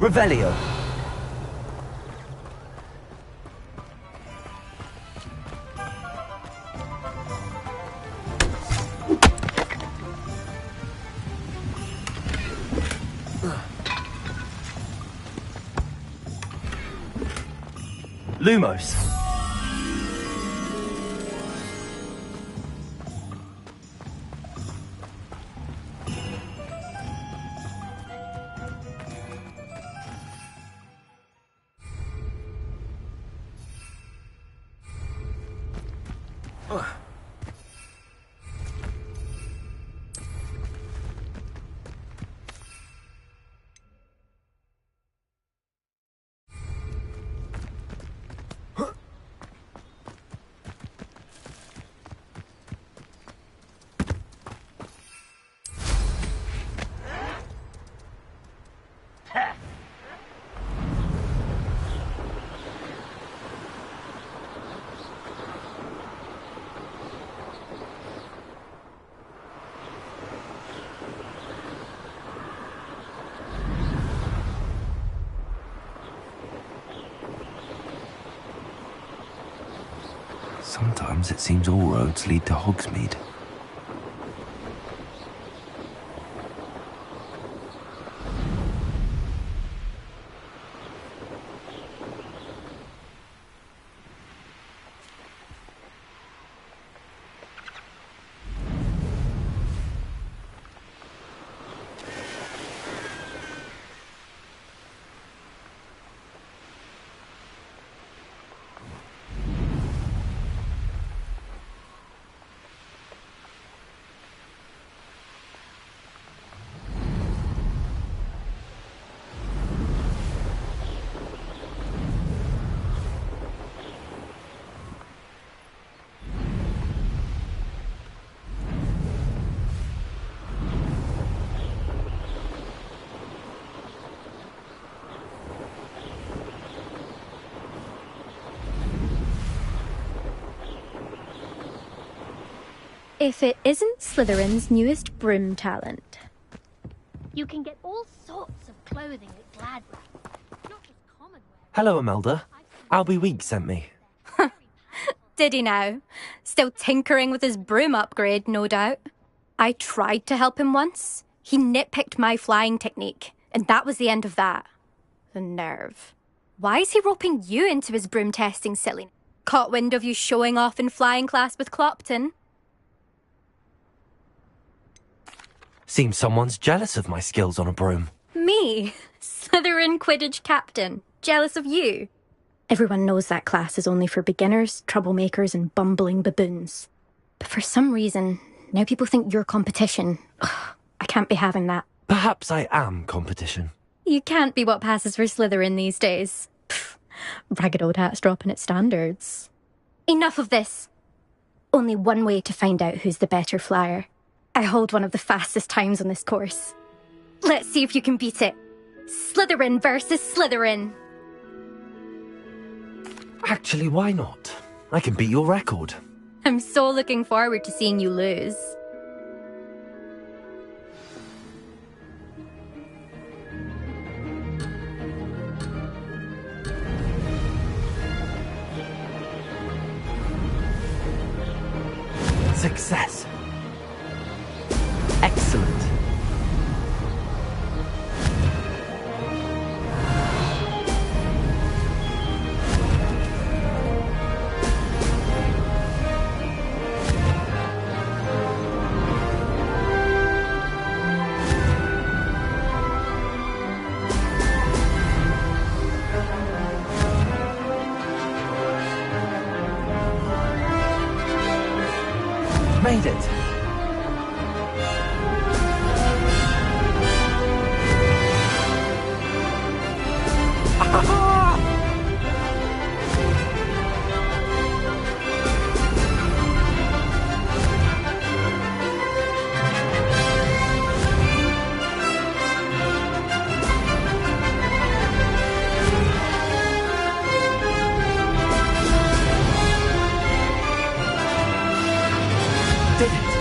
Revelio. Lumos. Sometimes it seems all roads lead to Hogsmeade. If it isn't Slytherin's newest broom talent. You can get all sorts of clothing at Gladwell. Not just common wear. Hello, Imelda. Albie Weeks sent me. Did he now? Still tinkering with his broom upgrade, no doubt. I tried to help him once. He nitpicked my flying technique, and that was the end of that. The nerve. Why is he roping you into his broom testing, silly? Caught wind of you showing off in flying class with Clopton? Seems someone's jealous of my skills on a broom. Me? Slytherin Quidditch captain. Jealous of you? Everyone knows that class is only for beginners, troublemakers, and bumbling baboons. But for some reason, now people think you're competition. Ugh, I can't be having that. Perhaps I am competition. You can't be what passes for Slytherin these days. Pfft, ragged old hat's dropping its standards. Enough of this. Only one way to find out who's the better flyer. I hold one of the fastest times on this course. Let's see if you can beat it. Slytherin versus Slytherin. Actually, why not? I can beat your record. I'm so looking forward to seeing you lose. Success. Excellent. Made it. Did it.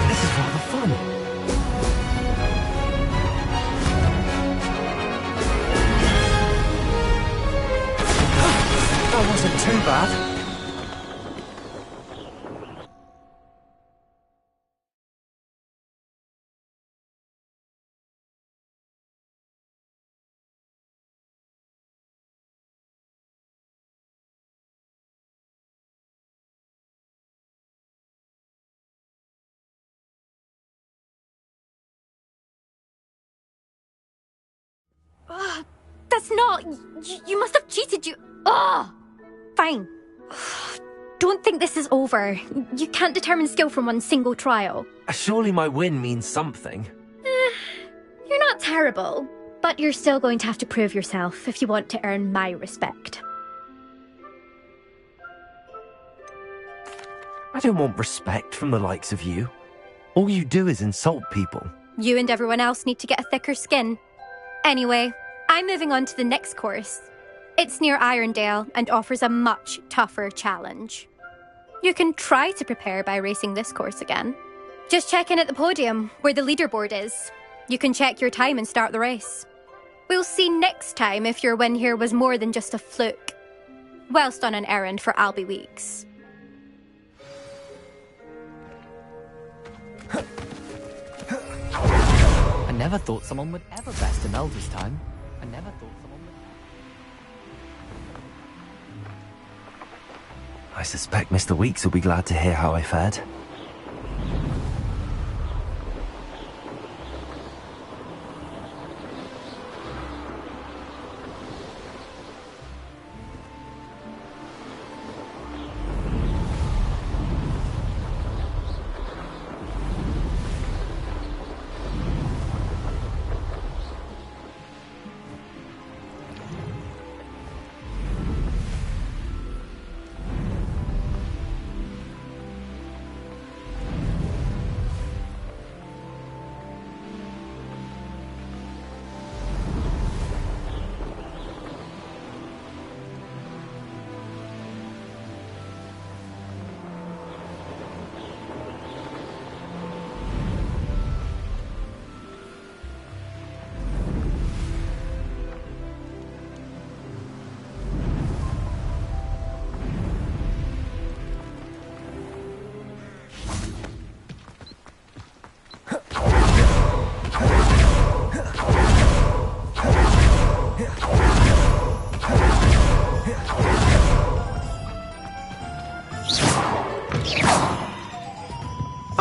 This is rather fun. That wasn't too bad. That's not... You must have cheated, you... Ugh! Fine. Don't think this is over. You can't determine skill from one single trial. Surely my win means something. You're not terrible, but you're still going to have to prove yourself if you want to earn my respect. I don't want respect from the likes of you. All you do is insult people. You and everyone else need to get a thicker skin. Anyway, I'm moving on to the next course. It's near Irondale and offers a much tougher challenge. You can try to prepare by racing this course again. Just check in at the podium, where the leaderboard is. You can check your time and start the race. We'll see next time if your win here was more than just a fluke. Whilst on an errand for Albie Weeks. I never thought someone would ever best an elder's time. I never thought someone would... I suspect Mr. Weeks will be glad to hear how I fared.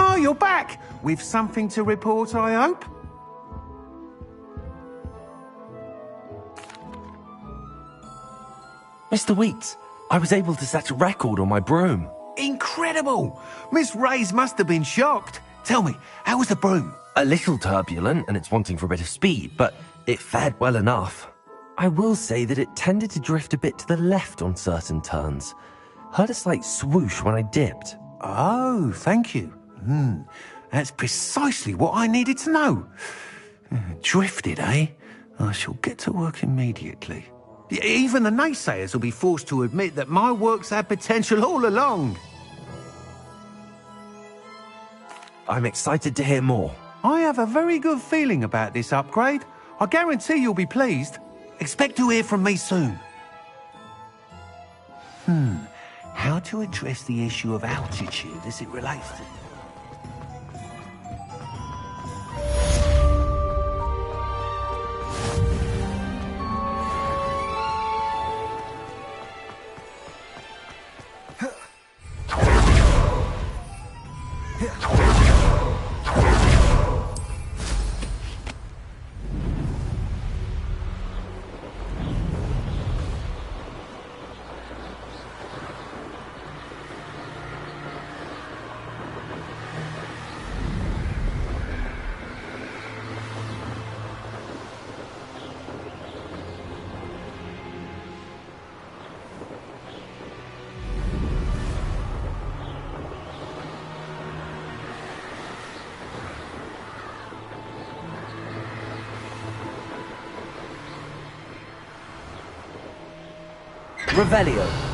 Oh, you're back! With something to report, I hope? Mr. Weeks, I was able to set a record on my broom. Incredible! Miss Reyes must have been shocked. Tell me, how was the broom? A little turbulent, and it's wanting for a bit of speed, but it fared well enough. I will say that it tended to drift a bit to the left on certain turns. Heard a slight swoosh when I dipped. Oh, thank you. That's precisely what I needed to know. Drifted, eh? I shall get to work immediately. Even the naysayers will be forced to admit that my work's had potential all along. I'm excited to hear more. I have a very good feeling about this upgrade. I guarantee you'll be pleased. Expect to hear from me soon. How to address the issue of altitude as it relates to... Revelio.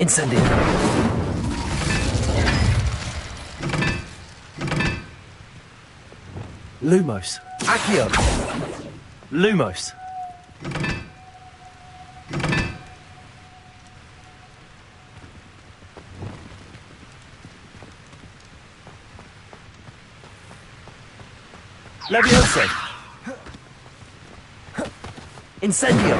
Incendio. Lumos. Accio. Lumos. Levioso. Incendio.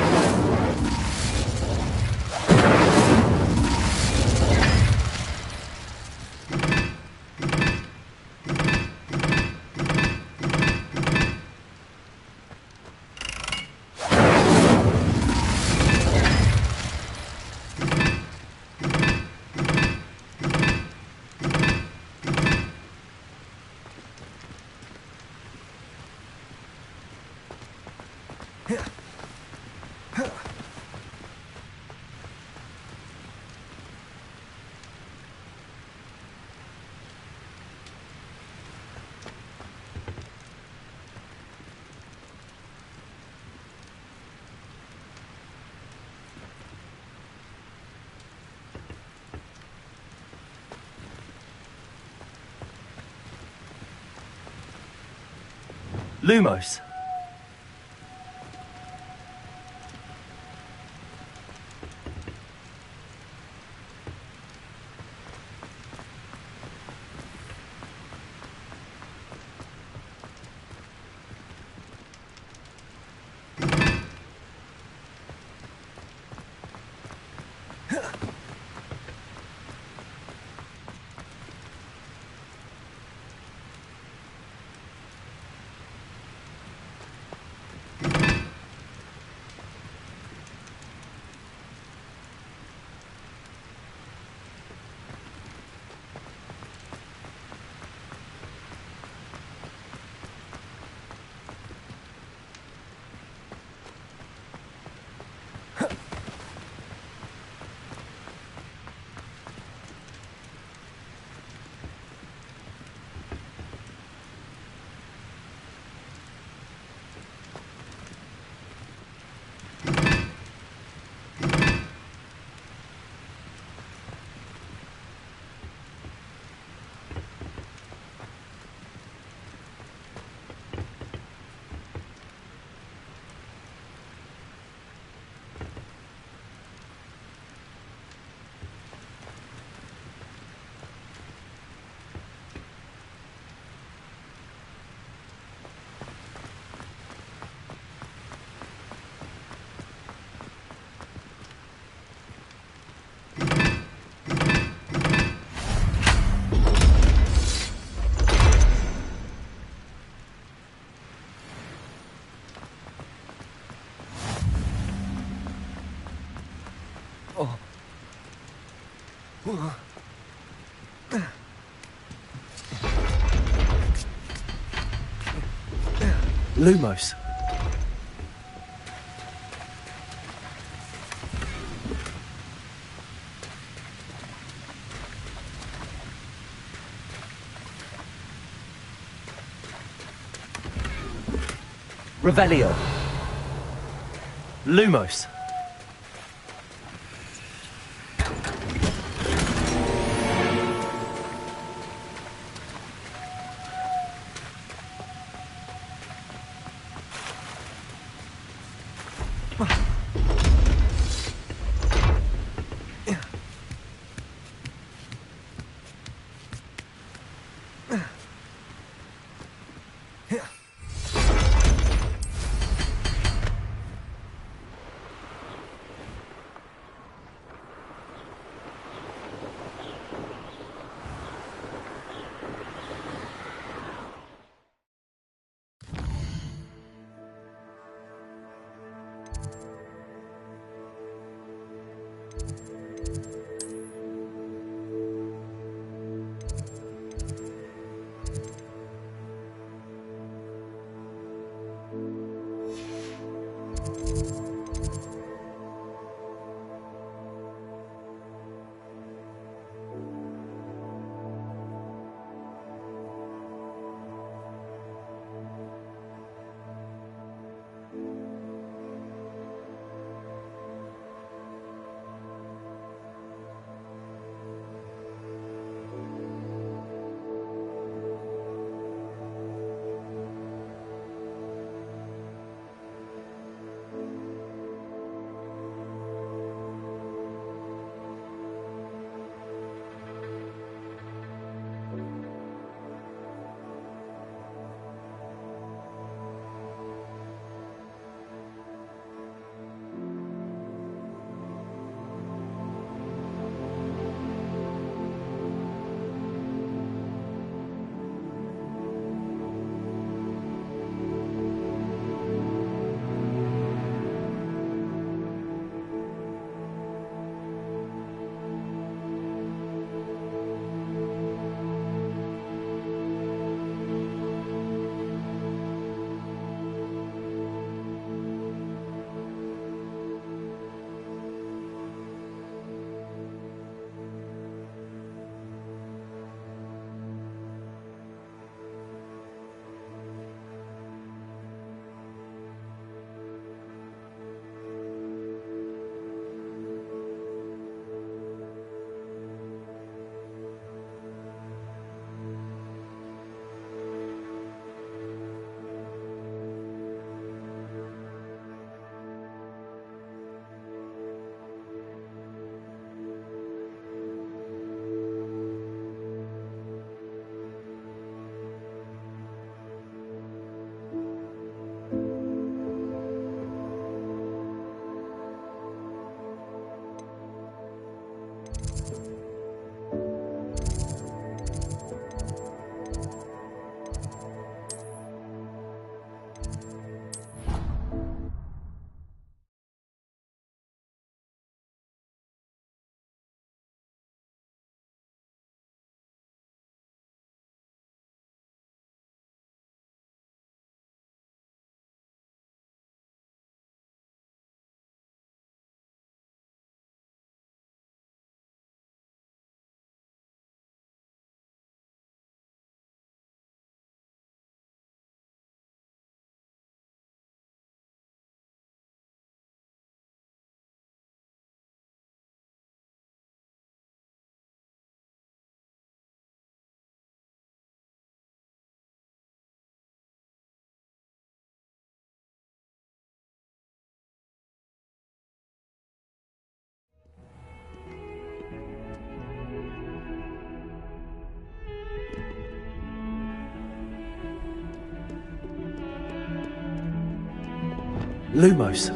Lumos. Lumos. Revelio. Lumos. Lumos.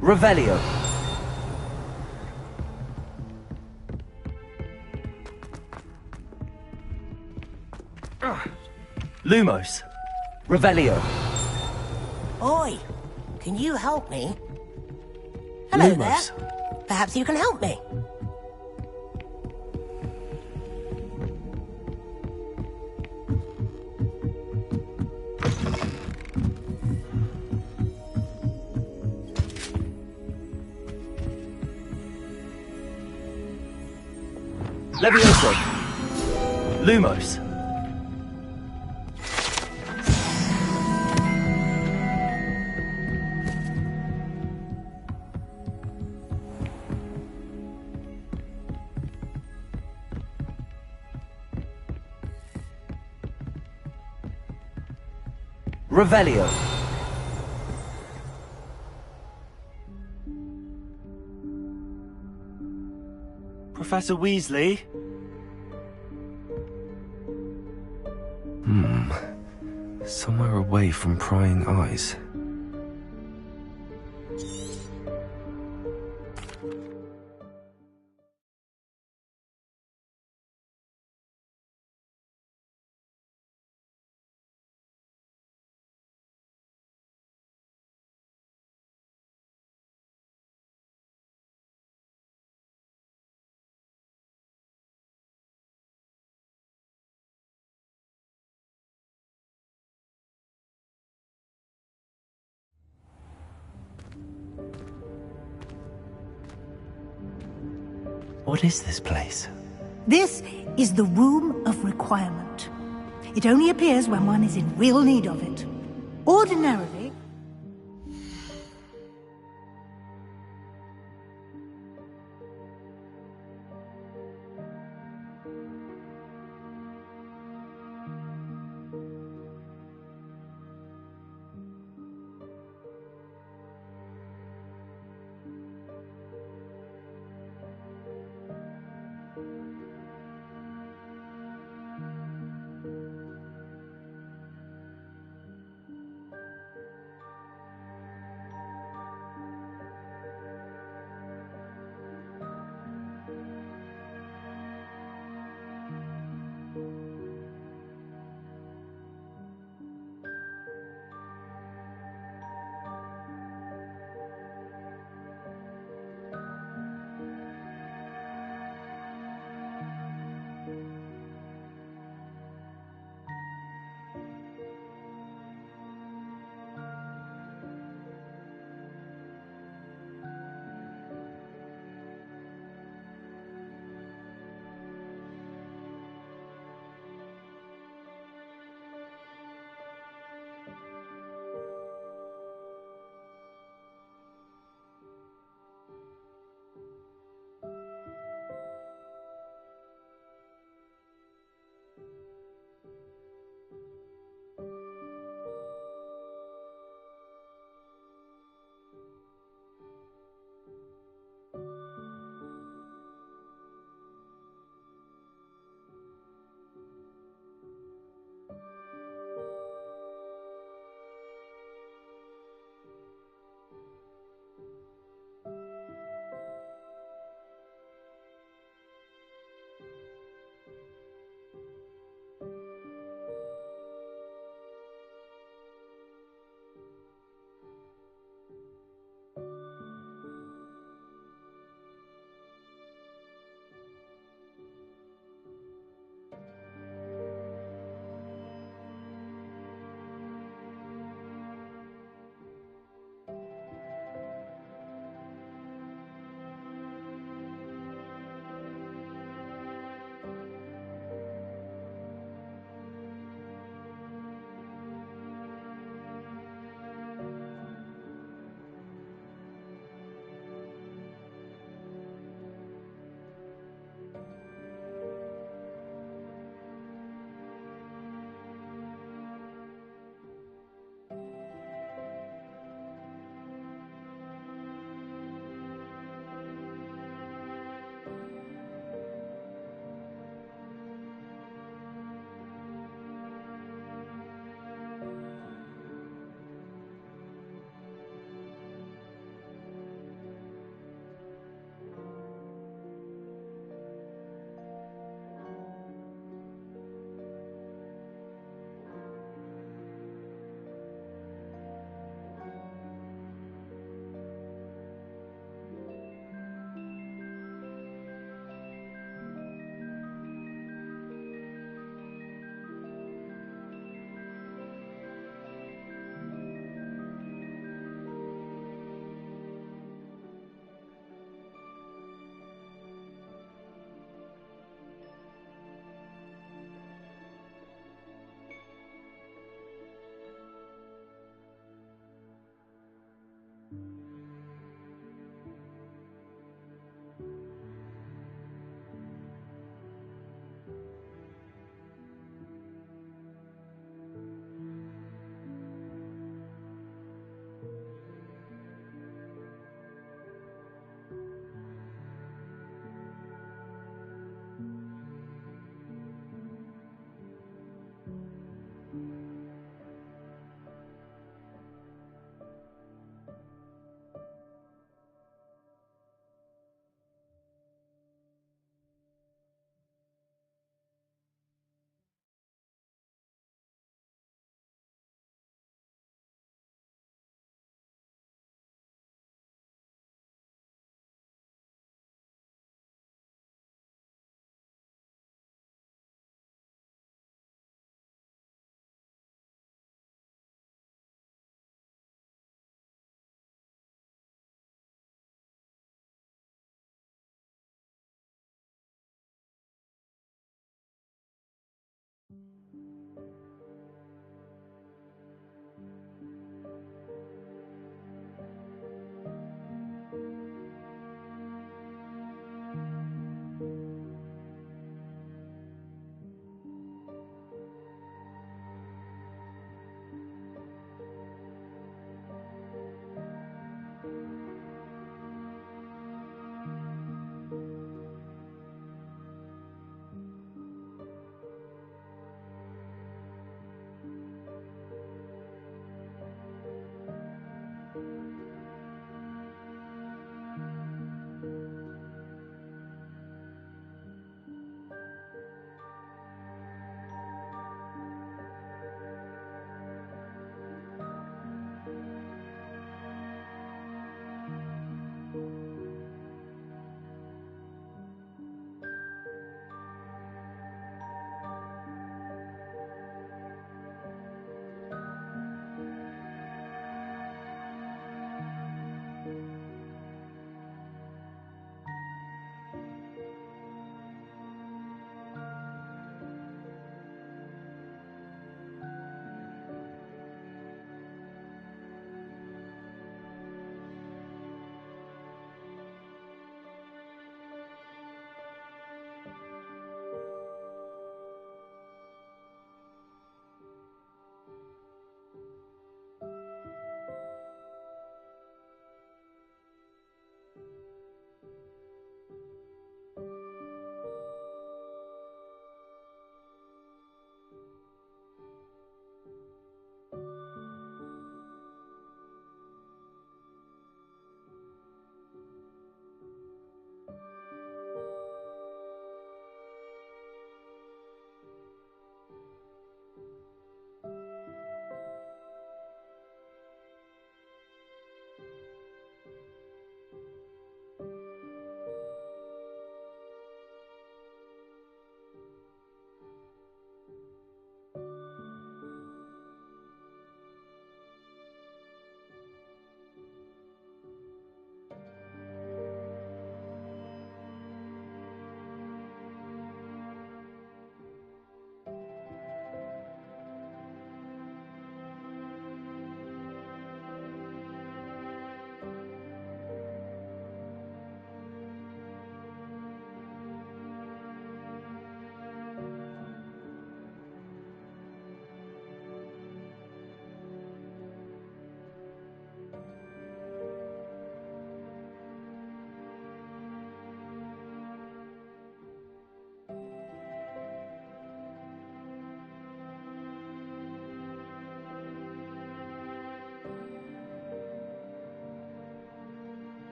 Revelio. Lumos. Revelio. Oi, can you help me? Hello Lumos. there. Perhaps you can help me. Levioso. Lumos. Revelio. Professor Weasley? Somewhere away from prying eyes. What is this place? This is the Room of Requirement. It only appears when one is in real need of it. Ordinarily,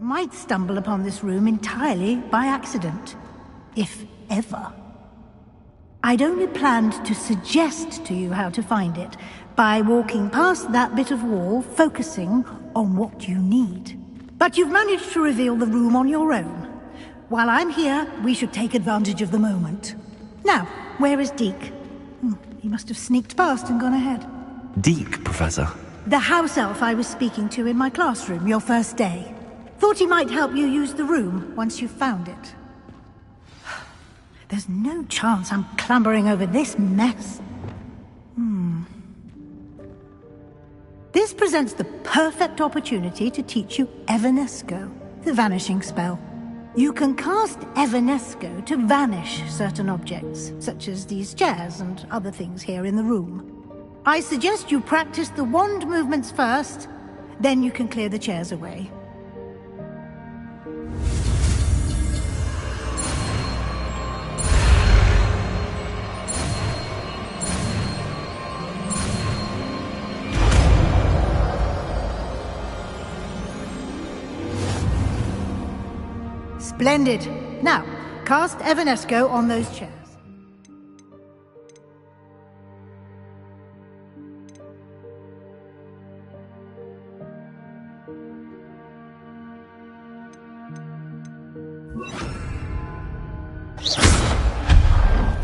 might stumble upon this room entirely by accident. If ever. I'd only planned to suggest to you how to find it by walking past that bit of wall, focusing on what you need. But you've managed to reveal the room on your own. While I'm here, we should take advantage of the moment. Now, where is Deke? He must have sneaked past and gone ahead. Deke, Professor. The house elf I was speaking to in my classroom your first day. Thought he might help you use the room once you've found it. There's no chance I'm clambering over this mess. This presents the perfect opportunity to teach you Evanesco, the vanishing spell. You can cast Evanesco to vanish certain objects, such as these chairs and other things here in the room. I suggest you practice the wand movements first, then you can clear the chairs away. Splendid. Now, cast Evanesco on those chairs.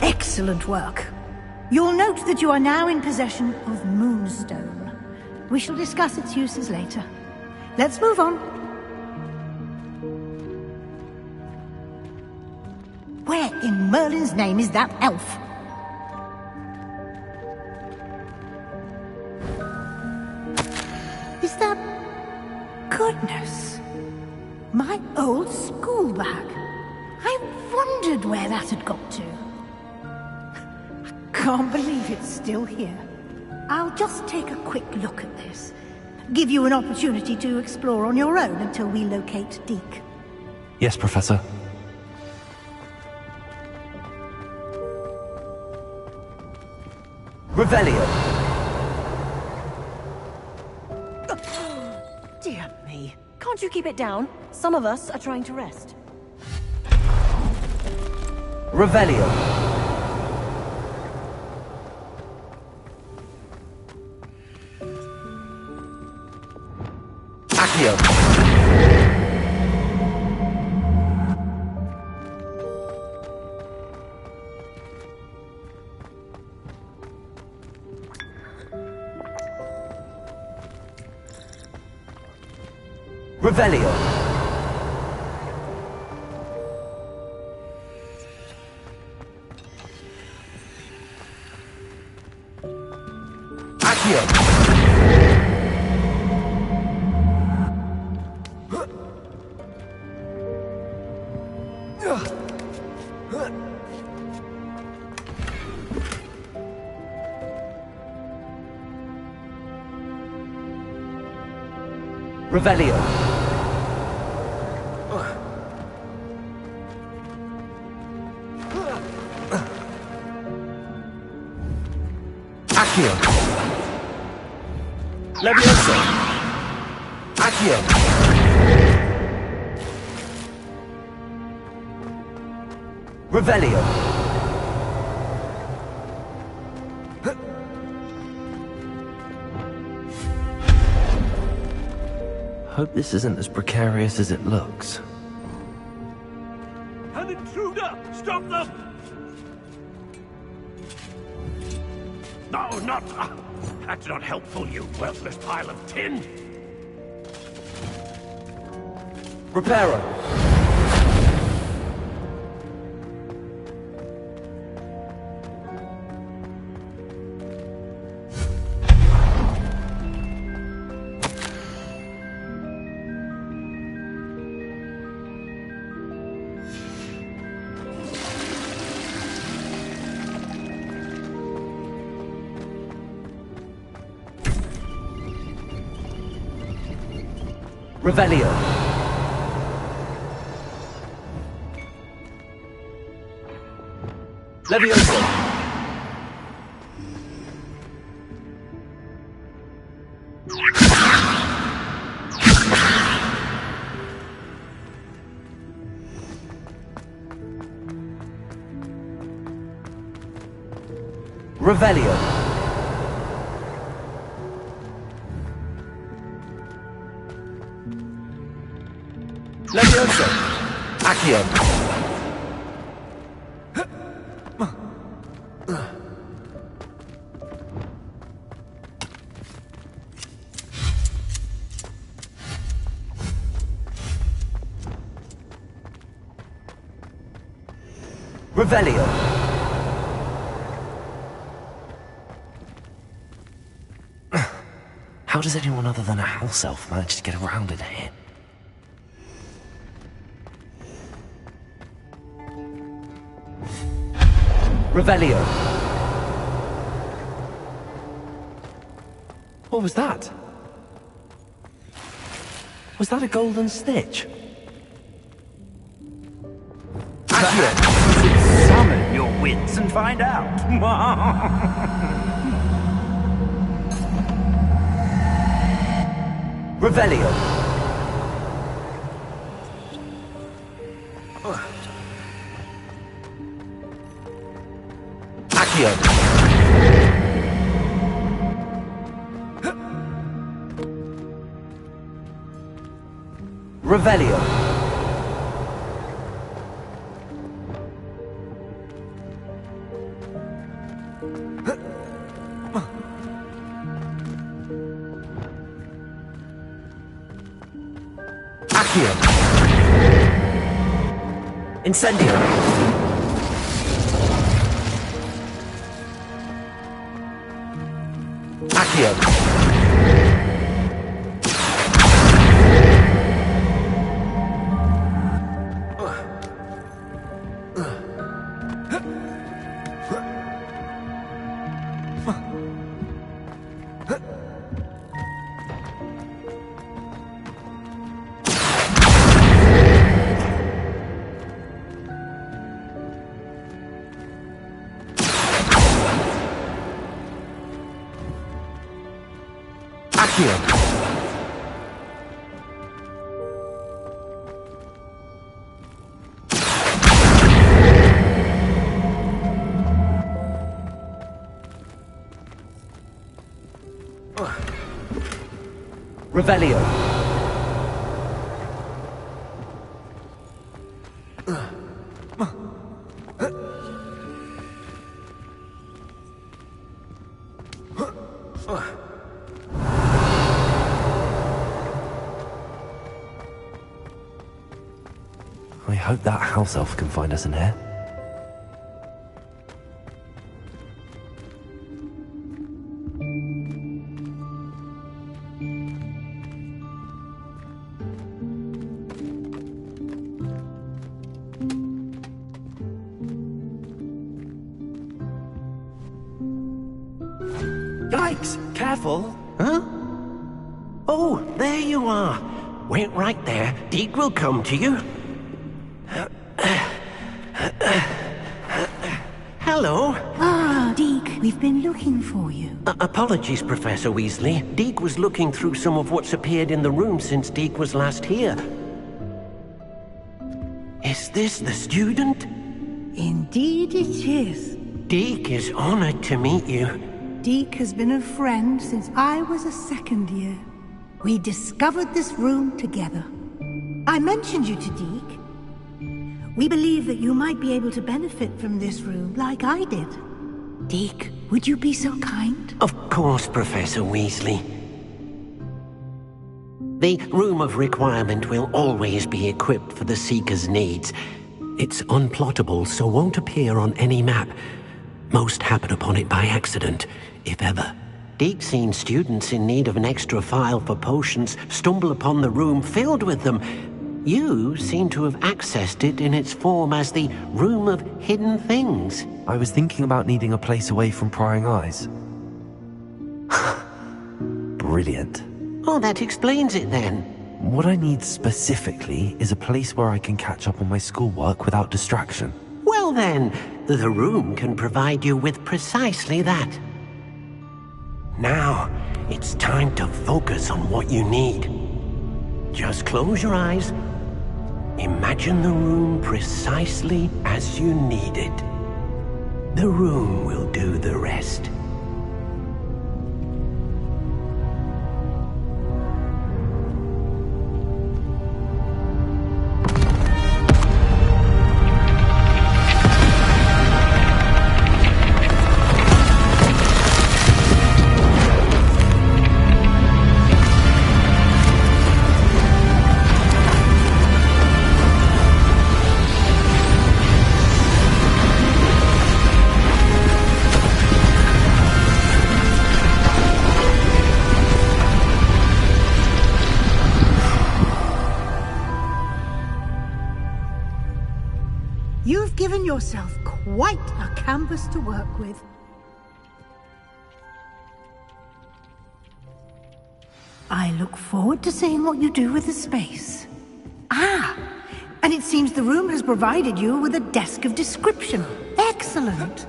Excellent work. You'll note that you are now in possession of Moonstone. We shall discuss its uses later. Let's move on. Where in Merlin's name is that elf? Is that... Goodness. My old school bag. I wondered where that had got to. I can't believe it's still here. I'll just take a quick look at this. Give you an opportunity to explore on your own until we locate Deke. Yes, Professor. Revelio! Dear me. Can't you keep it down? Some of us are trying to rest. Revelio! Accio! Revelio! Accio! Revelio! Accio! Levioso! Accio! Revelio! Hope this isn't as precarious as it looks. An intruder! Stop them! No, not... that's not helpful, you worthless pile of tin! Reparo! Revelio! Levioso! Revelio. Levioso. Accio. Revelio. How does anyone other than a house elf manage to get around in here? Revelio. What was that? Was that a golden snitch? Summon your wits and find out. Revelio. Accio. Revelio. Accio. Incendio. Accio. Revelio. I hope that house elf can find us in here. Yikes! Careful! Huh? Oh, there you are. Wait right there. Deke will come to you. Hello. Ah, Deke, we've been looking for you. Apologies, Professor Weasley. Deke was looking through some of what's appeared in the room since Deke was last here. Is this the student? Indeed it is. Deke is honored to meet you. Deke has been a friend since I was a second year. We discovered this room together. I mentioned you to Deke. We believe that you might be able to benefit from this room like I did. Deke, would you be so kind? Of course, Professor Weasley. The Room of Requirement will always be equipped for the Seeker's needs. It's unplottable, so won't appear on any map. Most happen upon it by accident, if ever. Deke's seen students in need of an extra file for potions stumble upon the room filled with them. You seem to have accessed it in its form as the Room of Hidden Things. I was thinking about needing a place away from prying eyes. Brilliant. Oh, that explains it then. What I need specifically is a place where I can catch up on my schoolwork without distraction. Well then, the room can provide you with precisely that. Now, it's time to focus on what you need. Just close your eyes. Imagine the room precisely as you need it. The room will do the rest. You've given yourself quite a canvas to work with. I look forward to seeing what you do with the space. Ah, and it seems the room has provided you with a desk of description. Excellent.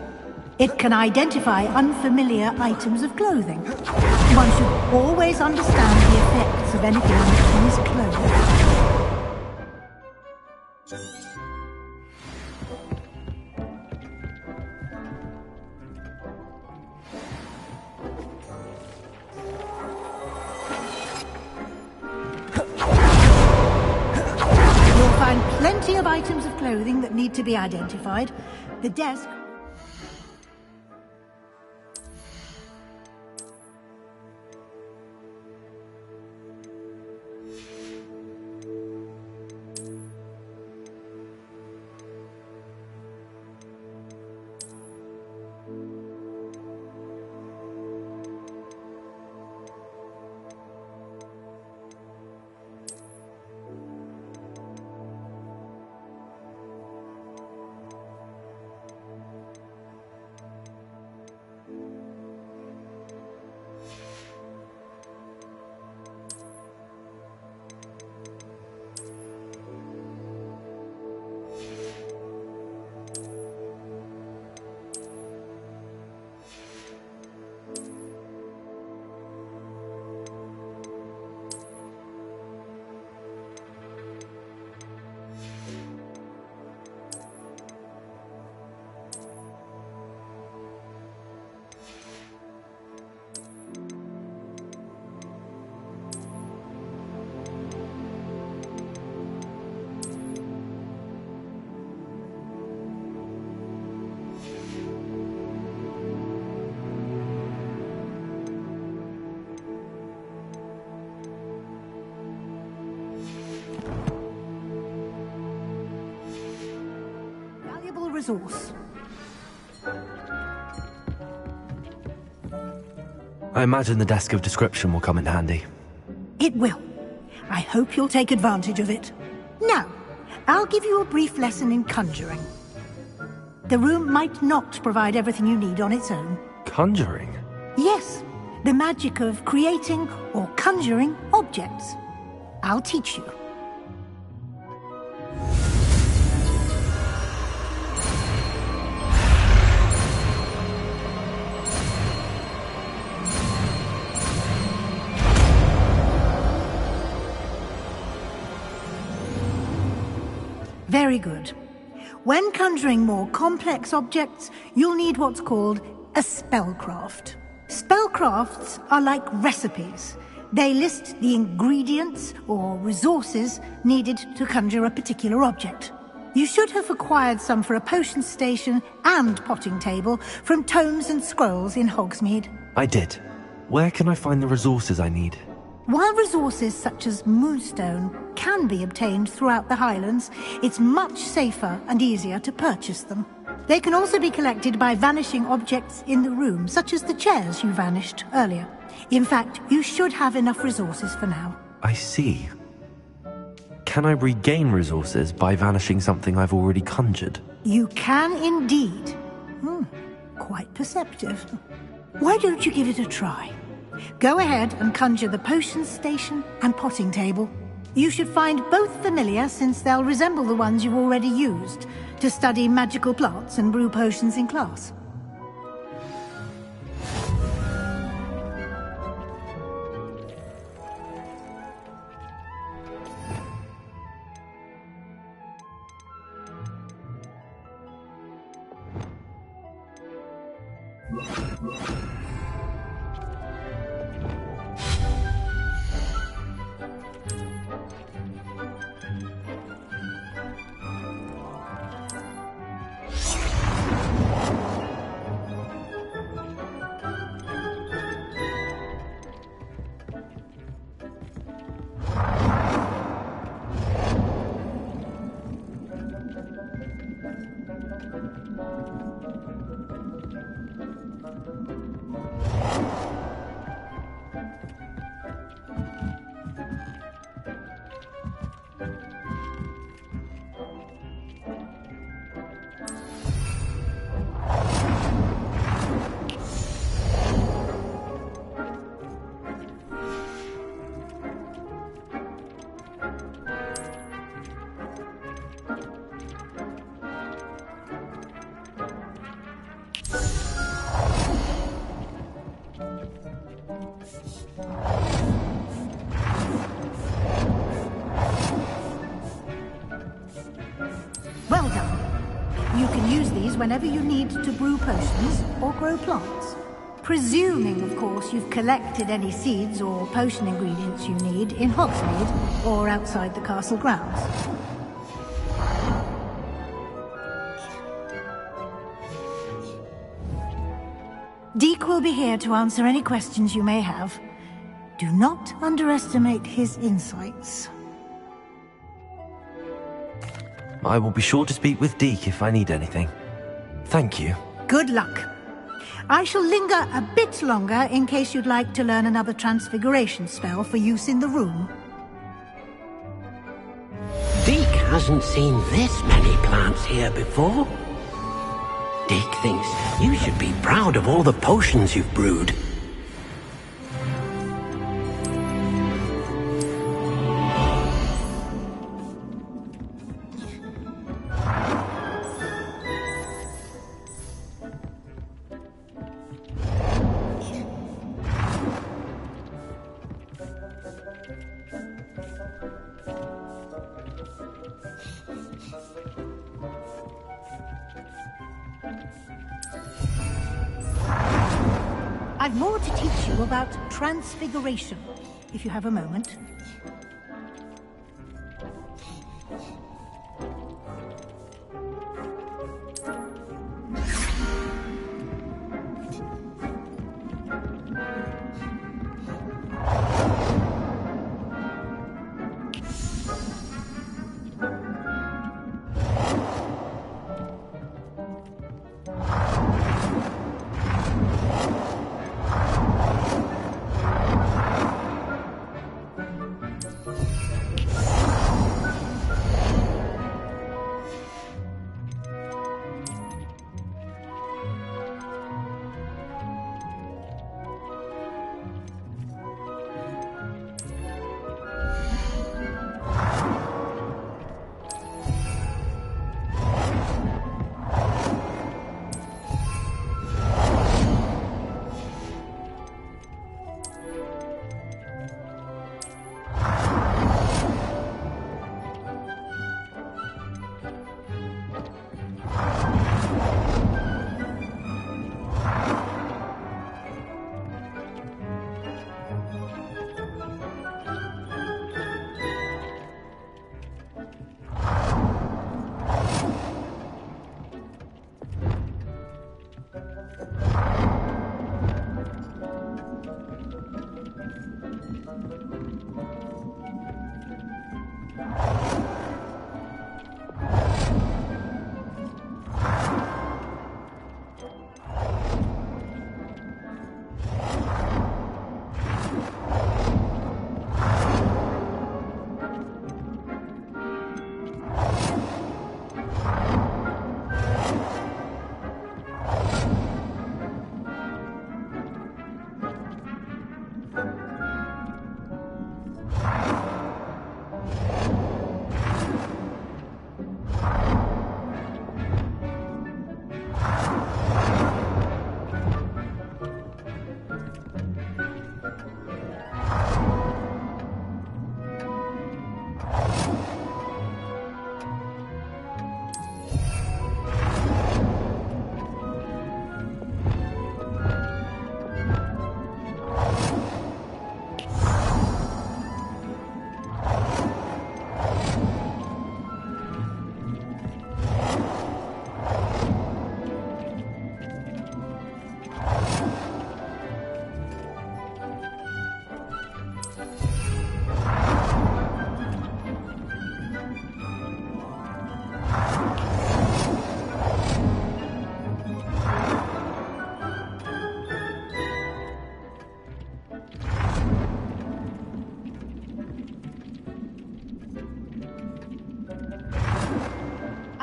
It can identify unfamiliar items of clothing. One should always understand the effects of anything on his clothes. Plenty of items of clothing that need to be identified. The desk... resource. I imagine the desk of description will come in handy. It will. I hope you'll take advantage of it. Now, I'll give you a brief lesson in conjuring. The room might not provide everything you need on its own. Conjuring? Yes, the magic of creating or conjuring objects. I'll teach you. Very good. When conjuring more complex objects, you'll need what's called a spellcraft. Spellcrafts are like recipes. They list the ingredients or resources needed to conjure a particular object. You should have acquired some for a potion station and potting table from tomes and scrolls in Hogsmeade. I did. Where can I find the resources I need? While resources such as moonstone can be obtained throughout the Highlands, it's much safer and easier to purchase them. They can also be collected by vanishing objects in the room, such as the chairs you vanished earlier. In fact, you should have enough resources for now. I see. Can I regain resources by vanishing something I've already conjured? You can indeed. Quite perceptive. Why don't you give it a try? Go ahead and conjure the potion station and potting table. You should find both familiar, since they'll resemble the ones you've already used to study magical plants and brew potions in class. Well done. You can use these whenever you need to brew potions or grow plants. Presuming, of course, you've collected any seeds or potion ingredients you need in Hogsmeade or outside the castle grounds. Deke will be here to answer any questions you may have. Do not underestimate his insights. I will be sure to speak with Deke if I need anything. Thank you. Good luck. I shall linger a bit longer in case you'd like to learn another transfiguration spell for use in the room. Deke hasn't seen this many plants here before. Deke thinks you should be proud of all the potions you've brewed. I've more to teach you about transfiguration, if you have a moment.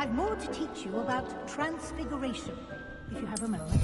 I've more to teach you about transfiguration, if you have a moment.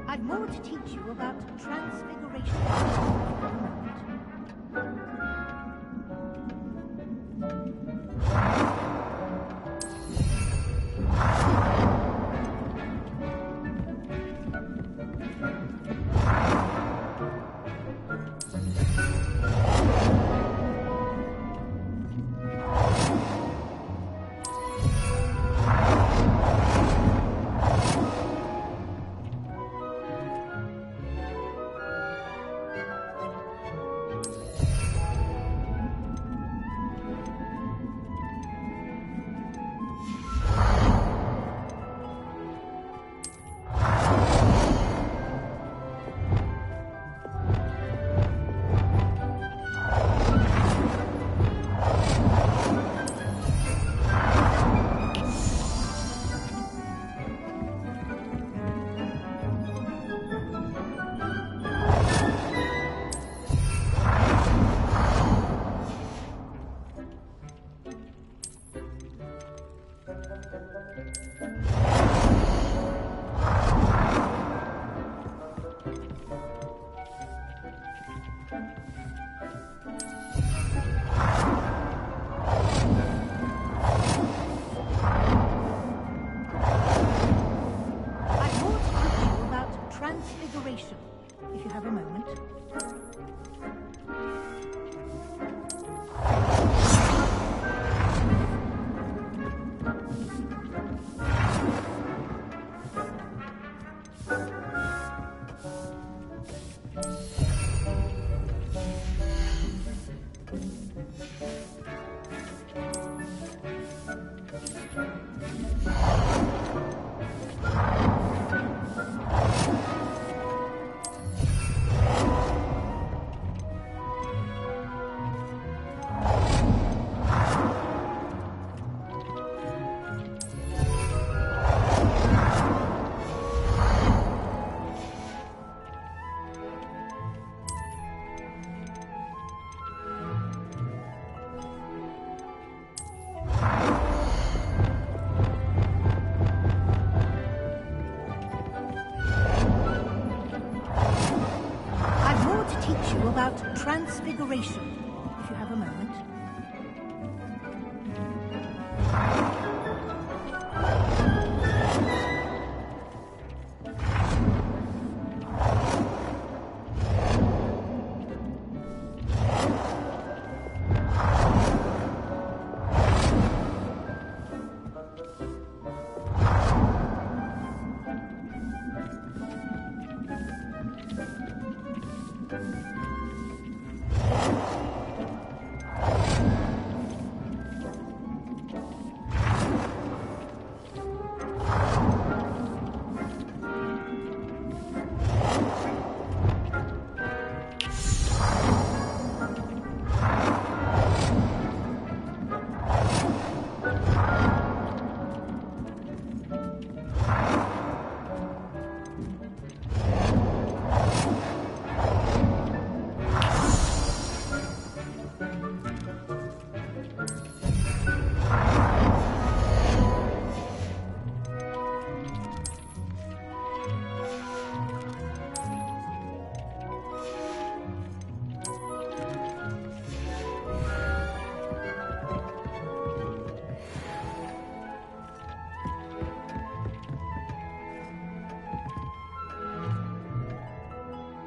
I've more to teach you about transfiguration. Transfiguration, if you have a moment. About transfiguration, if you have a moment.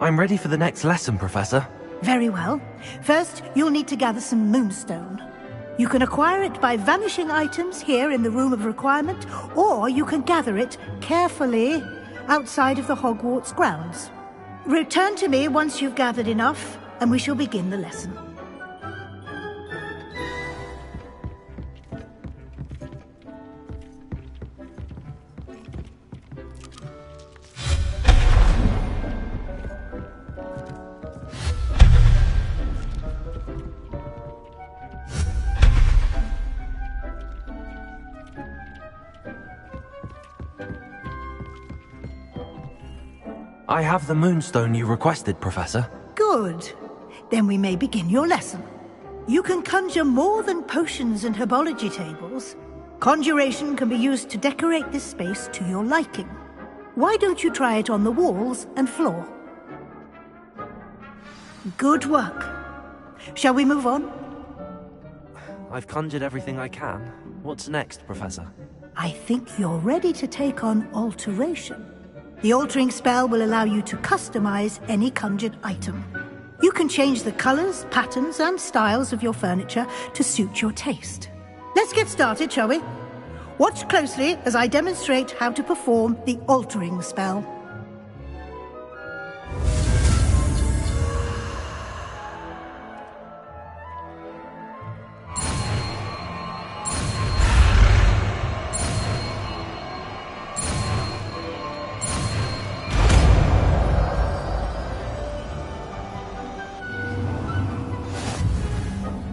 I'm ready for the next lesson, Professor. Very well. First, you'll need to gather some moonstone. You can acquire it by vanishing items here in the Room of Requirement, or you can gather it carefully outside of the Hogwarts grounds. Return to me once you've gathered enough, and we shall begin the lesson. I have the moonstone you requested, Professor. Good. Then we may begin your lesson. You can conjure more than potions and herbology tables. Conjuration can be used to decorate this space to your liking. Why don't you try it on the walls and floor? Good work. Shall we move on? I've conjured everything I can. What's next, Professor? I think you're ready to take on alteration. The altering spell will allow you to customize any conjured item. You can change the colors, patterns, and styles of your furniture to suit your taste. Let's get started, shall we? Watch closely as I demonstrate how to perform the altering spell.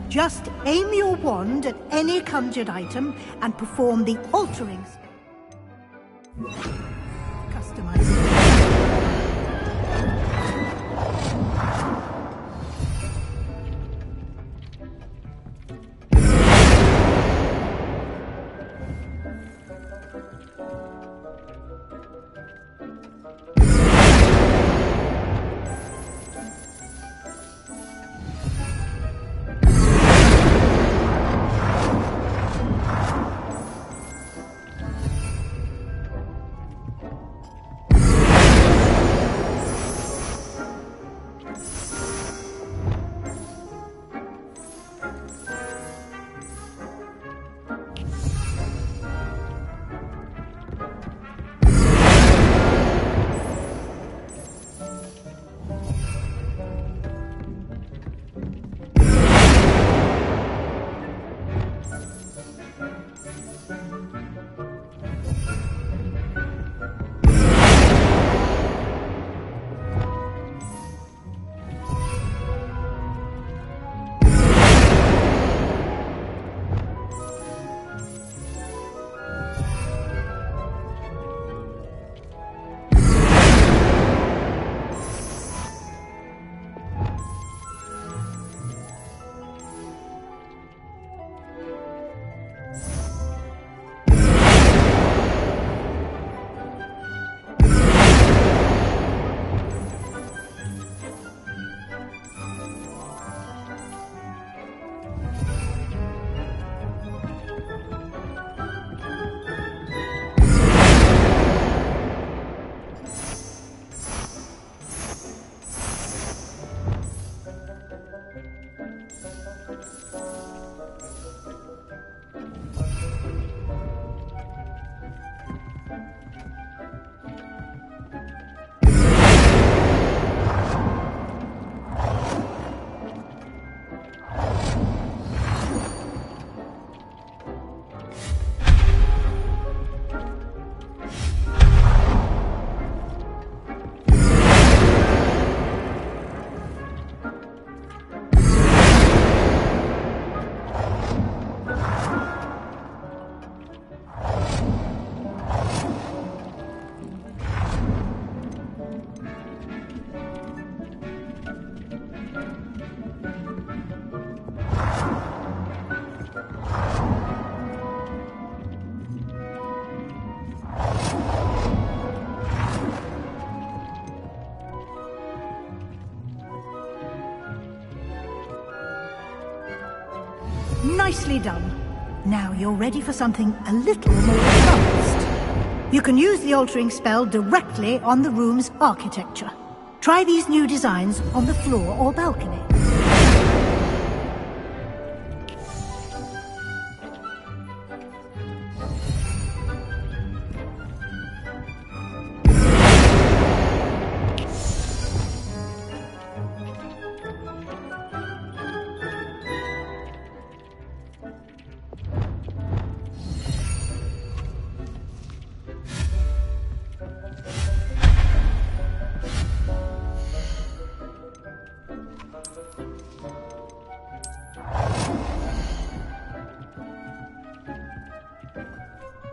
Just aim your wand at any conjured item and perform the altering spell. Customize it. Nicely done. Now you're ready for something a little more advanced. You can use the altering spell directly on the room's architecture. Try these new designs on the floor or balcony.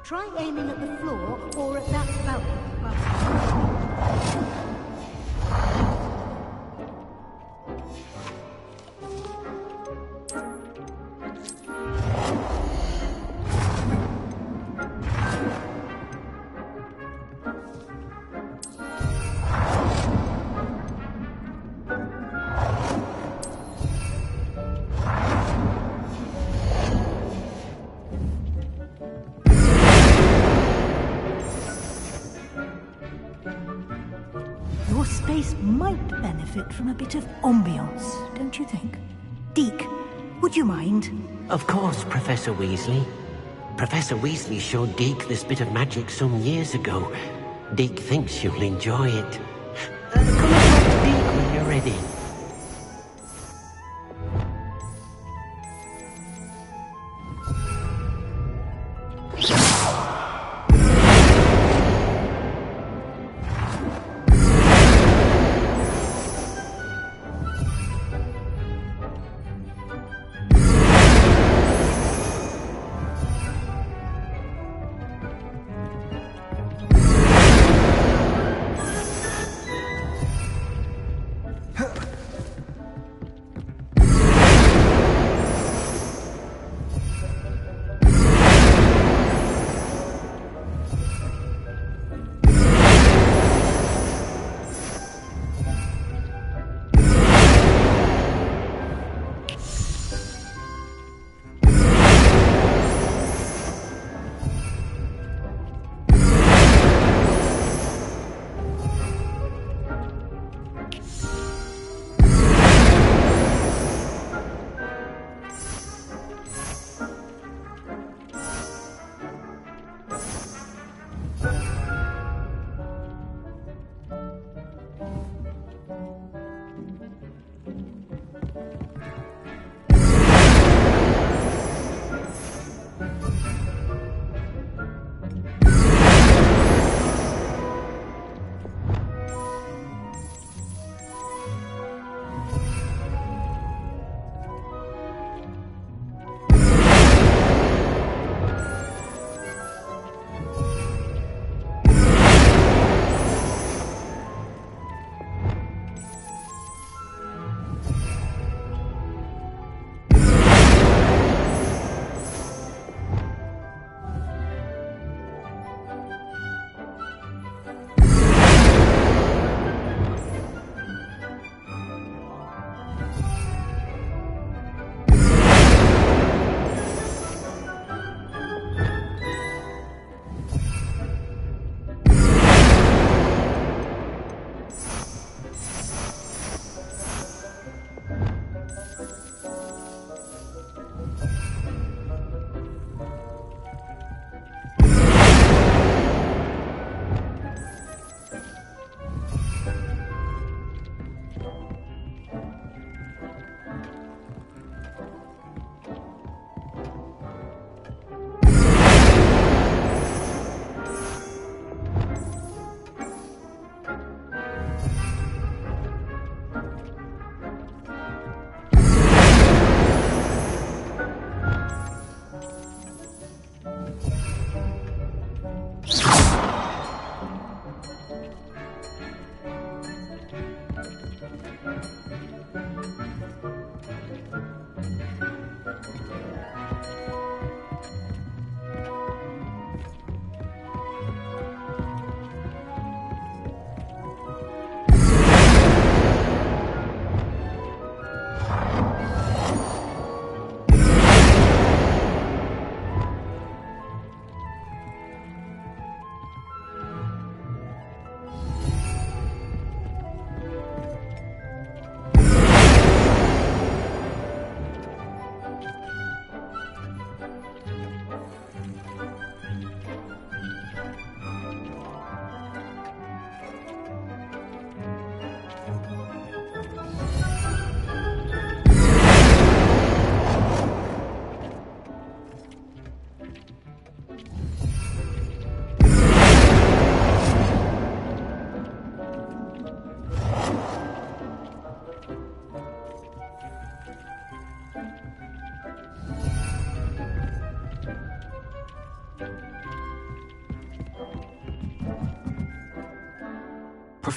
Try aiming at the floor or at that balcony. Your space might benefit from a bit of ambiance, don't you think? Deke, would you mind? Of course, Professor Weasley. Professor Weasley showed Deke this bit of magic some years ago. Deke thinks you'll enjoy it. Come and talk to Deke when you're ready.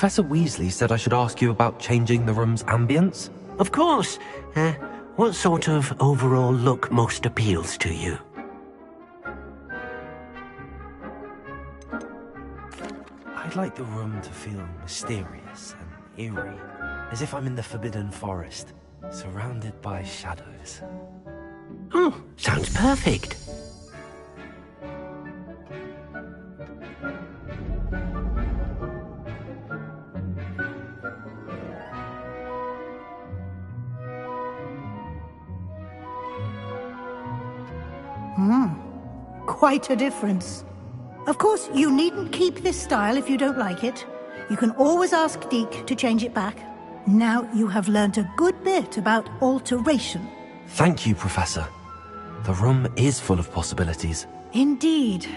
Professor Weasley said I should ask you about changing the room's ambience? Of course. What sort of overall look most appeals to you? I'd like the room to feel mysterious and eerie, as if I'm in the Forbidden Forest, surrounded by shadows. Oh, sounds perfect. Quite a difference. Of course, you needn't keep this style if you don't like it. You can always ask Deke to change it back. Now you have learnt a good bit about alteration. Thank you, Professor. The room is full of possibilities. Indeed.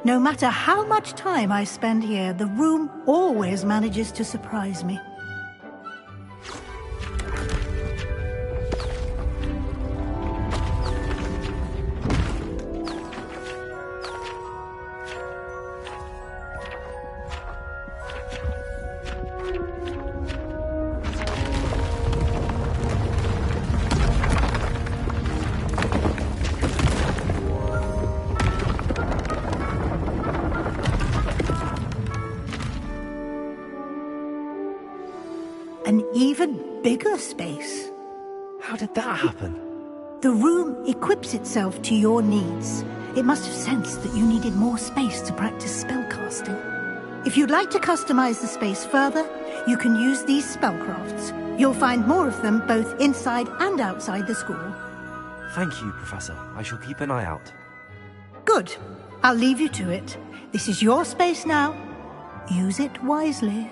No matter how much time I spend here, the room always manages to surprise me. An even bigger space. How did that happen? The room equips itself to your needs. It must have sensed that you needed more space to practice spellcasting. If you'd like to customize the space further, you can use these spellcrafts. You'll find more of them both inside and outside the school. Thank you, Professor. I shall keep an eye out. Good. I'll leave you to it. This is your space now. Use it wisely.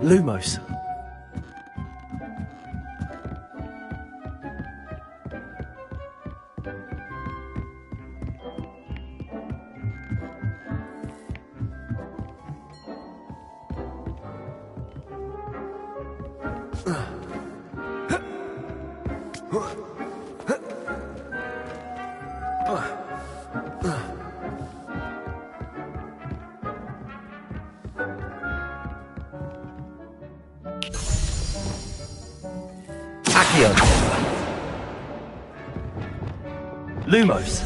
Lumos. Accio. Lumos.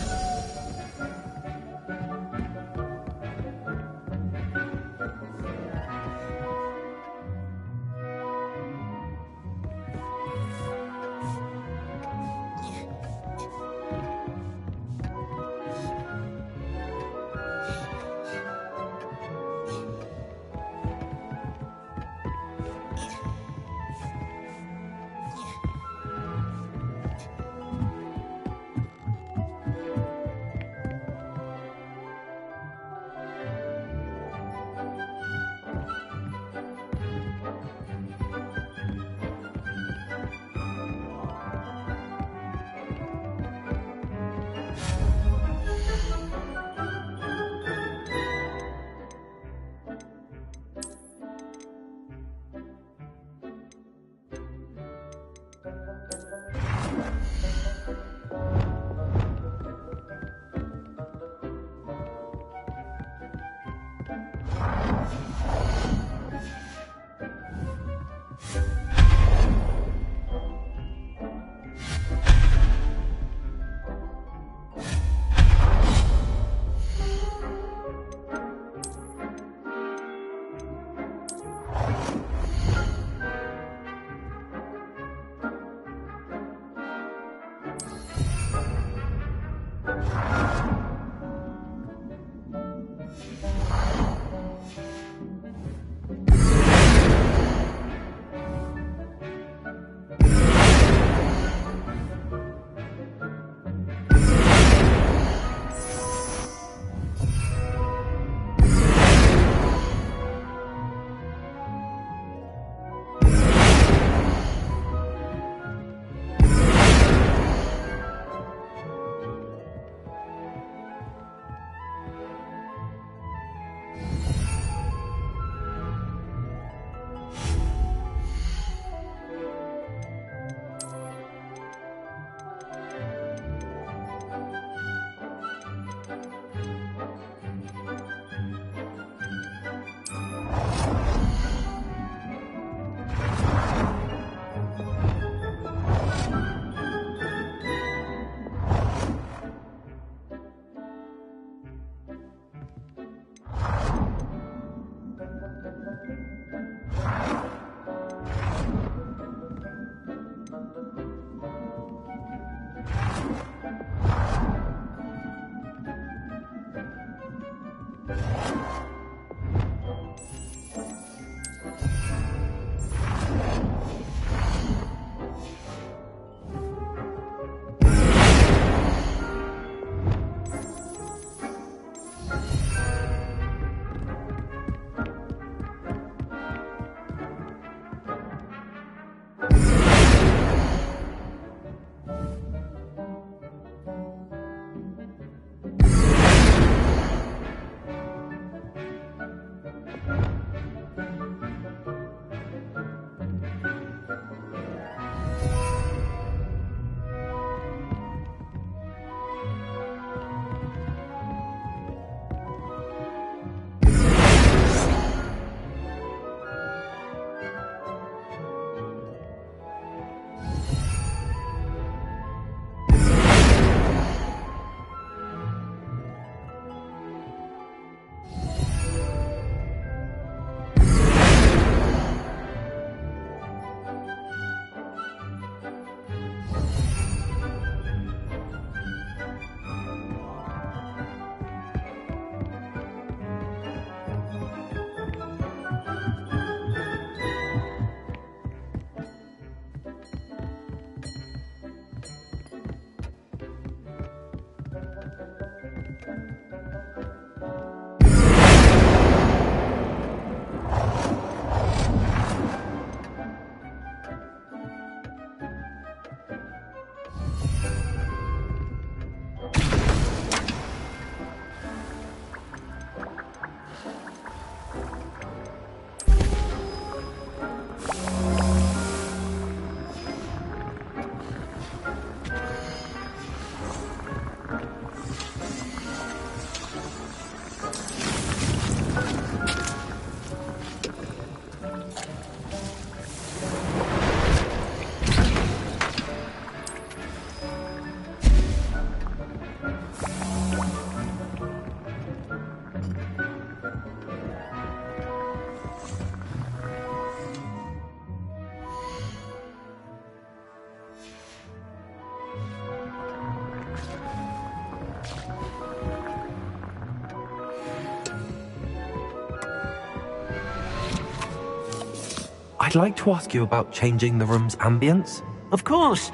I'd like to ask you about changing the room's ambience. Of course.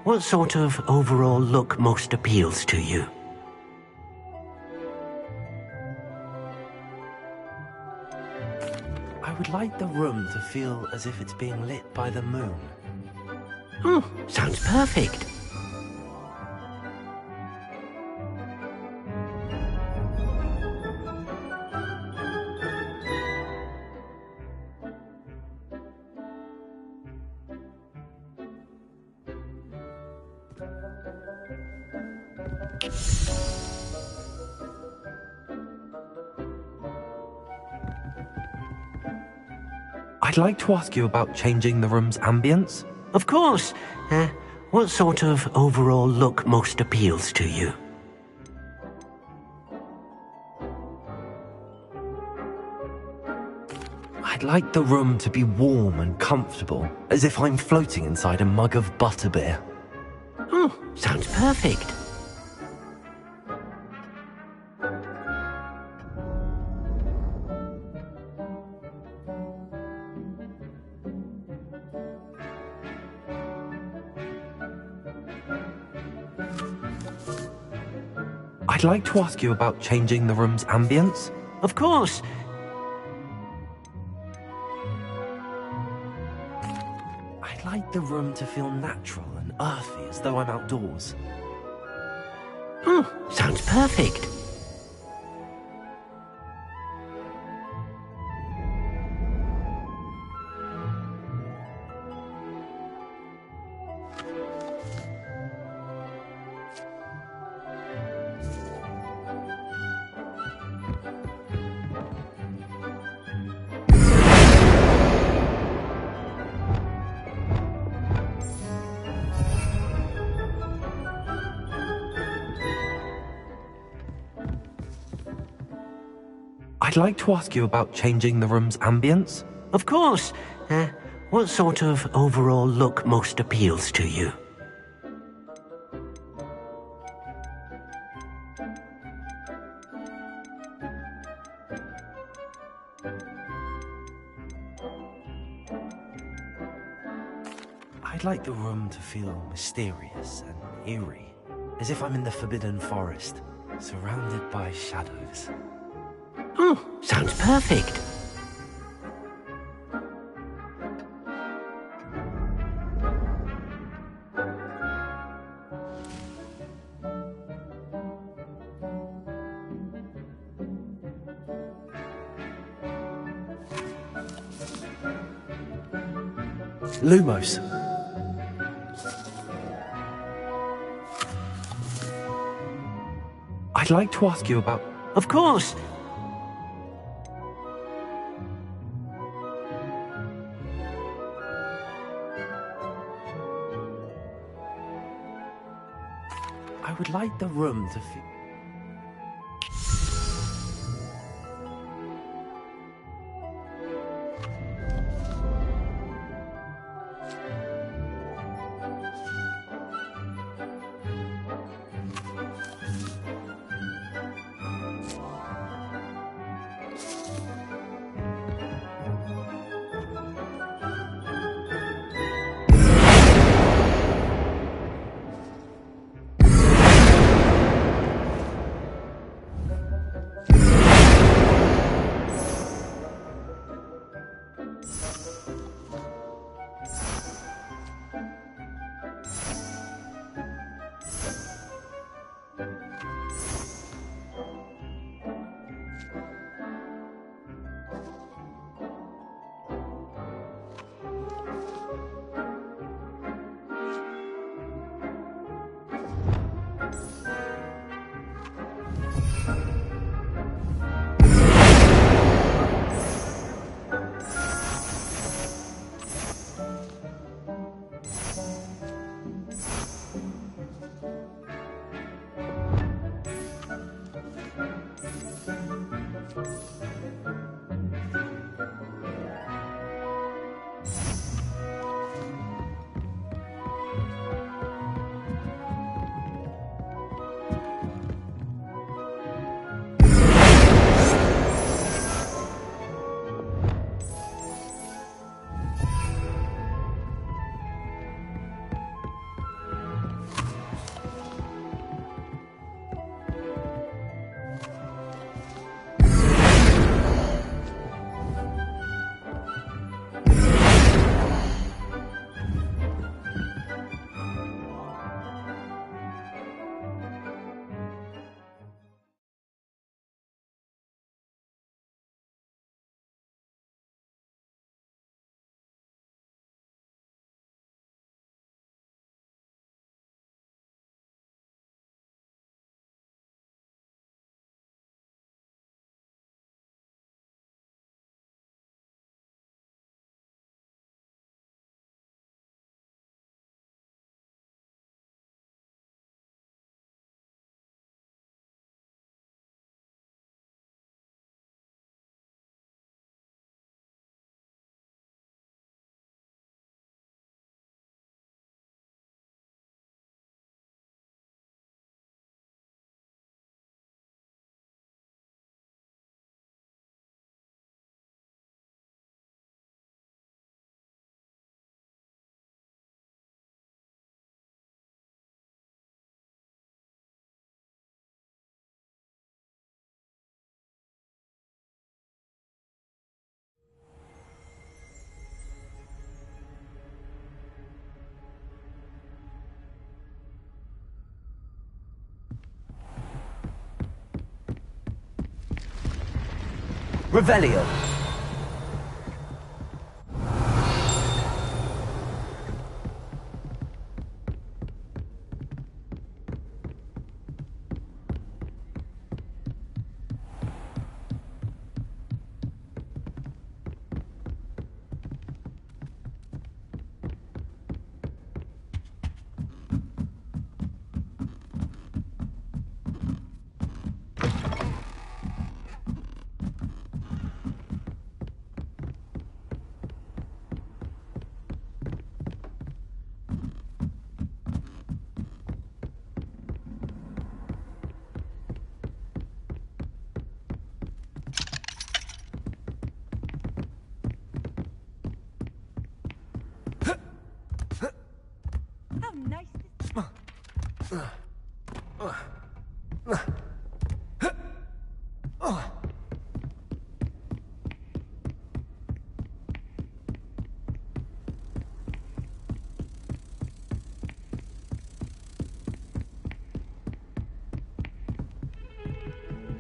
What sort of overall look most appeals to you? I would like the room to feel as if it's being lit by the moon. Sounds perfect. I'd like to ask you about changing the room's ambience. Of course. What sort of overall look most appeals to you? I'd like the room to be warm and comfortable, as if I'm floating inside a mug of butterbeer. Sounds perfect. I'd like to ask you about changing the room's ambience. Of course. I'd like the room to feel natural and earthy, as though I'm outdoors. Sounds perfect. I'd like to ask you about changing the room's ambience. Of course. What sort of overall look most appeals to you? I'd like the room to feel mysterious and eerie, as if I'm in the Forbidden Forest, surrounded by shadows. Sounds perfect. Lumos. I'd like to ask you about... Of course. I would like the room to feel... Revelio.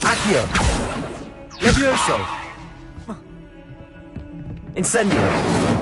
Accio. Levioso. Incendio.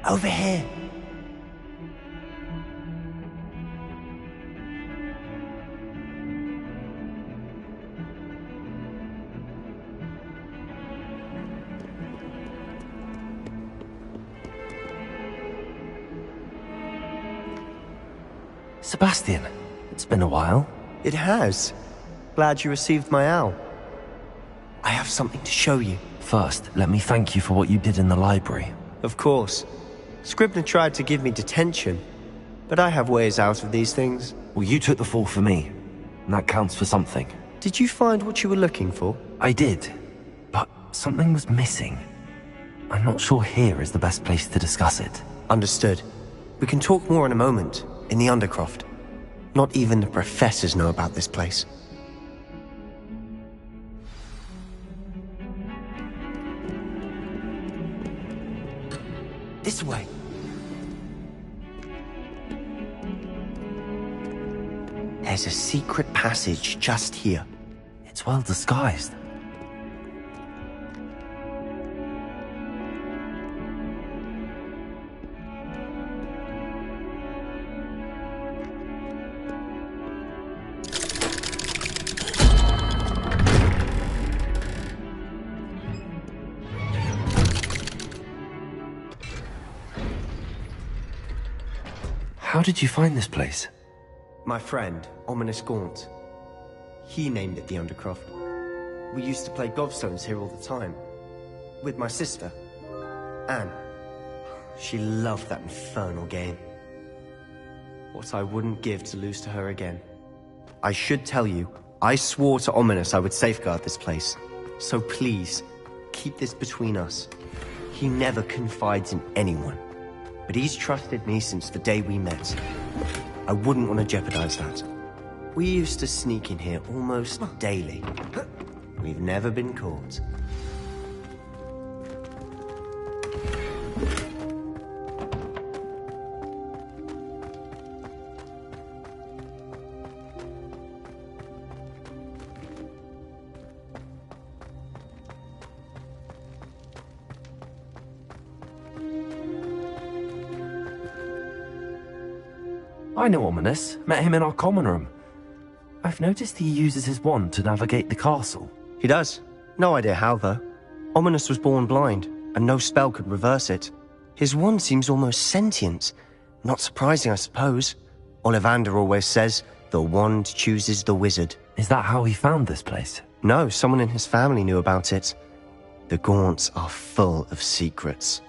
Over here. Sebastian, it's been a while. It has. Glad you received my owl. I have something to show you. First, let me thank you for what you did in the library. Of course. Scribner tried to give me detention, but I have ways out of these things. Well, you took the fall for me, and that counts for something. Did you find what you were looking for? I did, but something was missing. I'm not sure here is the best place to discuss it. Understood. We can talk more in a moment, in the Undercroft. Not even the professors know about this place. This way. There's a secret passage just here. It's well disguised. How did you find this place? My friend, Ominous Gaunt. He named it the Undercroft. We used to play gobstones here all the time. With my sister, Anne. She loved that infernal game. What I wouldn't give to lose to her again. I should tell you, I swore to Ominous I would safeguard this place. So please, keep this between us. He never confides in anyone. But he's trusted me since the day we met. I wouldn't want to jeopardize that. We used to sneak in here almost daily. We've never been caught. I know Ominous. Met him in our common room. I've noticed he uses his wand to navigate the castle. He does. No idea how, though. Ominous was born blind, and no spell could reverse it. His wand seems almost sentient. Not surprising, I suppose. Ollivander always says, the wand chooses the wizard. Is that how he found this place? No, someone in his family knew about it. The Gaunts are full of secrets.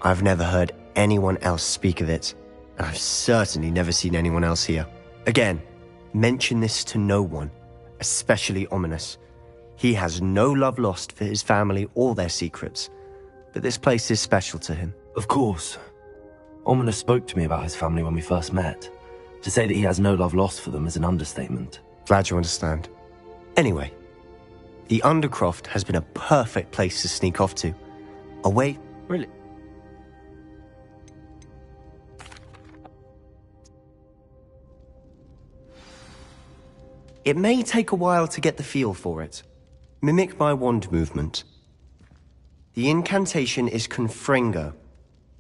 I've never heard anyone else speak of it, and I've certainly never seen anyone else here. Again, mention this to no one, especially Ominous. He has no love lost for his family or their secrets, but this place is special to him. Of course. Ominous spoke to me about his family when we first met. To say that he has no love lost for them is an understatement. Glad you understand. Anyway, the Undercroft has been a perfect place to sneak off to. Away... Really? It may take a while to get the feel for it. Mimic my wand movement. The incantation is Confringo.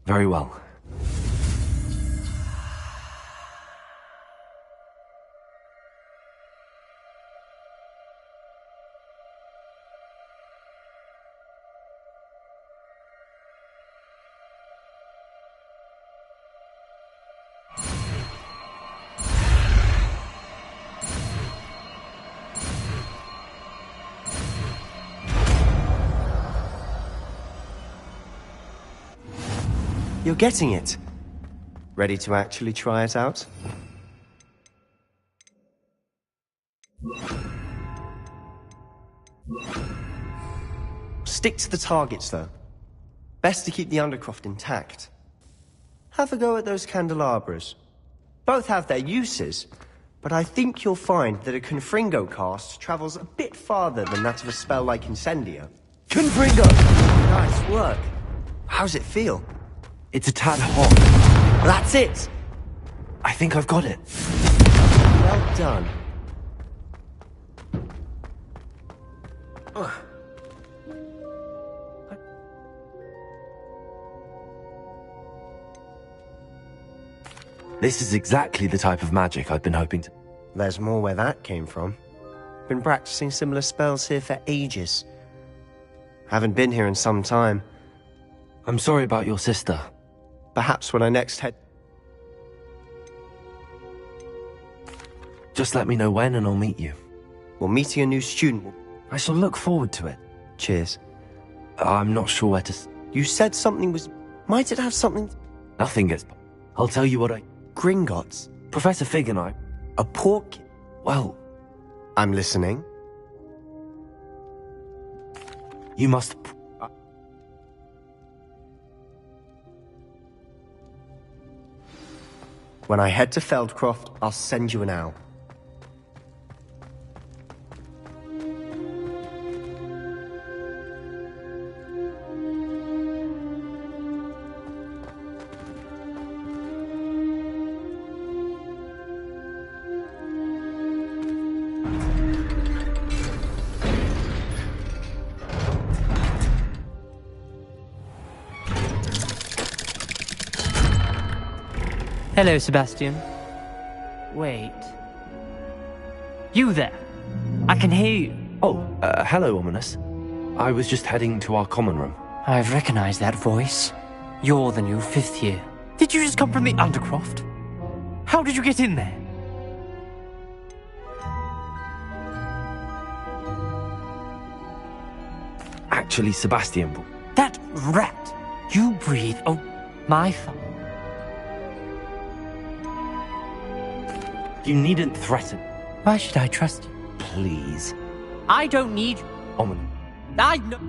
Very well. You're getting it. Ready to actually try it out? Stick to the targets, though. Best to keep the Undercroft intact. Have a go at those candelabras. Both have their uses, but I think you'll find that a Confringo cast travels a bit farther than that of a spell like Incendio. Confringo! Nice work. How's it feel? It's a tad hot. That's it! I think I've got it. Well done. This is exactly the type of magic I've been hoping to... There's more where that came from. Been practicing similar spells here for ages. Haven't been here in some time. I'm sorry about your sister. Perhaps when I next head... Just let me know when and I'll meet you. Well, meeting a new student will... I shall look forward to it. Cheers. I'm not sure where to... You said something was... Might it have something... Nothing gets... I'll tell you what I... Gringotts? Professor Fig and I... A pork... Well... I'm listening. You must... When I head to Feldcroft, I'll send you an owl. Hello, Sebastian. Wait. You there? I can hear you. Oh, hello, Ominous. I was just heading to our common room. I've recognized that voice. You're the new 5th year. Did you just come from the Undercroft? How did you get in there? Actually, Sebastian... That rat! You breathe... Oh, my fault. You needn't threaten. Why should I trust you? Please. I don't need you. Ominous. I know.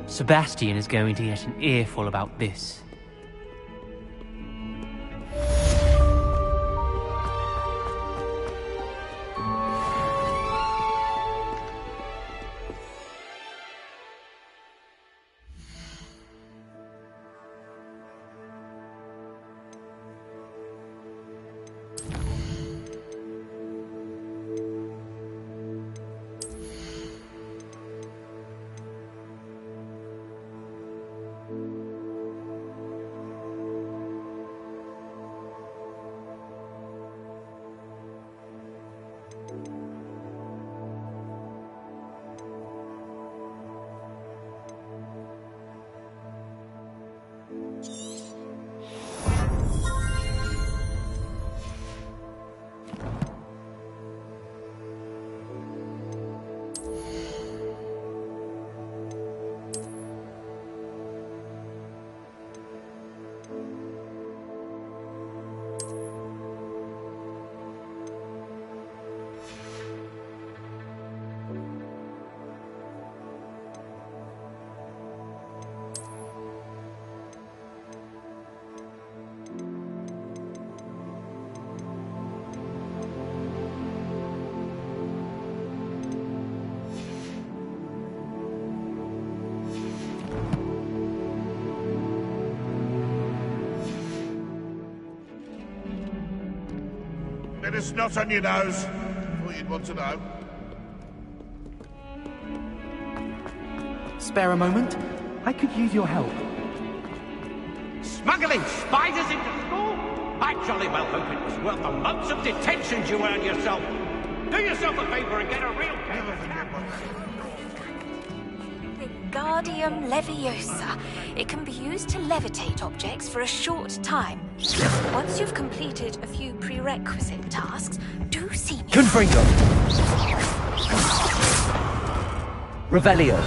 Sebastian is going to get an earful about this. Bit of snot on your nose. Thought you'd want to know. Spare a moment? I could use your help. Smuggling spiders into school? I jolly well hope it was worth the months of detentions you earned yourself. Do yourself a favor and get a real Wingardium Leviosa. It can be used to levitate objects for a short time. Once you've completed a few prerequisite tasks, do see me. Confringo! Revelio!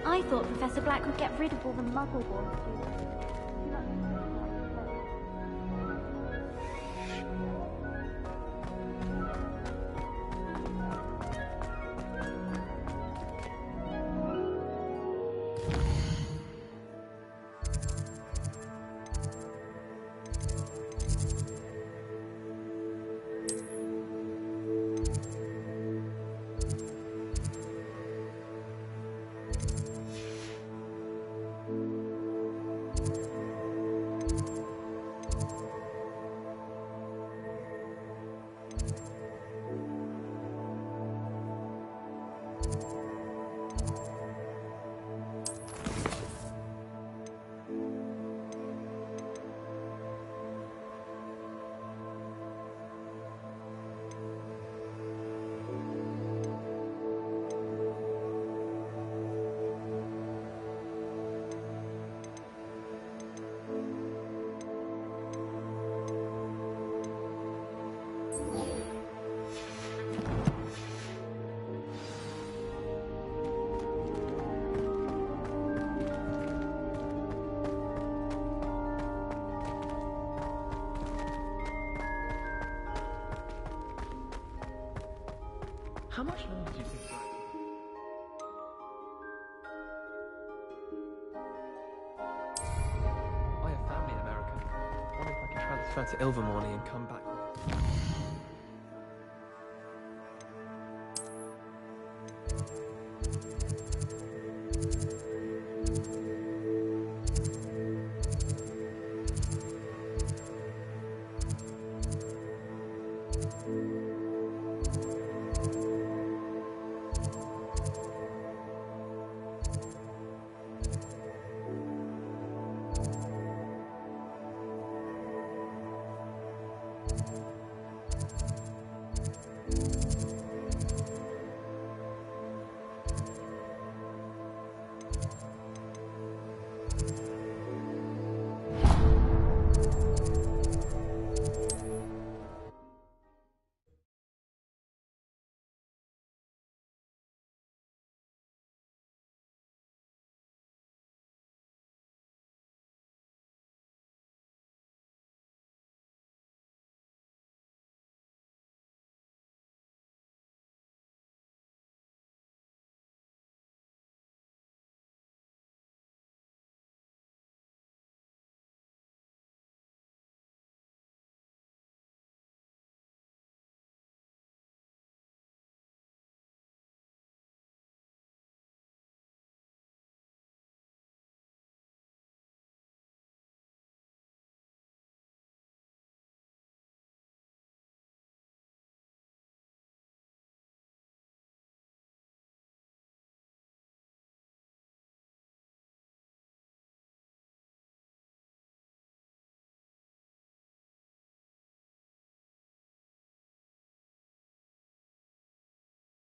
I thought Professor Black would get rid of all the Muggle-born students. How much longer do you think that? I have family in America. I wonder if I can transfer to Ilvermorny and come back.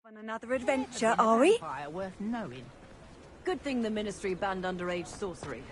On another adventure, are we? Worth knowing. Good thing the Ministry banned underage sorcery.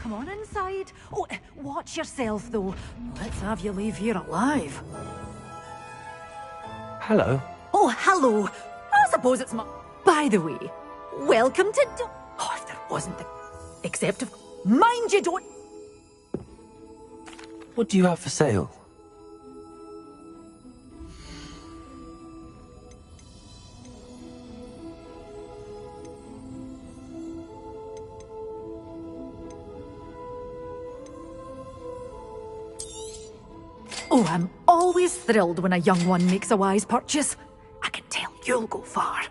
Come on inside. Oh, watch yourself, though. Let's have you leave here alive. Hello. Oh, hello. I suppose it's my... By the way, welcome to... Oh, if there wasn't the... Except of... Mind you don't... What do you have for sale? Oh, I'm always thrilled when a young one makes a wise purchase. I can tell you'll go far.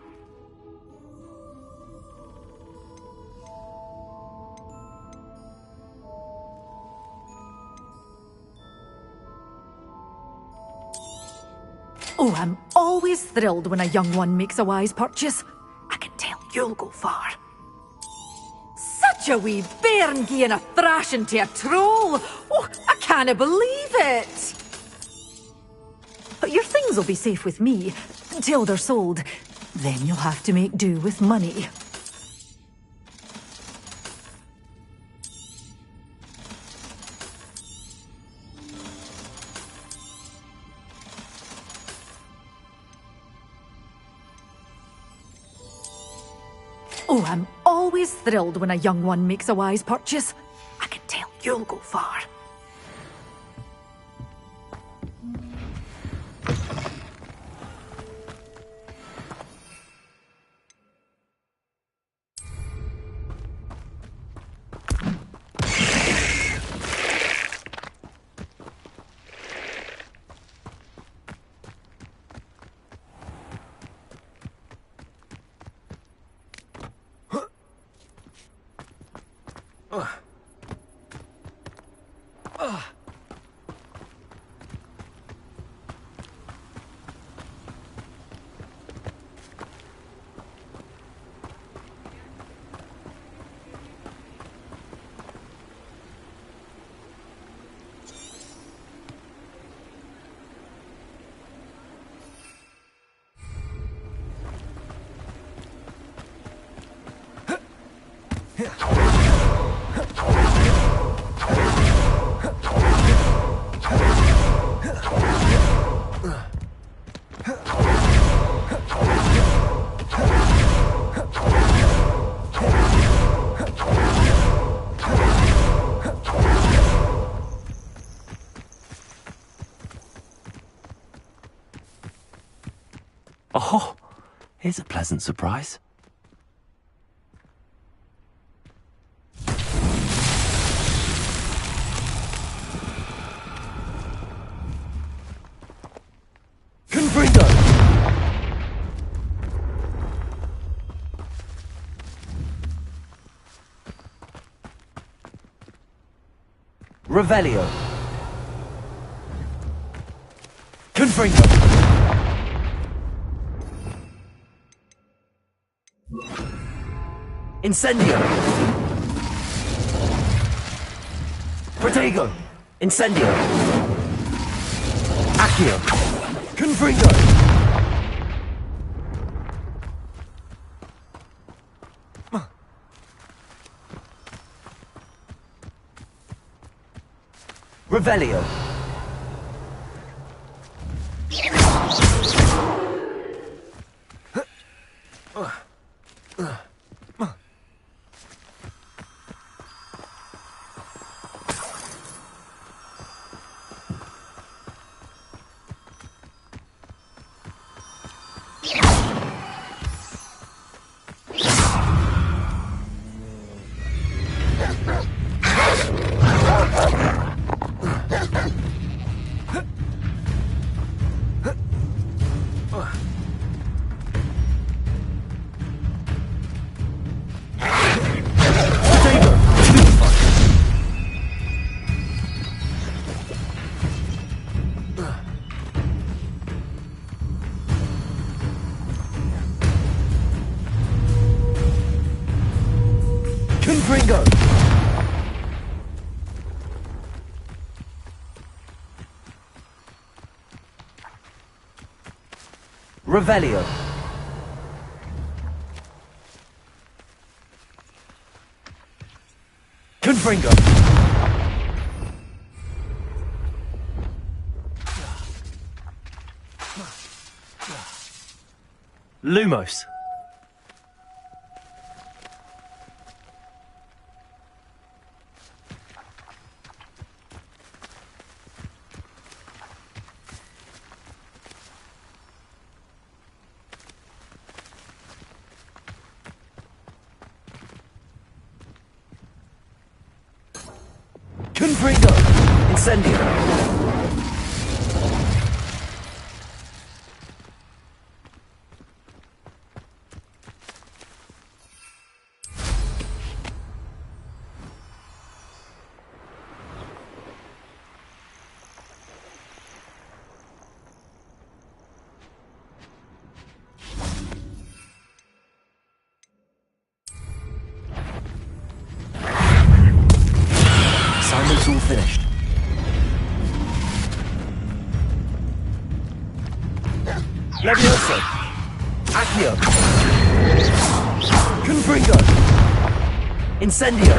Oh, I'm always thrilled when a young one makes a wise purchase. I can tell you'll go far. Such a wee bairn gieing a thrashing to a troll! Oh, I can't believe it! But your things will be safe with me, till they're sold. Then you'll have to make do with money. Oh, I'm always thrilled when a young one makes a wise purchase. I can tell you'll go far. Oh, here's a pleasant surprise. Confringo! Revelio! Confringo! Incendio! Protego! Incendio! Accio! Confringo! Revelio! Revelio. Confringo. Lumos. Confringo. Incendio. Assignment's all finished. Levioso. Accio. Confringo. Incendio.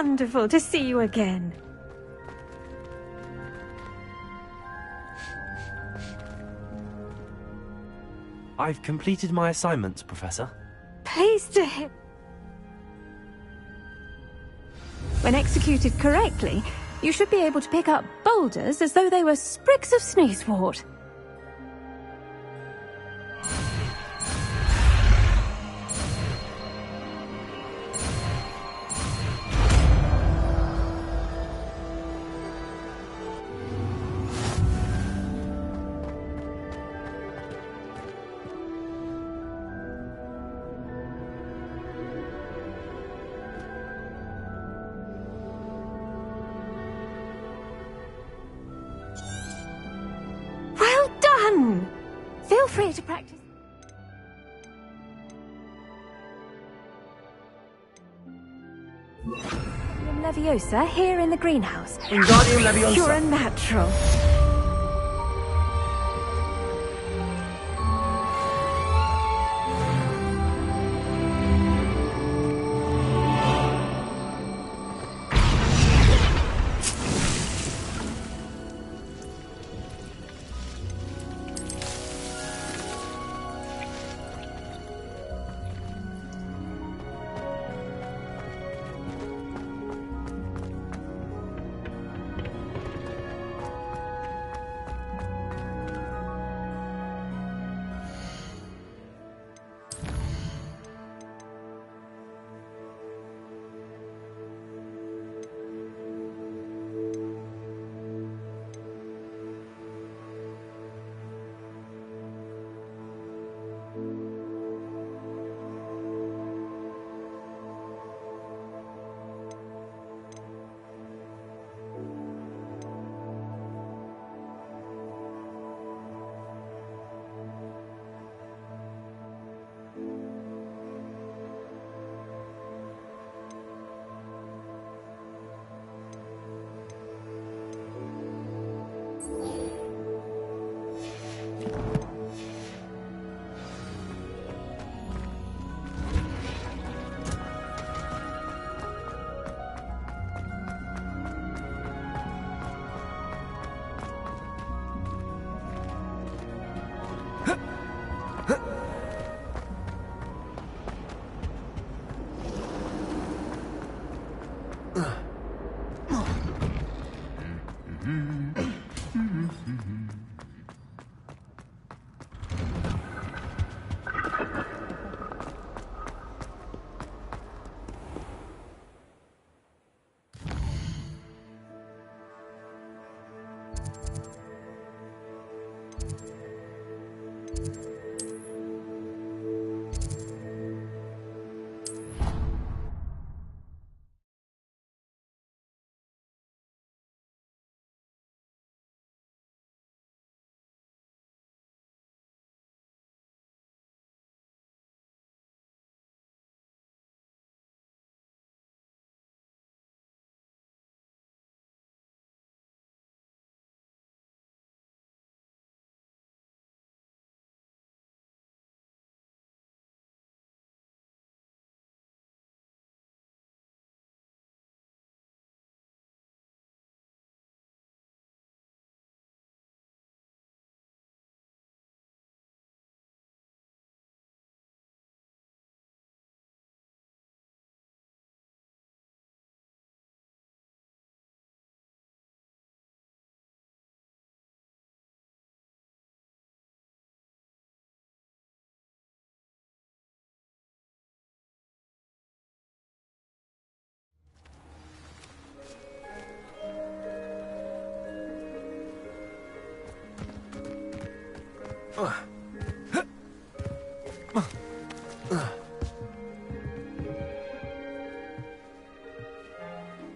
wonderful to see you again. I've completed my assignments, Professor. Pleased to hear. When executed correctly, you should be able to pick up boulders as though they were sprigs of sneezewort. Feel free to practice. Leviosa here in the greenhouse. Wingardium Leviosa. You're a natural.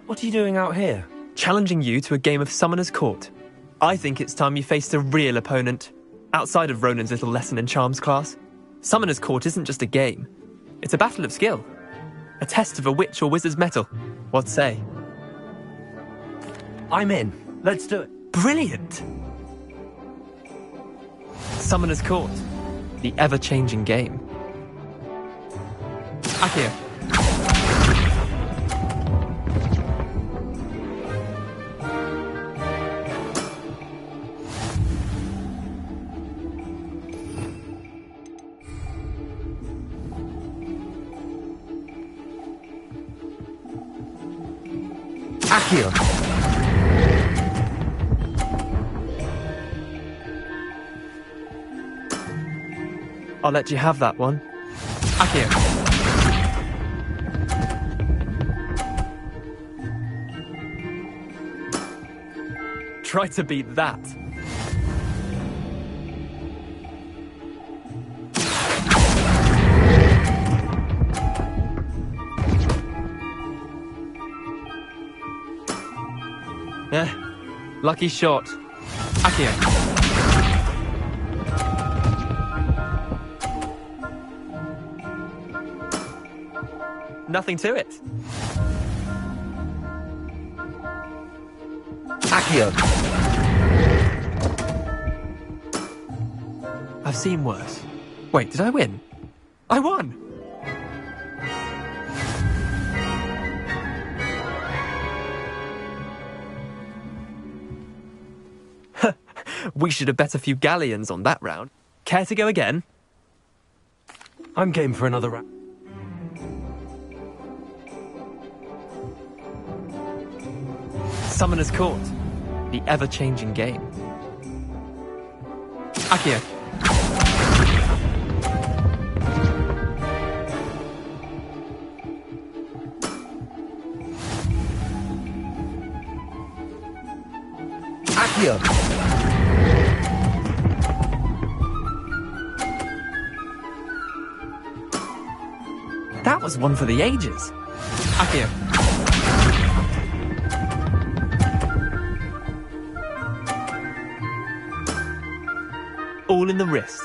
What are you doing out here? Challenging you to a game of Summoner's Court. I think it's time you faced a real opponent, outside of Ronan's little lesson in charms class. Summoner's Court isn't just a game. It's a battle of skill. A test of a witch or wizard's mettle. What say? I'm in. Let's do it. Brilliant! Summoner's Court. The ever-changing game. Accio. Accio! I'll let you have that one. Accio. Try to beat that. Lucky shot. Accio. Nothing to it. Accio! I've seen worse. Wait, did I win? I won! We should have bet a few galleons on that round. Care to go again? I'm game for another round. Summoner's Court. The ever-changing game. Accio. Accio! That was one for the ages. Accio. All in the wrist.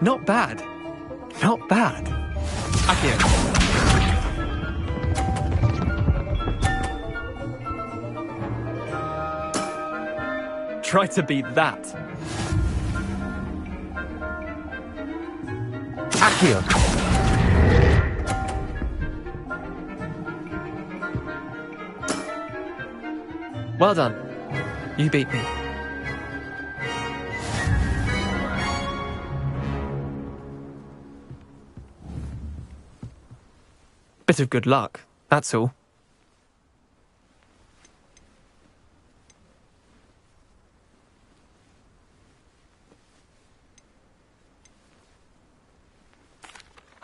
Not bad. Not bad. Accio. Try to beat that. Accio! Well done. You beat me. Bit of good luck, that's all.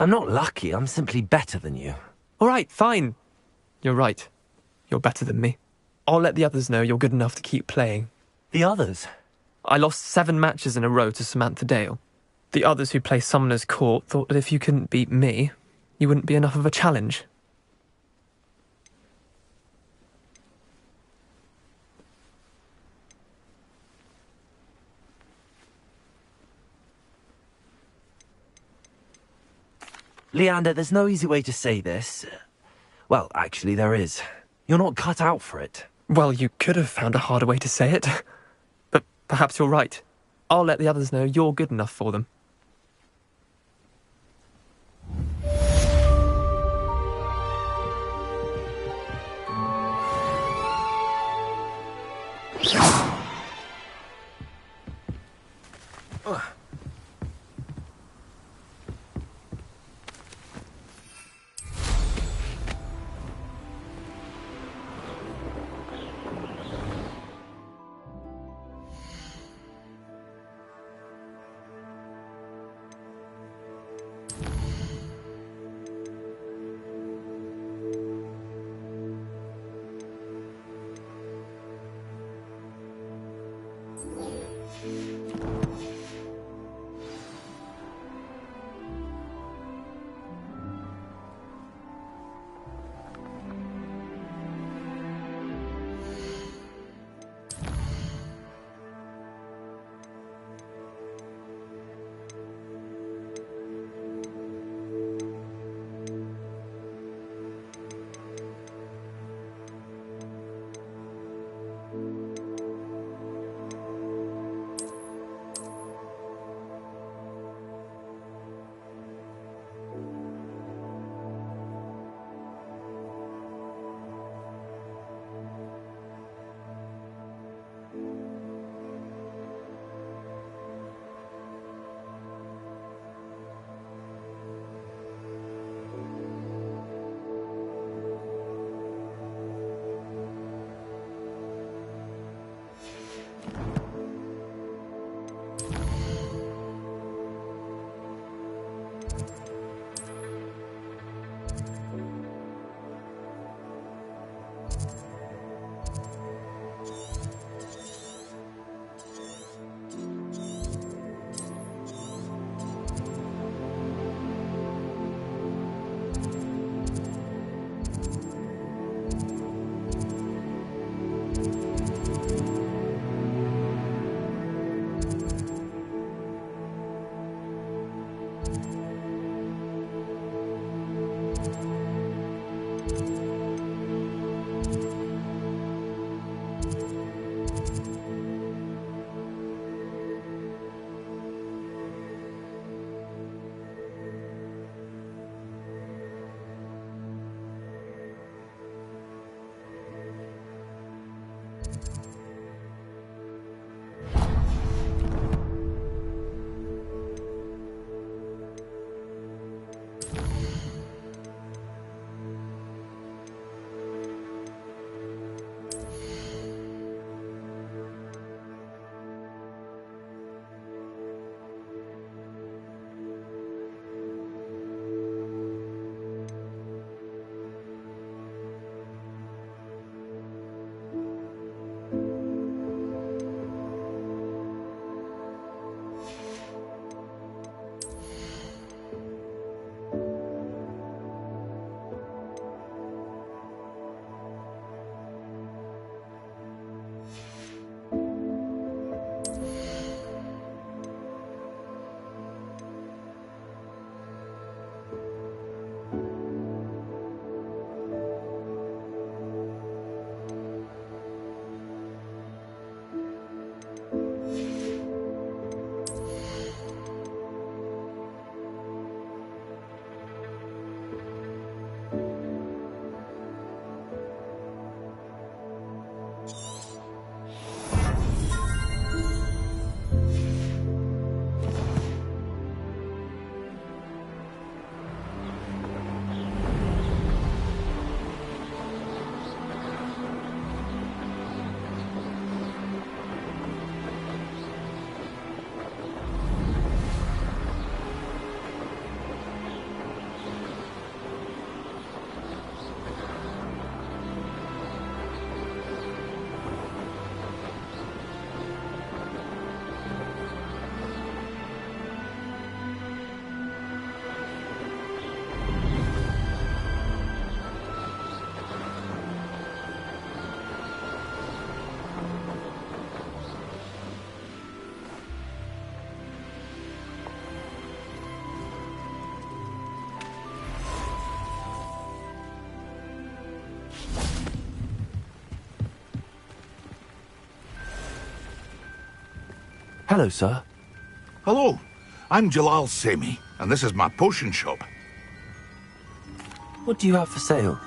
I'm not lucky, I'm simply better than you. All right, fine. You're right. You're better than me. I'll let the others know you're good enough to keep playing. The others? I lost 7 matches in a row to Samantha Dale. The others who play Summoner's Court thought that if you couldn't beat me, you wouldn't be enough of a challenge. Leander, there's no easy way to say this. Well, actually, there is. You're not cut out for it. Well, you could have found a harder way to say it. But perhaps you're right. I'll let the others know you're good enough for them. Hello, sir. Hello, I'm Jalal Semi, and this is my potion shop. What do you have for sale?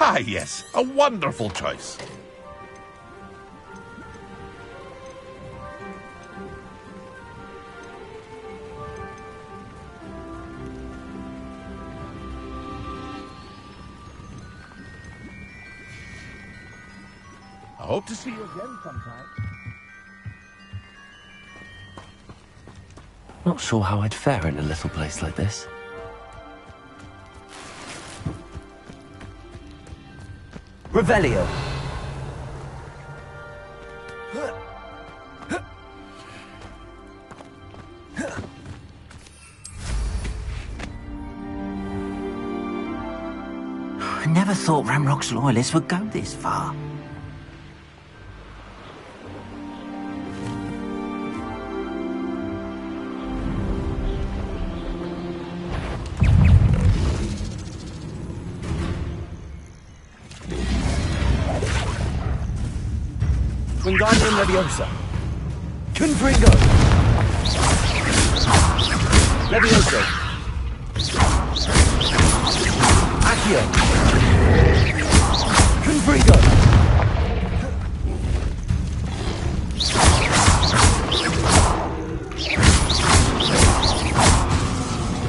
Ah, yes, a wonderful choice. I hope to see you again sometime. Not sure how I'd fare in a little place like this. Revelio! I never thought Ramrock's loyalists would go this far. Wingardium Leviosa. Confringo. Levioso. Accio. Confringo.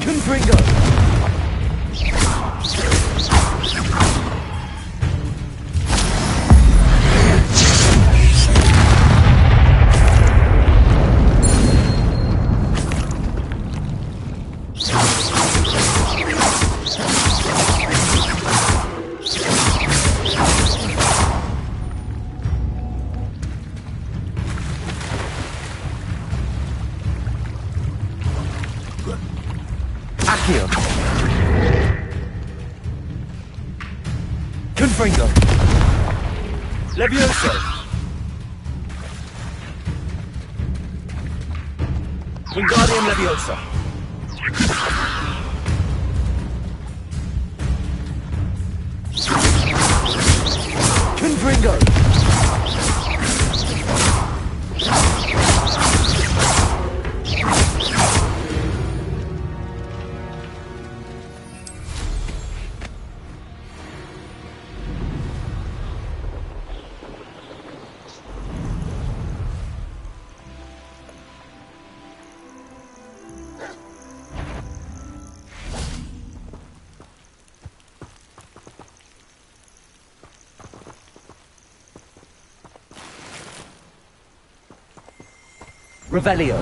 Confringo. Accio. Confringo. Levioso. Wingardium Leviosa. Confringo. Revelio.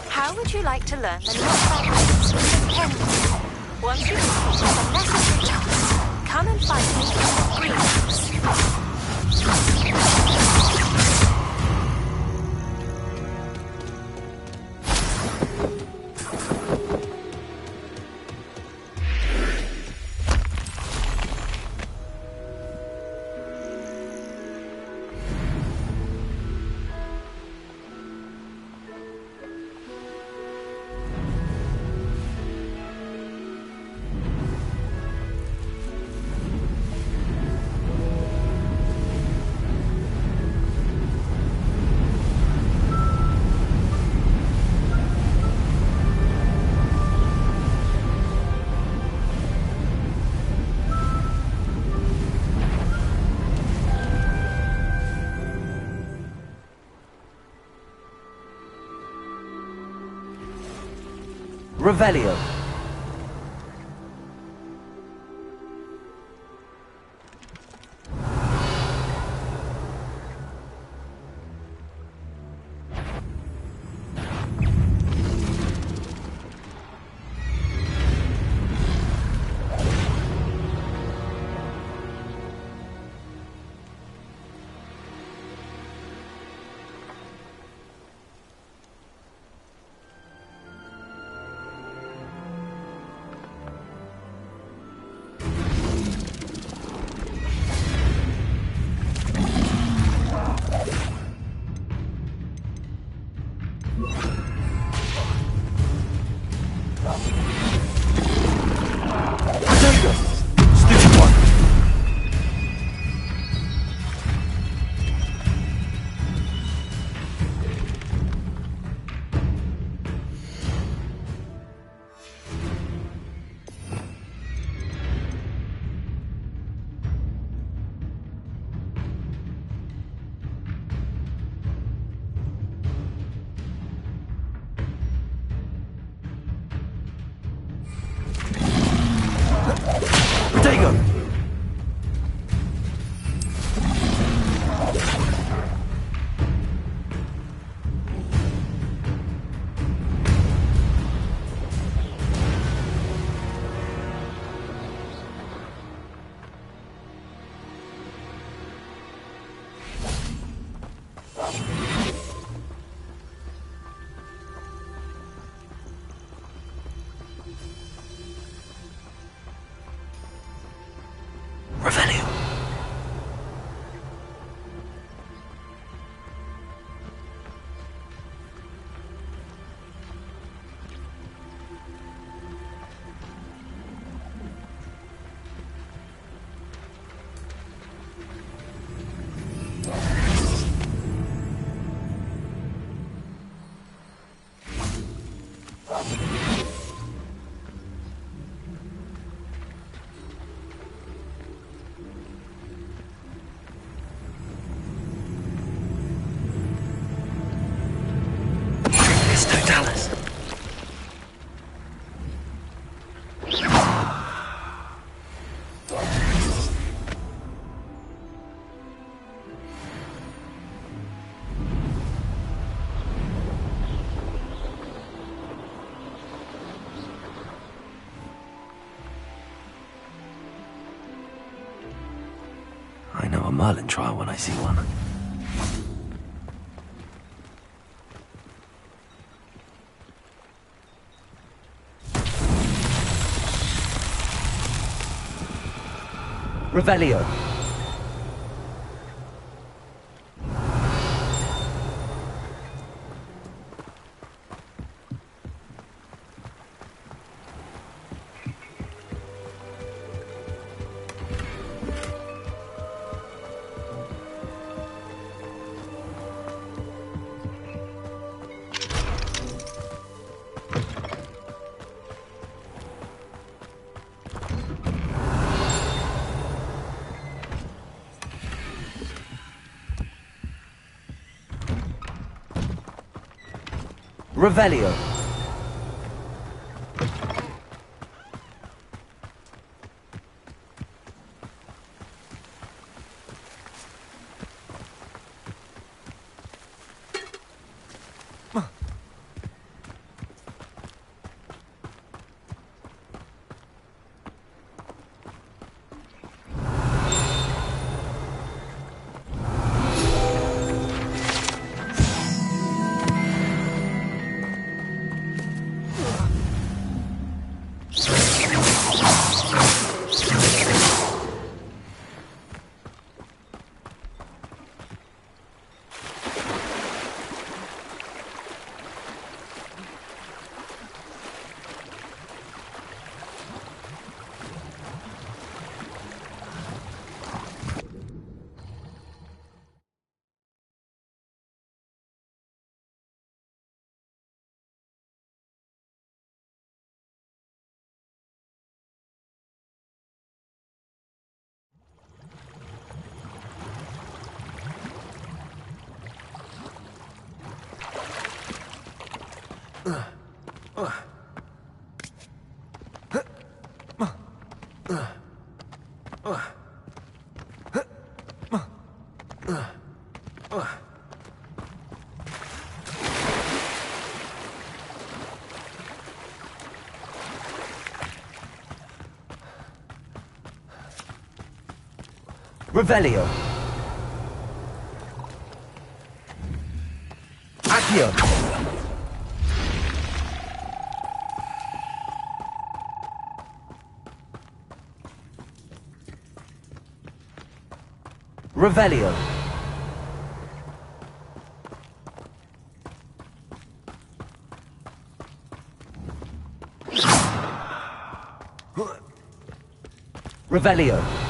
How would you like to learn the language with pen? Once you've completed the necessary tasks, come and find me in the greenhouse. Revelio. Merlin trial when I see one. Revelio. Revelio. Revelio. Accio. Revelio. Revelio.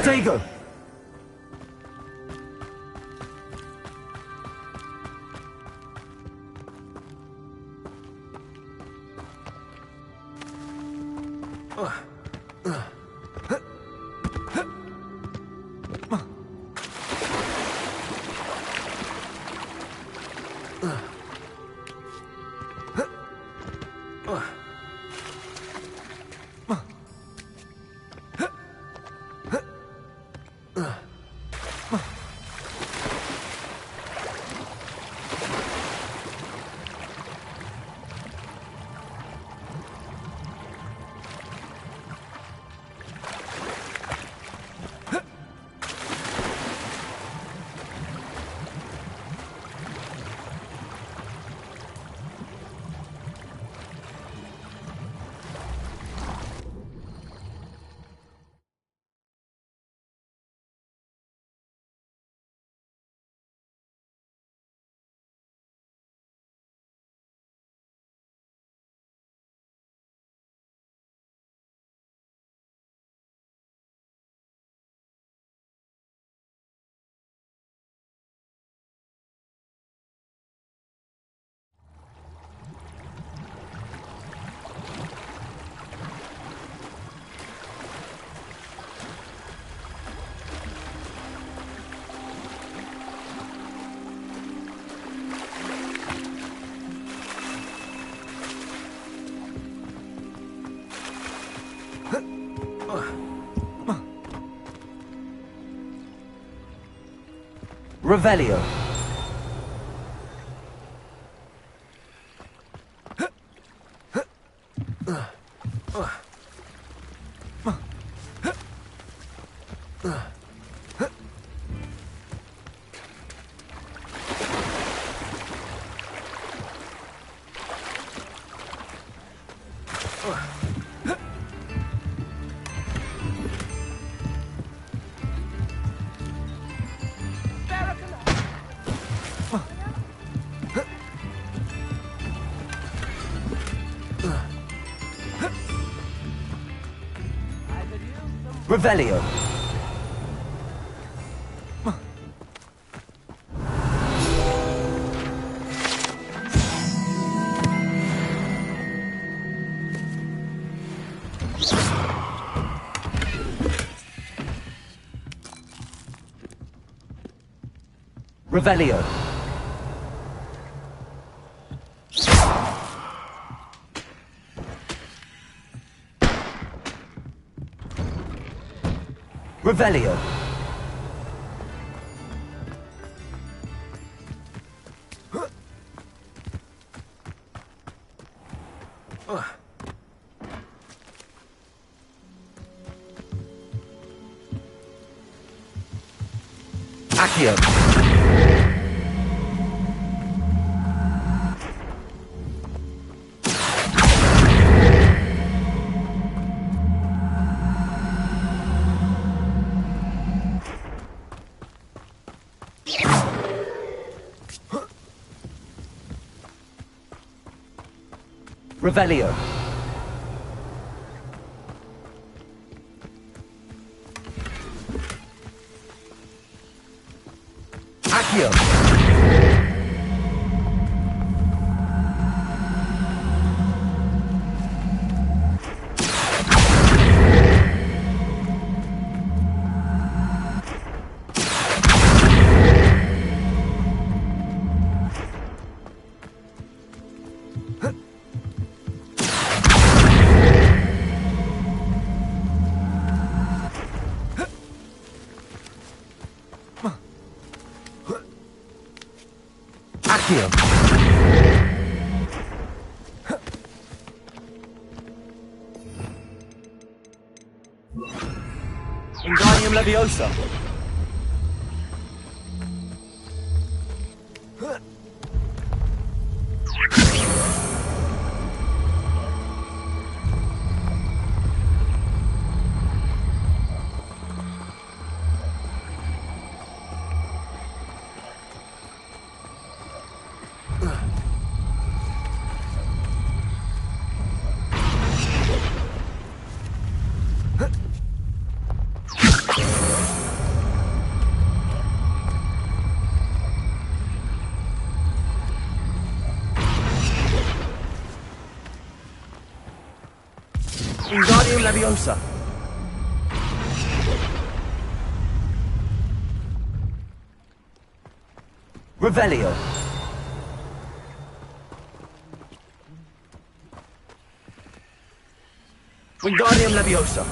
Protego! Revelio. Revelio. Revelio. Revelio. Accio. Revelio. Accio. Accio. Wingardium Leviosa. Wingardium Leviosa. Revelio. Wingardium Leviosa.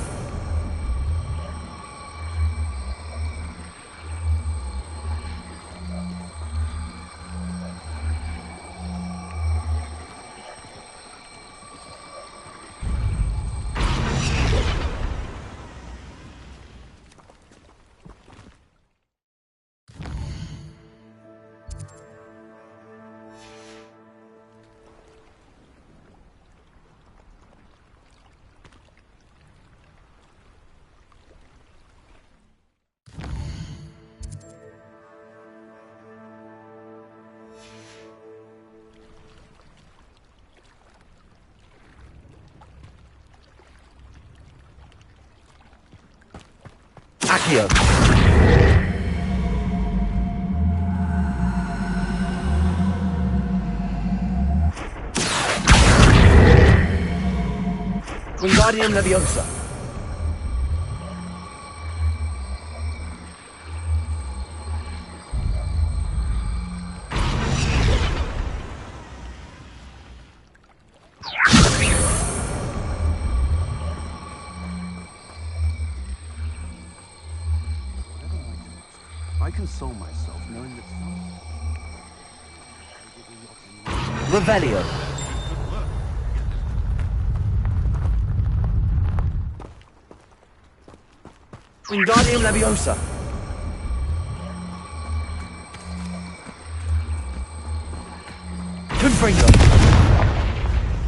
Accio. Wingardium Leviosa. console myself knowing that Revelio. Wingardium Leviosa. Confringo.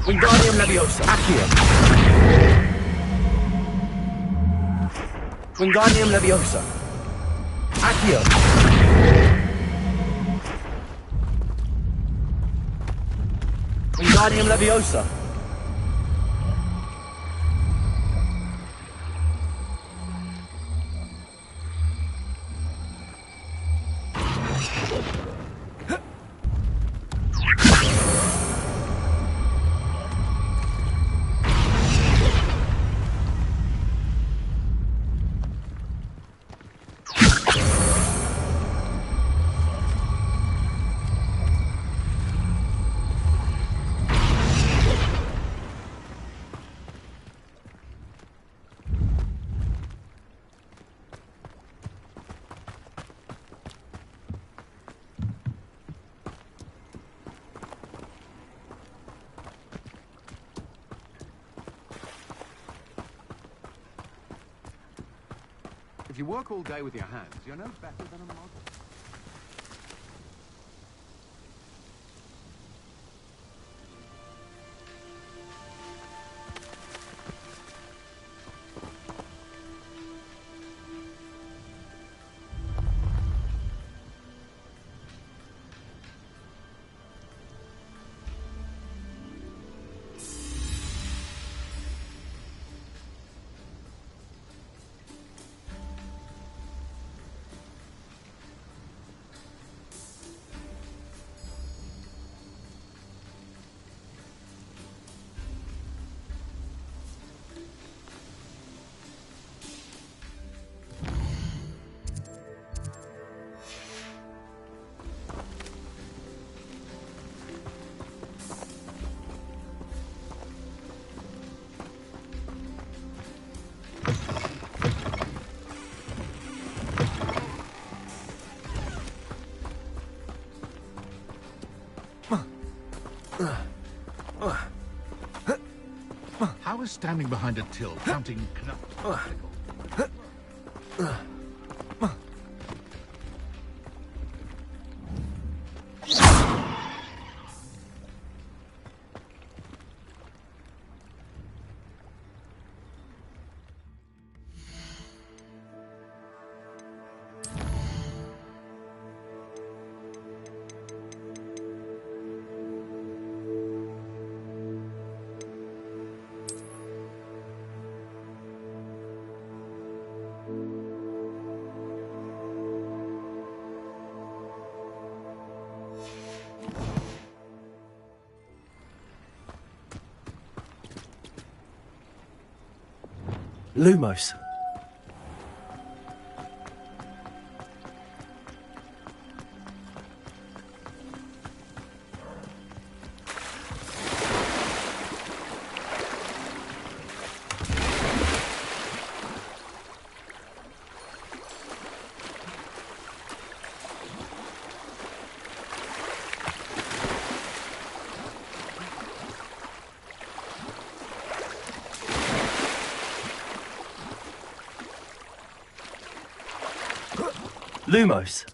Wingardium Leviosa. Accio. Wingardium Leviosa. Accio. Wingardium Leviosa. if you work all day with your hands, you're no better than a model. How is standing behind a till counting knuckles? Lumos. Lumos.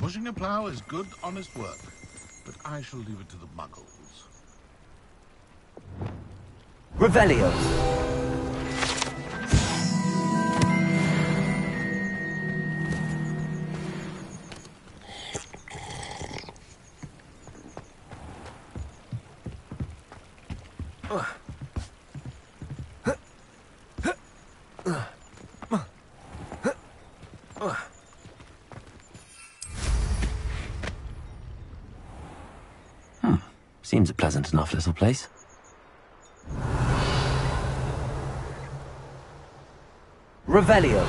Pushing a plough is good, honest work, but I shall leave it to the muggles. Revelio. Seems a pleasant enough little place. Revelio.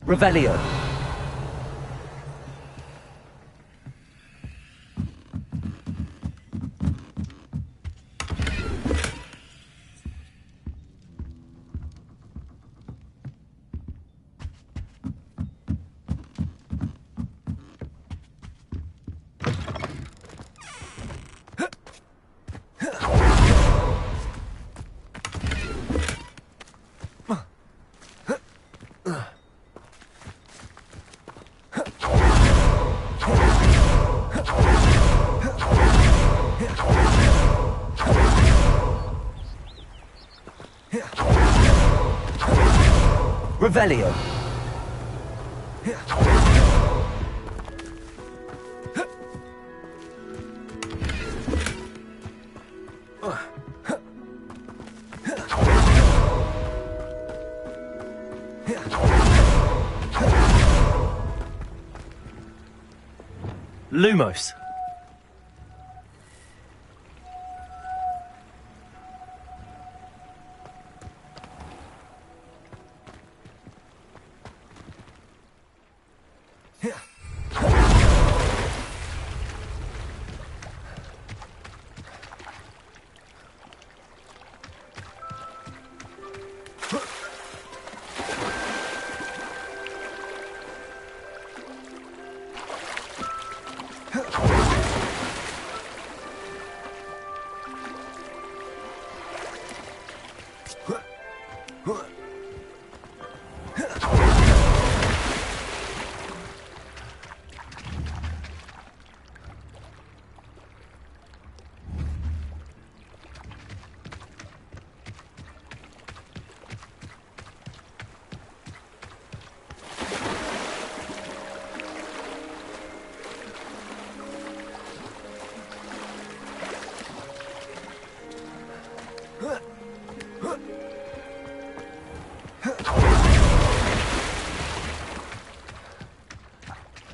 Revelio. Revelio. Lumos.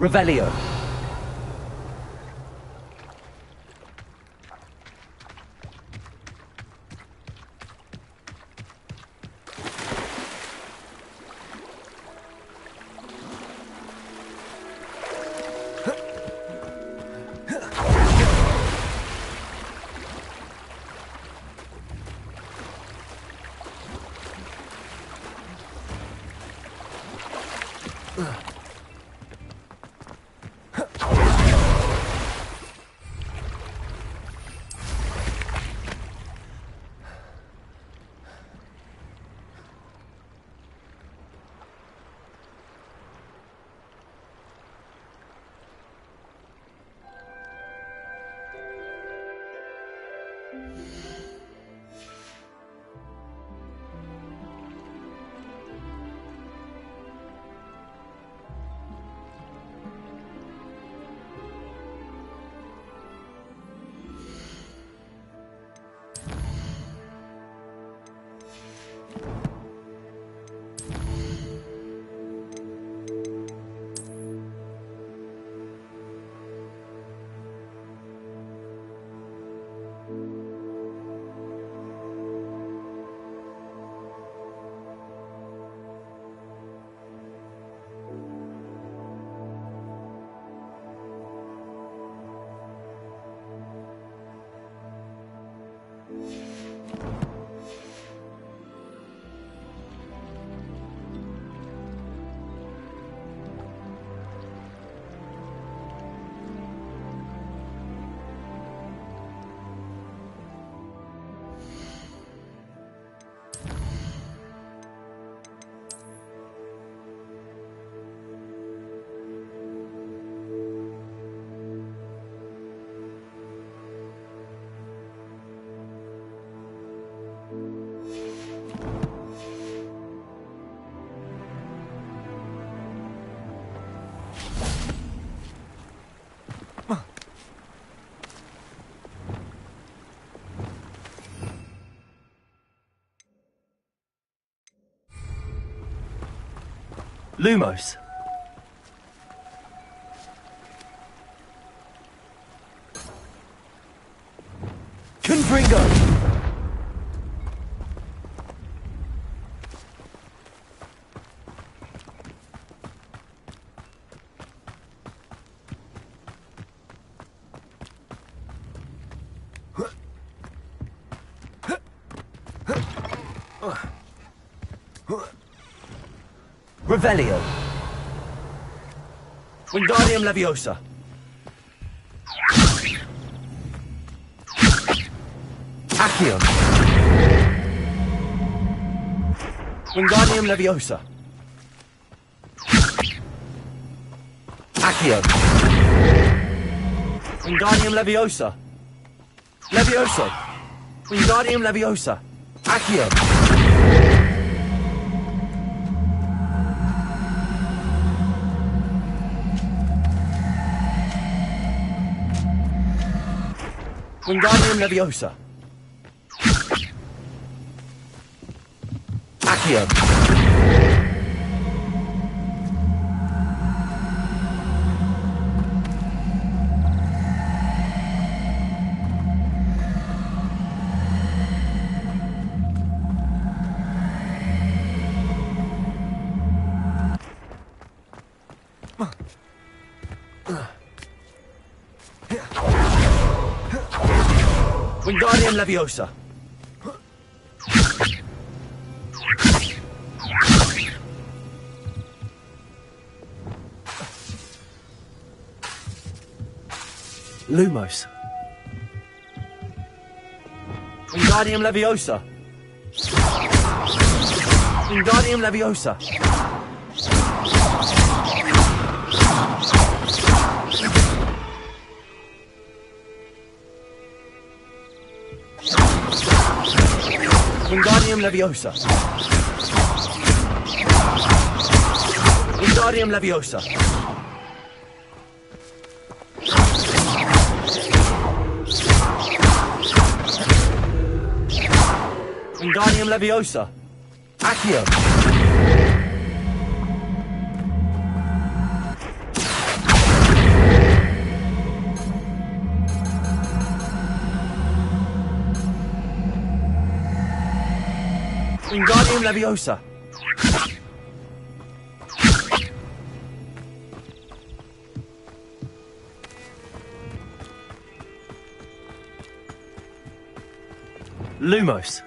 Revelio. Lumos. Confringo. Revelio. Wingardium Leviosa. Accio. Wingardium Leviosa. Accio. Wingardium Leviosa. Levioso. Wingardium Leviosa. Accio. Wingardium Leviosa. Accio. Wingardium Leviosa. Lumos. Wingardium Leviosa. Wingardium Leviosa. Wingardium Leviosa. Wingardium Leviosa. Wingardium Leviosa. Accio. Wingardium Leviosa. Lumos.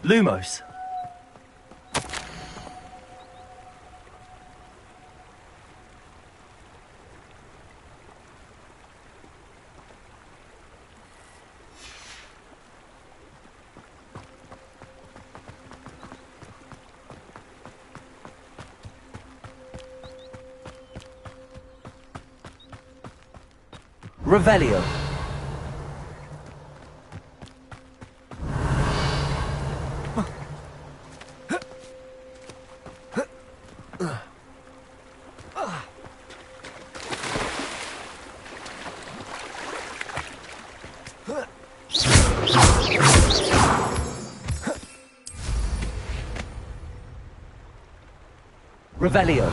Lumos. Revelio. Revelio.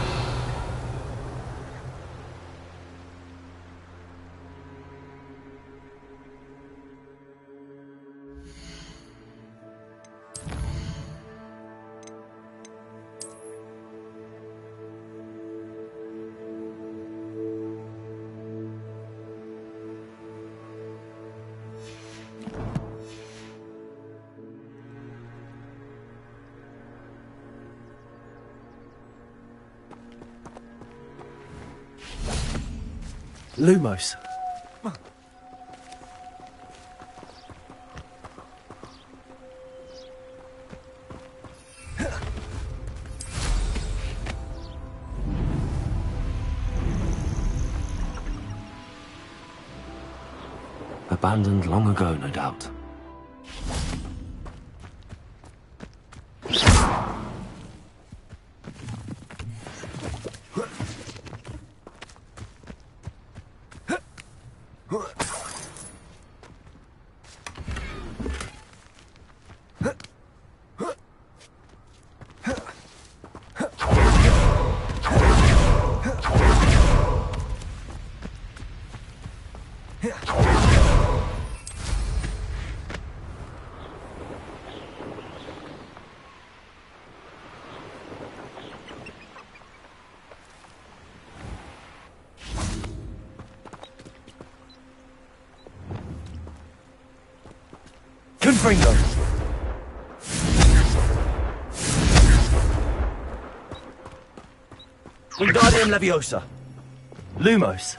Lumos. Abandoned long ago, no doubt. Confringo. Wingardium Leviosa. Lumos.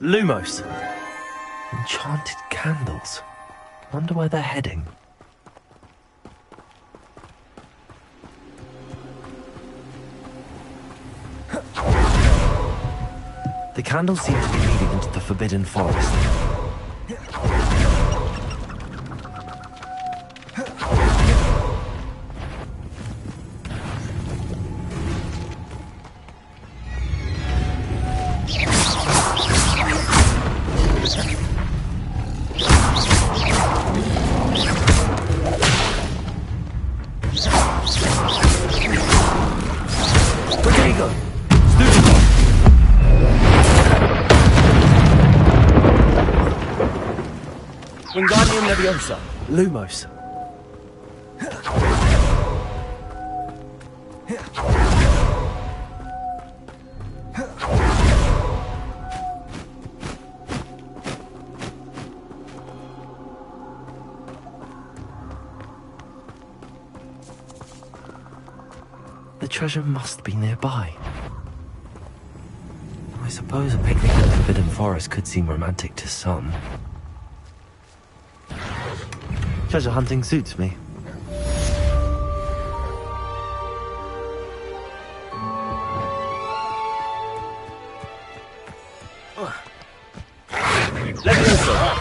Lumos. Enchanted candles. Wonder where they're heading. The candles seem to be leading into the Forbidden Forest. Wingardium Leviosa. Lumos. The treasure must be nearby. I suppose a picnic in the Forbidden Forest could seem romantic to some. Treasure hunting suits me. Leviosa.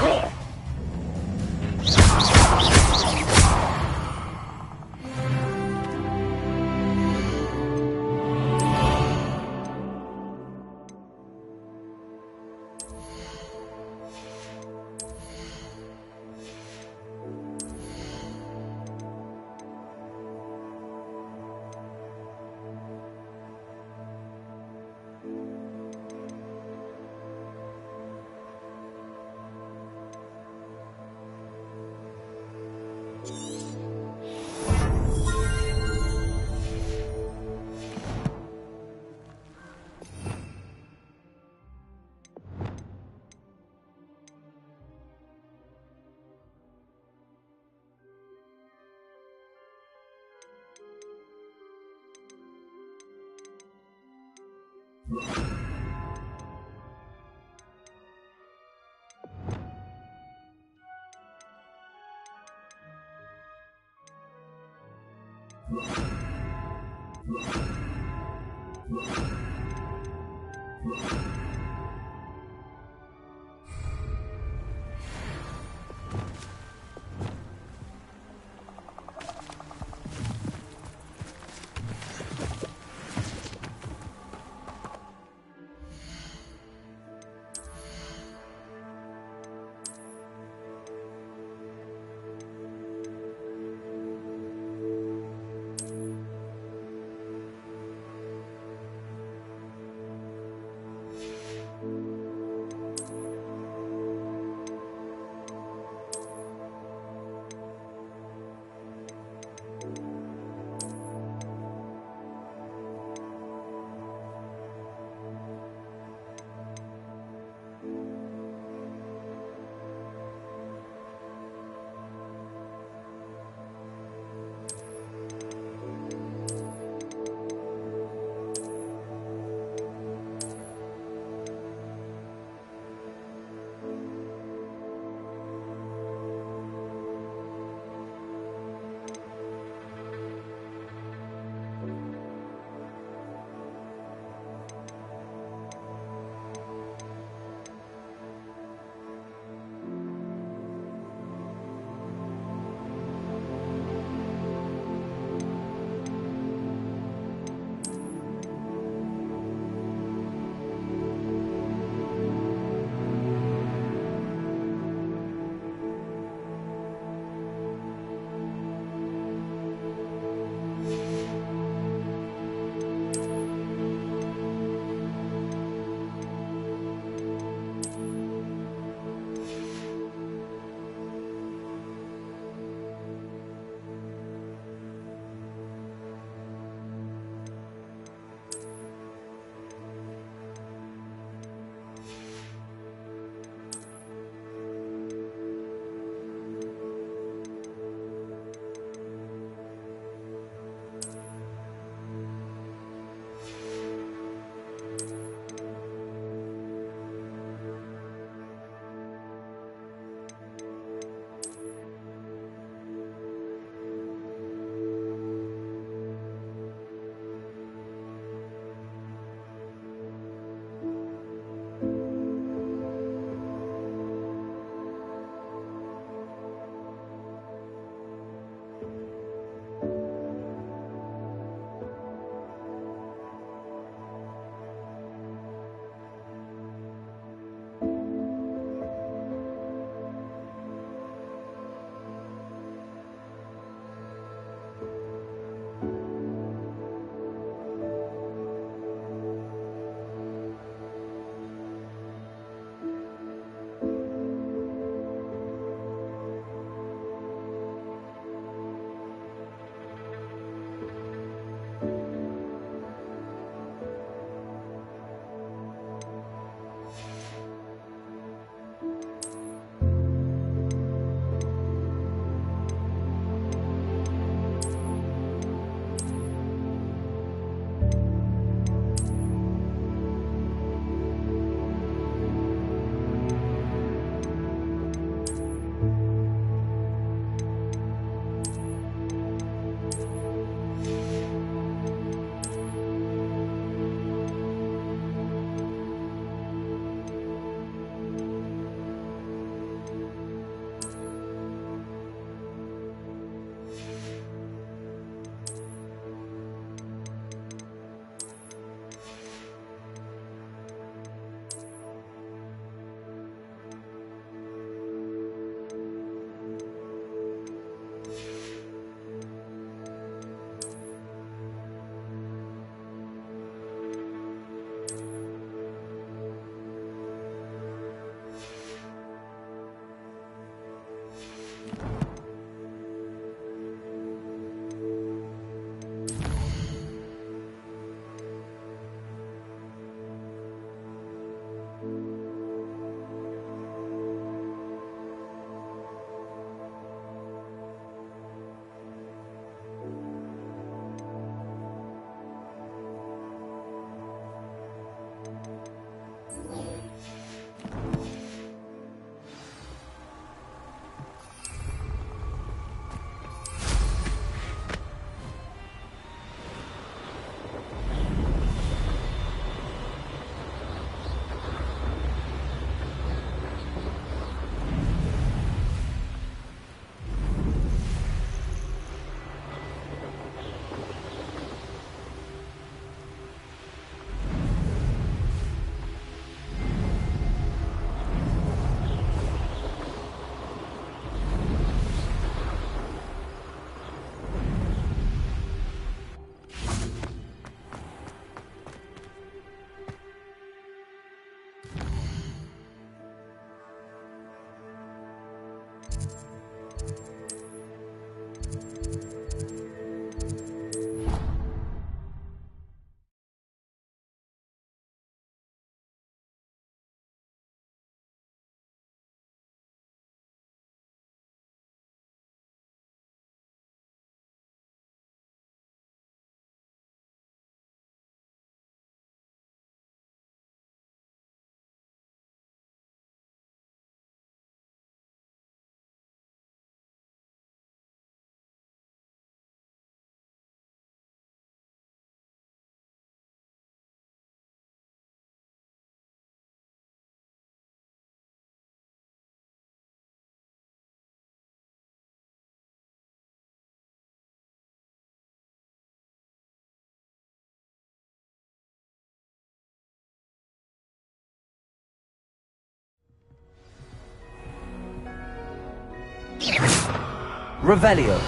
Revelio.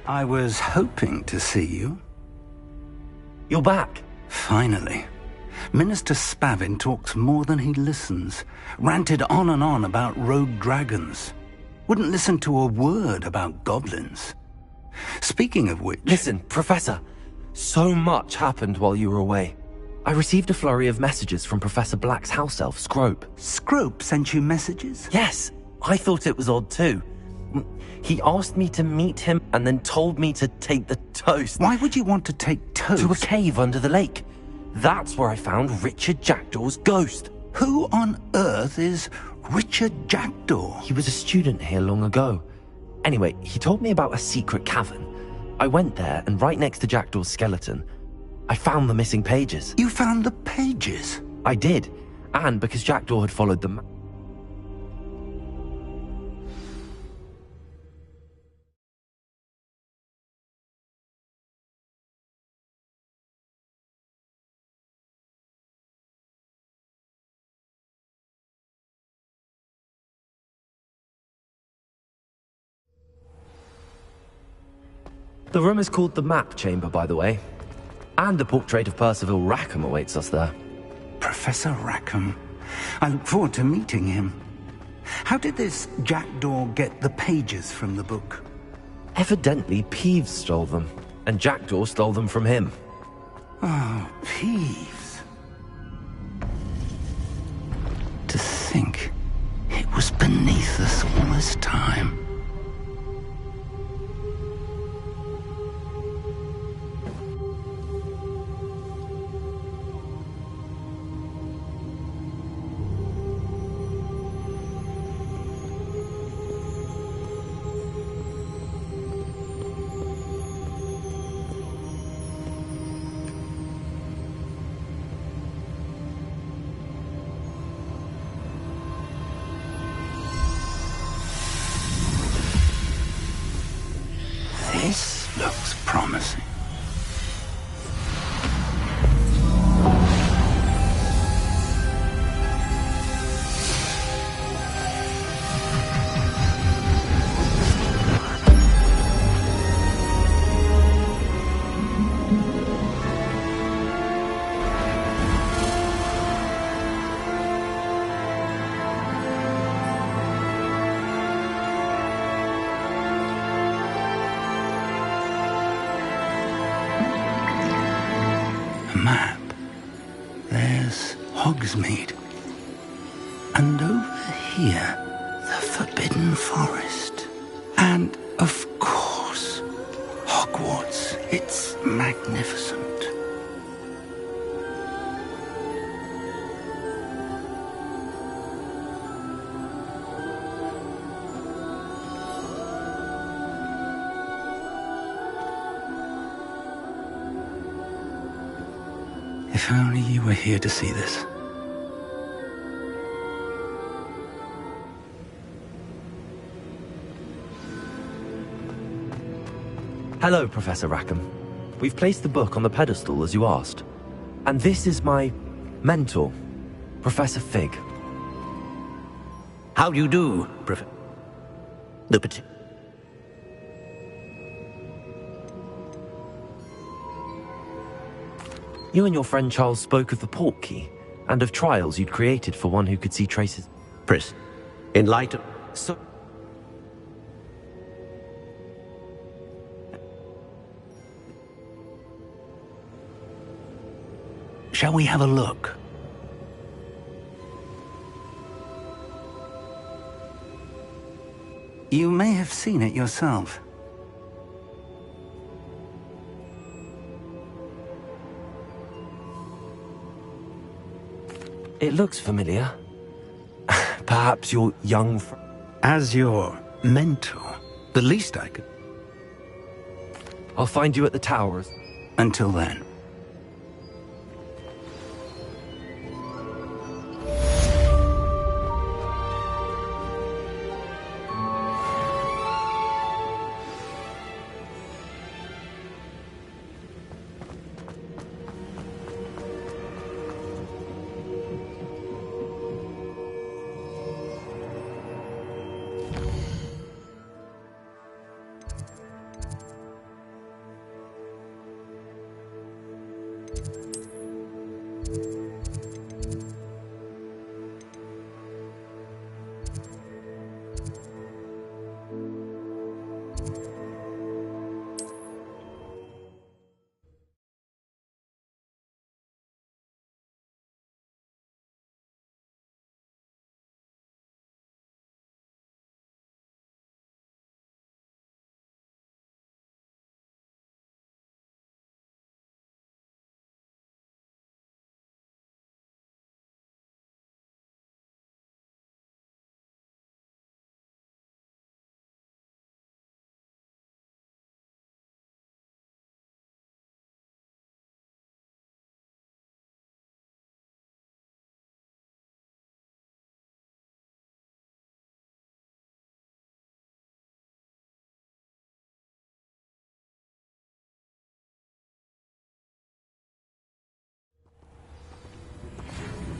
I was hoping to see you. You're back. Finally. Minister Spavin talks more than he listens. Ranted on and on about rogue dragons. Wouldn't listen to a word about goblins. Speaking of which... Listen, Professor. So much happened while you were away. I received a flurry of messages from Professor Black's house elf, Scrope. Scrope sent you messages? Yes. I thought it was odd too. He asked me to meet him and then told me to take the toast. Why would you want to take toast? To a cave under the lake. That's where I found Richard Jackdaw's ghost. Who on earth is Richard Jackdaw? He was a student here long ago. Anyway, he told me about a secret cavern. I went there, and right next to Jackdaw's skeleton, I found the missing pages. You found the pages? I did. And because Jackdaw had followed them. The room is called the Map Chamber, by the way. And a portrait of Percival Rackham awaits us there. Professor Rackham. I look forward to meeting him. How did this Jackdaw get the pages from the book? Evidently, Peeves stole them, and Jackdaw stole them from him. Oh, Peeves. To think it was beneath us all this time. This looks promising. Map. There's Hogsmeade. And over here, the Forbidden Forest. And, of course, Hogwarts. It's magnificent. If only you were here to see this. Hello, Professor Rackham. We've placed the book on the pedestal as you asked. And this is my mentor, Professor Fig. How do you do, Professor? The petit. You and your friend Charles spoke of the portkey, and of trials you'd created for one who could see traces. Pris, enlighten. So... Shall we have a look? You may have seen it yourself. It looks familiar. Perhaps your young friend? As your mentor, the least I could... I'll find you at the towers. Until then.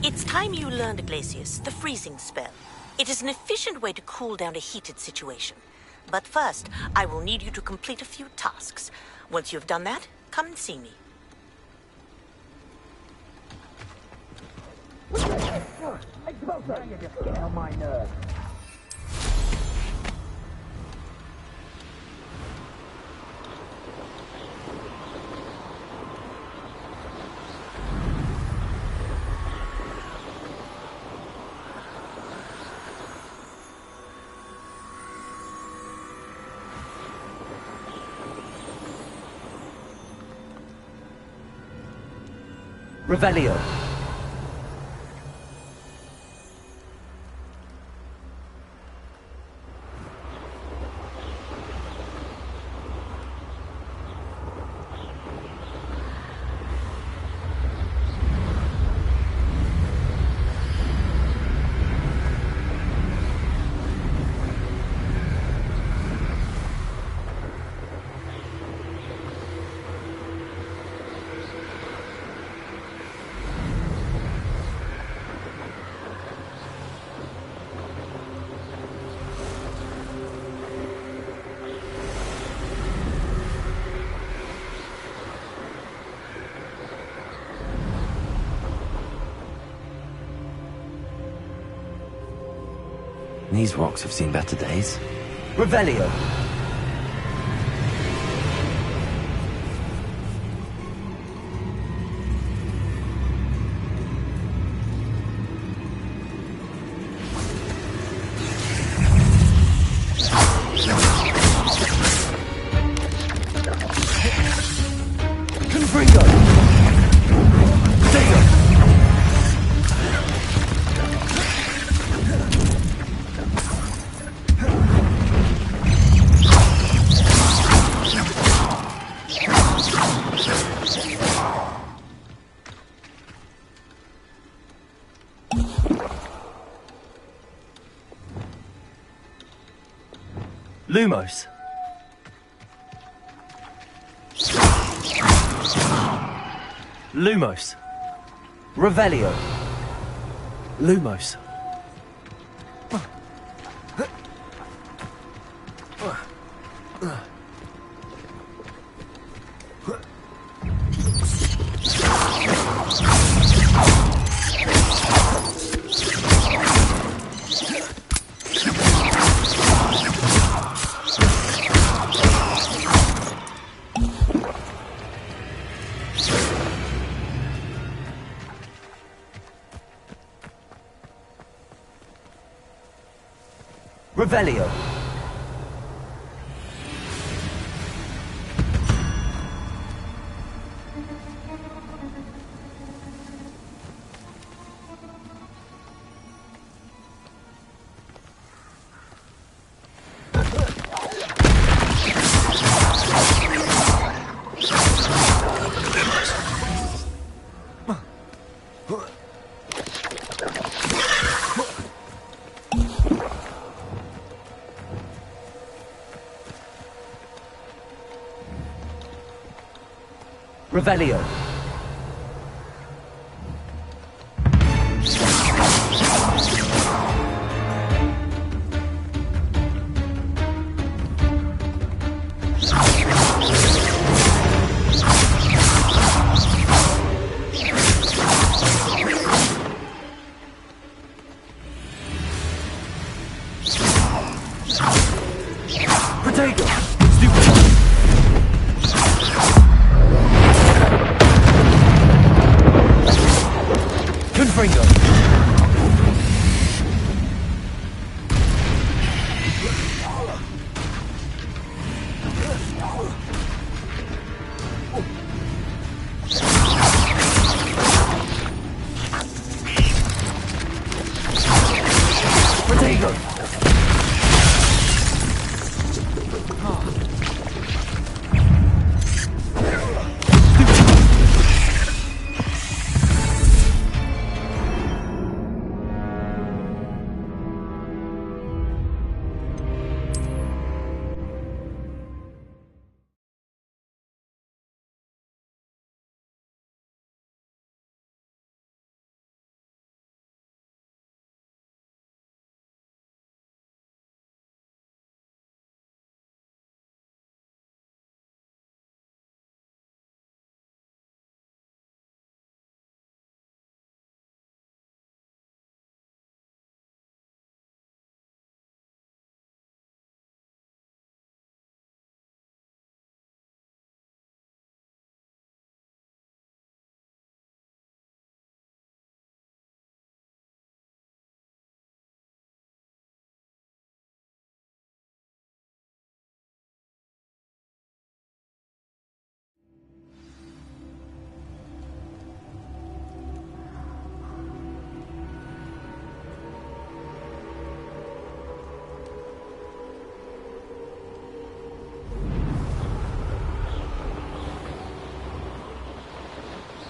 It's time you learned, Iglesias, the freezing spell. It is an efficient way to cool down a heated situation. But first, I will need you to complete a few tasks. Once you have done that, come and see me. Get on my nerves. Revelio. These rocks have seen better days. Revelio! Lumos. Lumos. Revelio. Lumos. Revelio. Revelio. Protego! Stupid one! Confringo! Protego!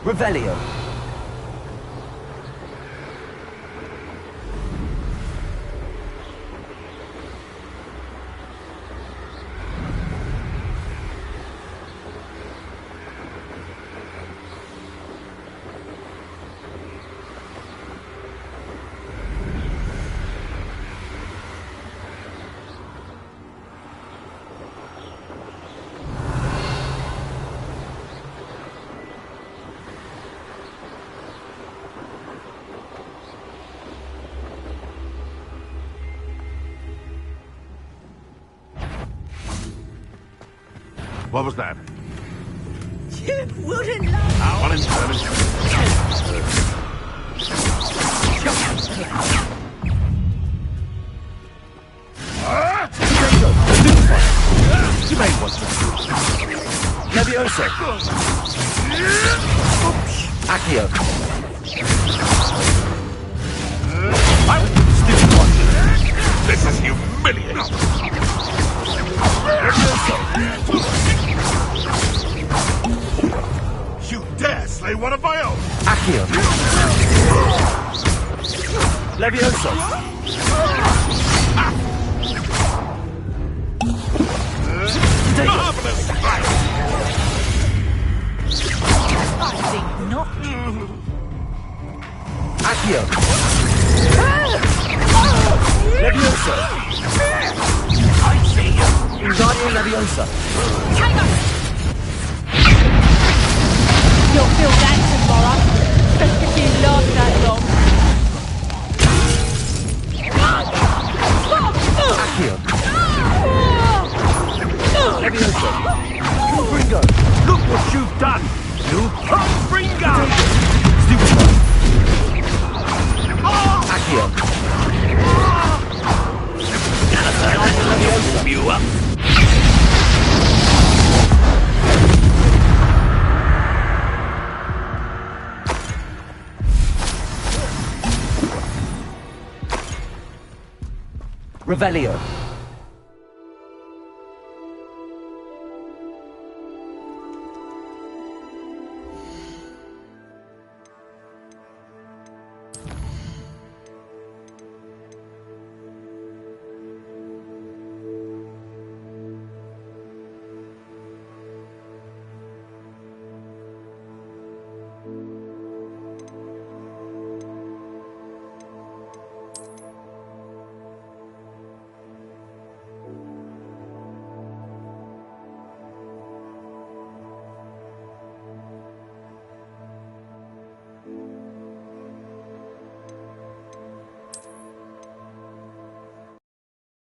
Revelio. What was that? You wouldn't love One in seven. You made one. Levioso. Accio. Stupid one. This is humiliating. You dare slay one of my own? Accio. Levioso. Marvelous fight! I think not. Accio. Levioso. I see you. Wingardium Leviosa. You'll feel that tomorrow. If you last that long. Accio. Leviosa. Confringo. Look what you've done! You Confringo! Stupid one. Accio. Leviosa. You up! Revelio.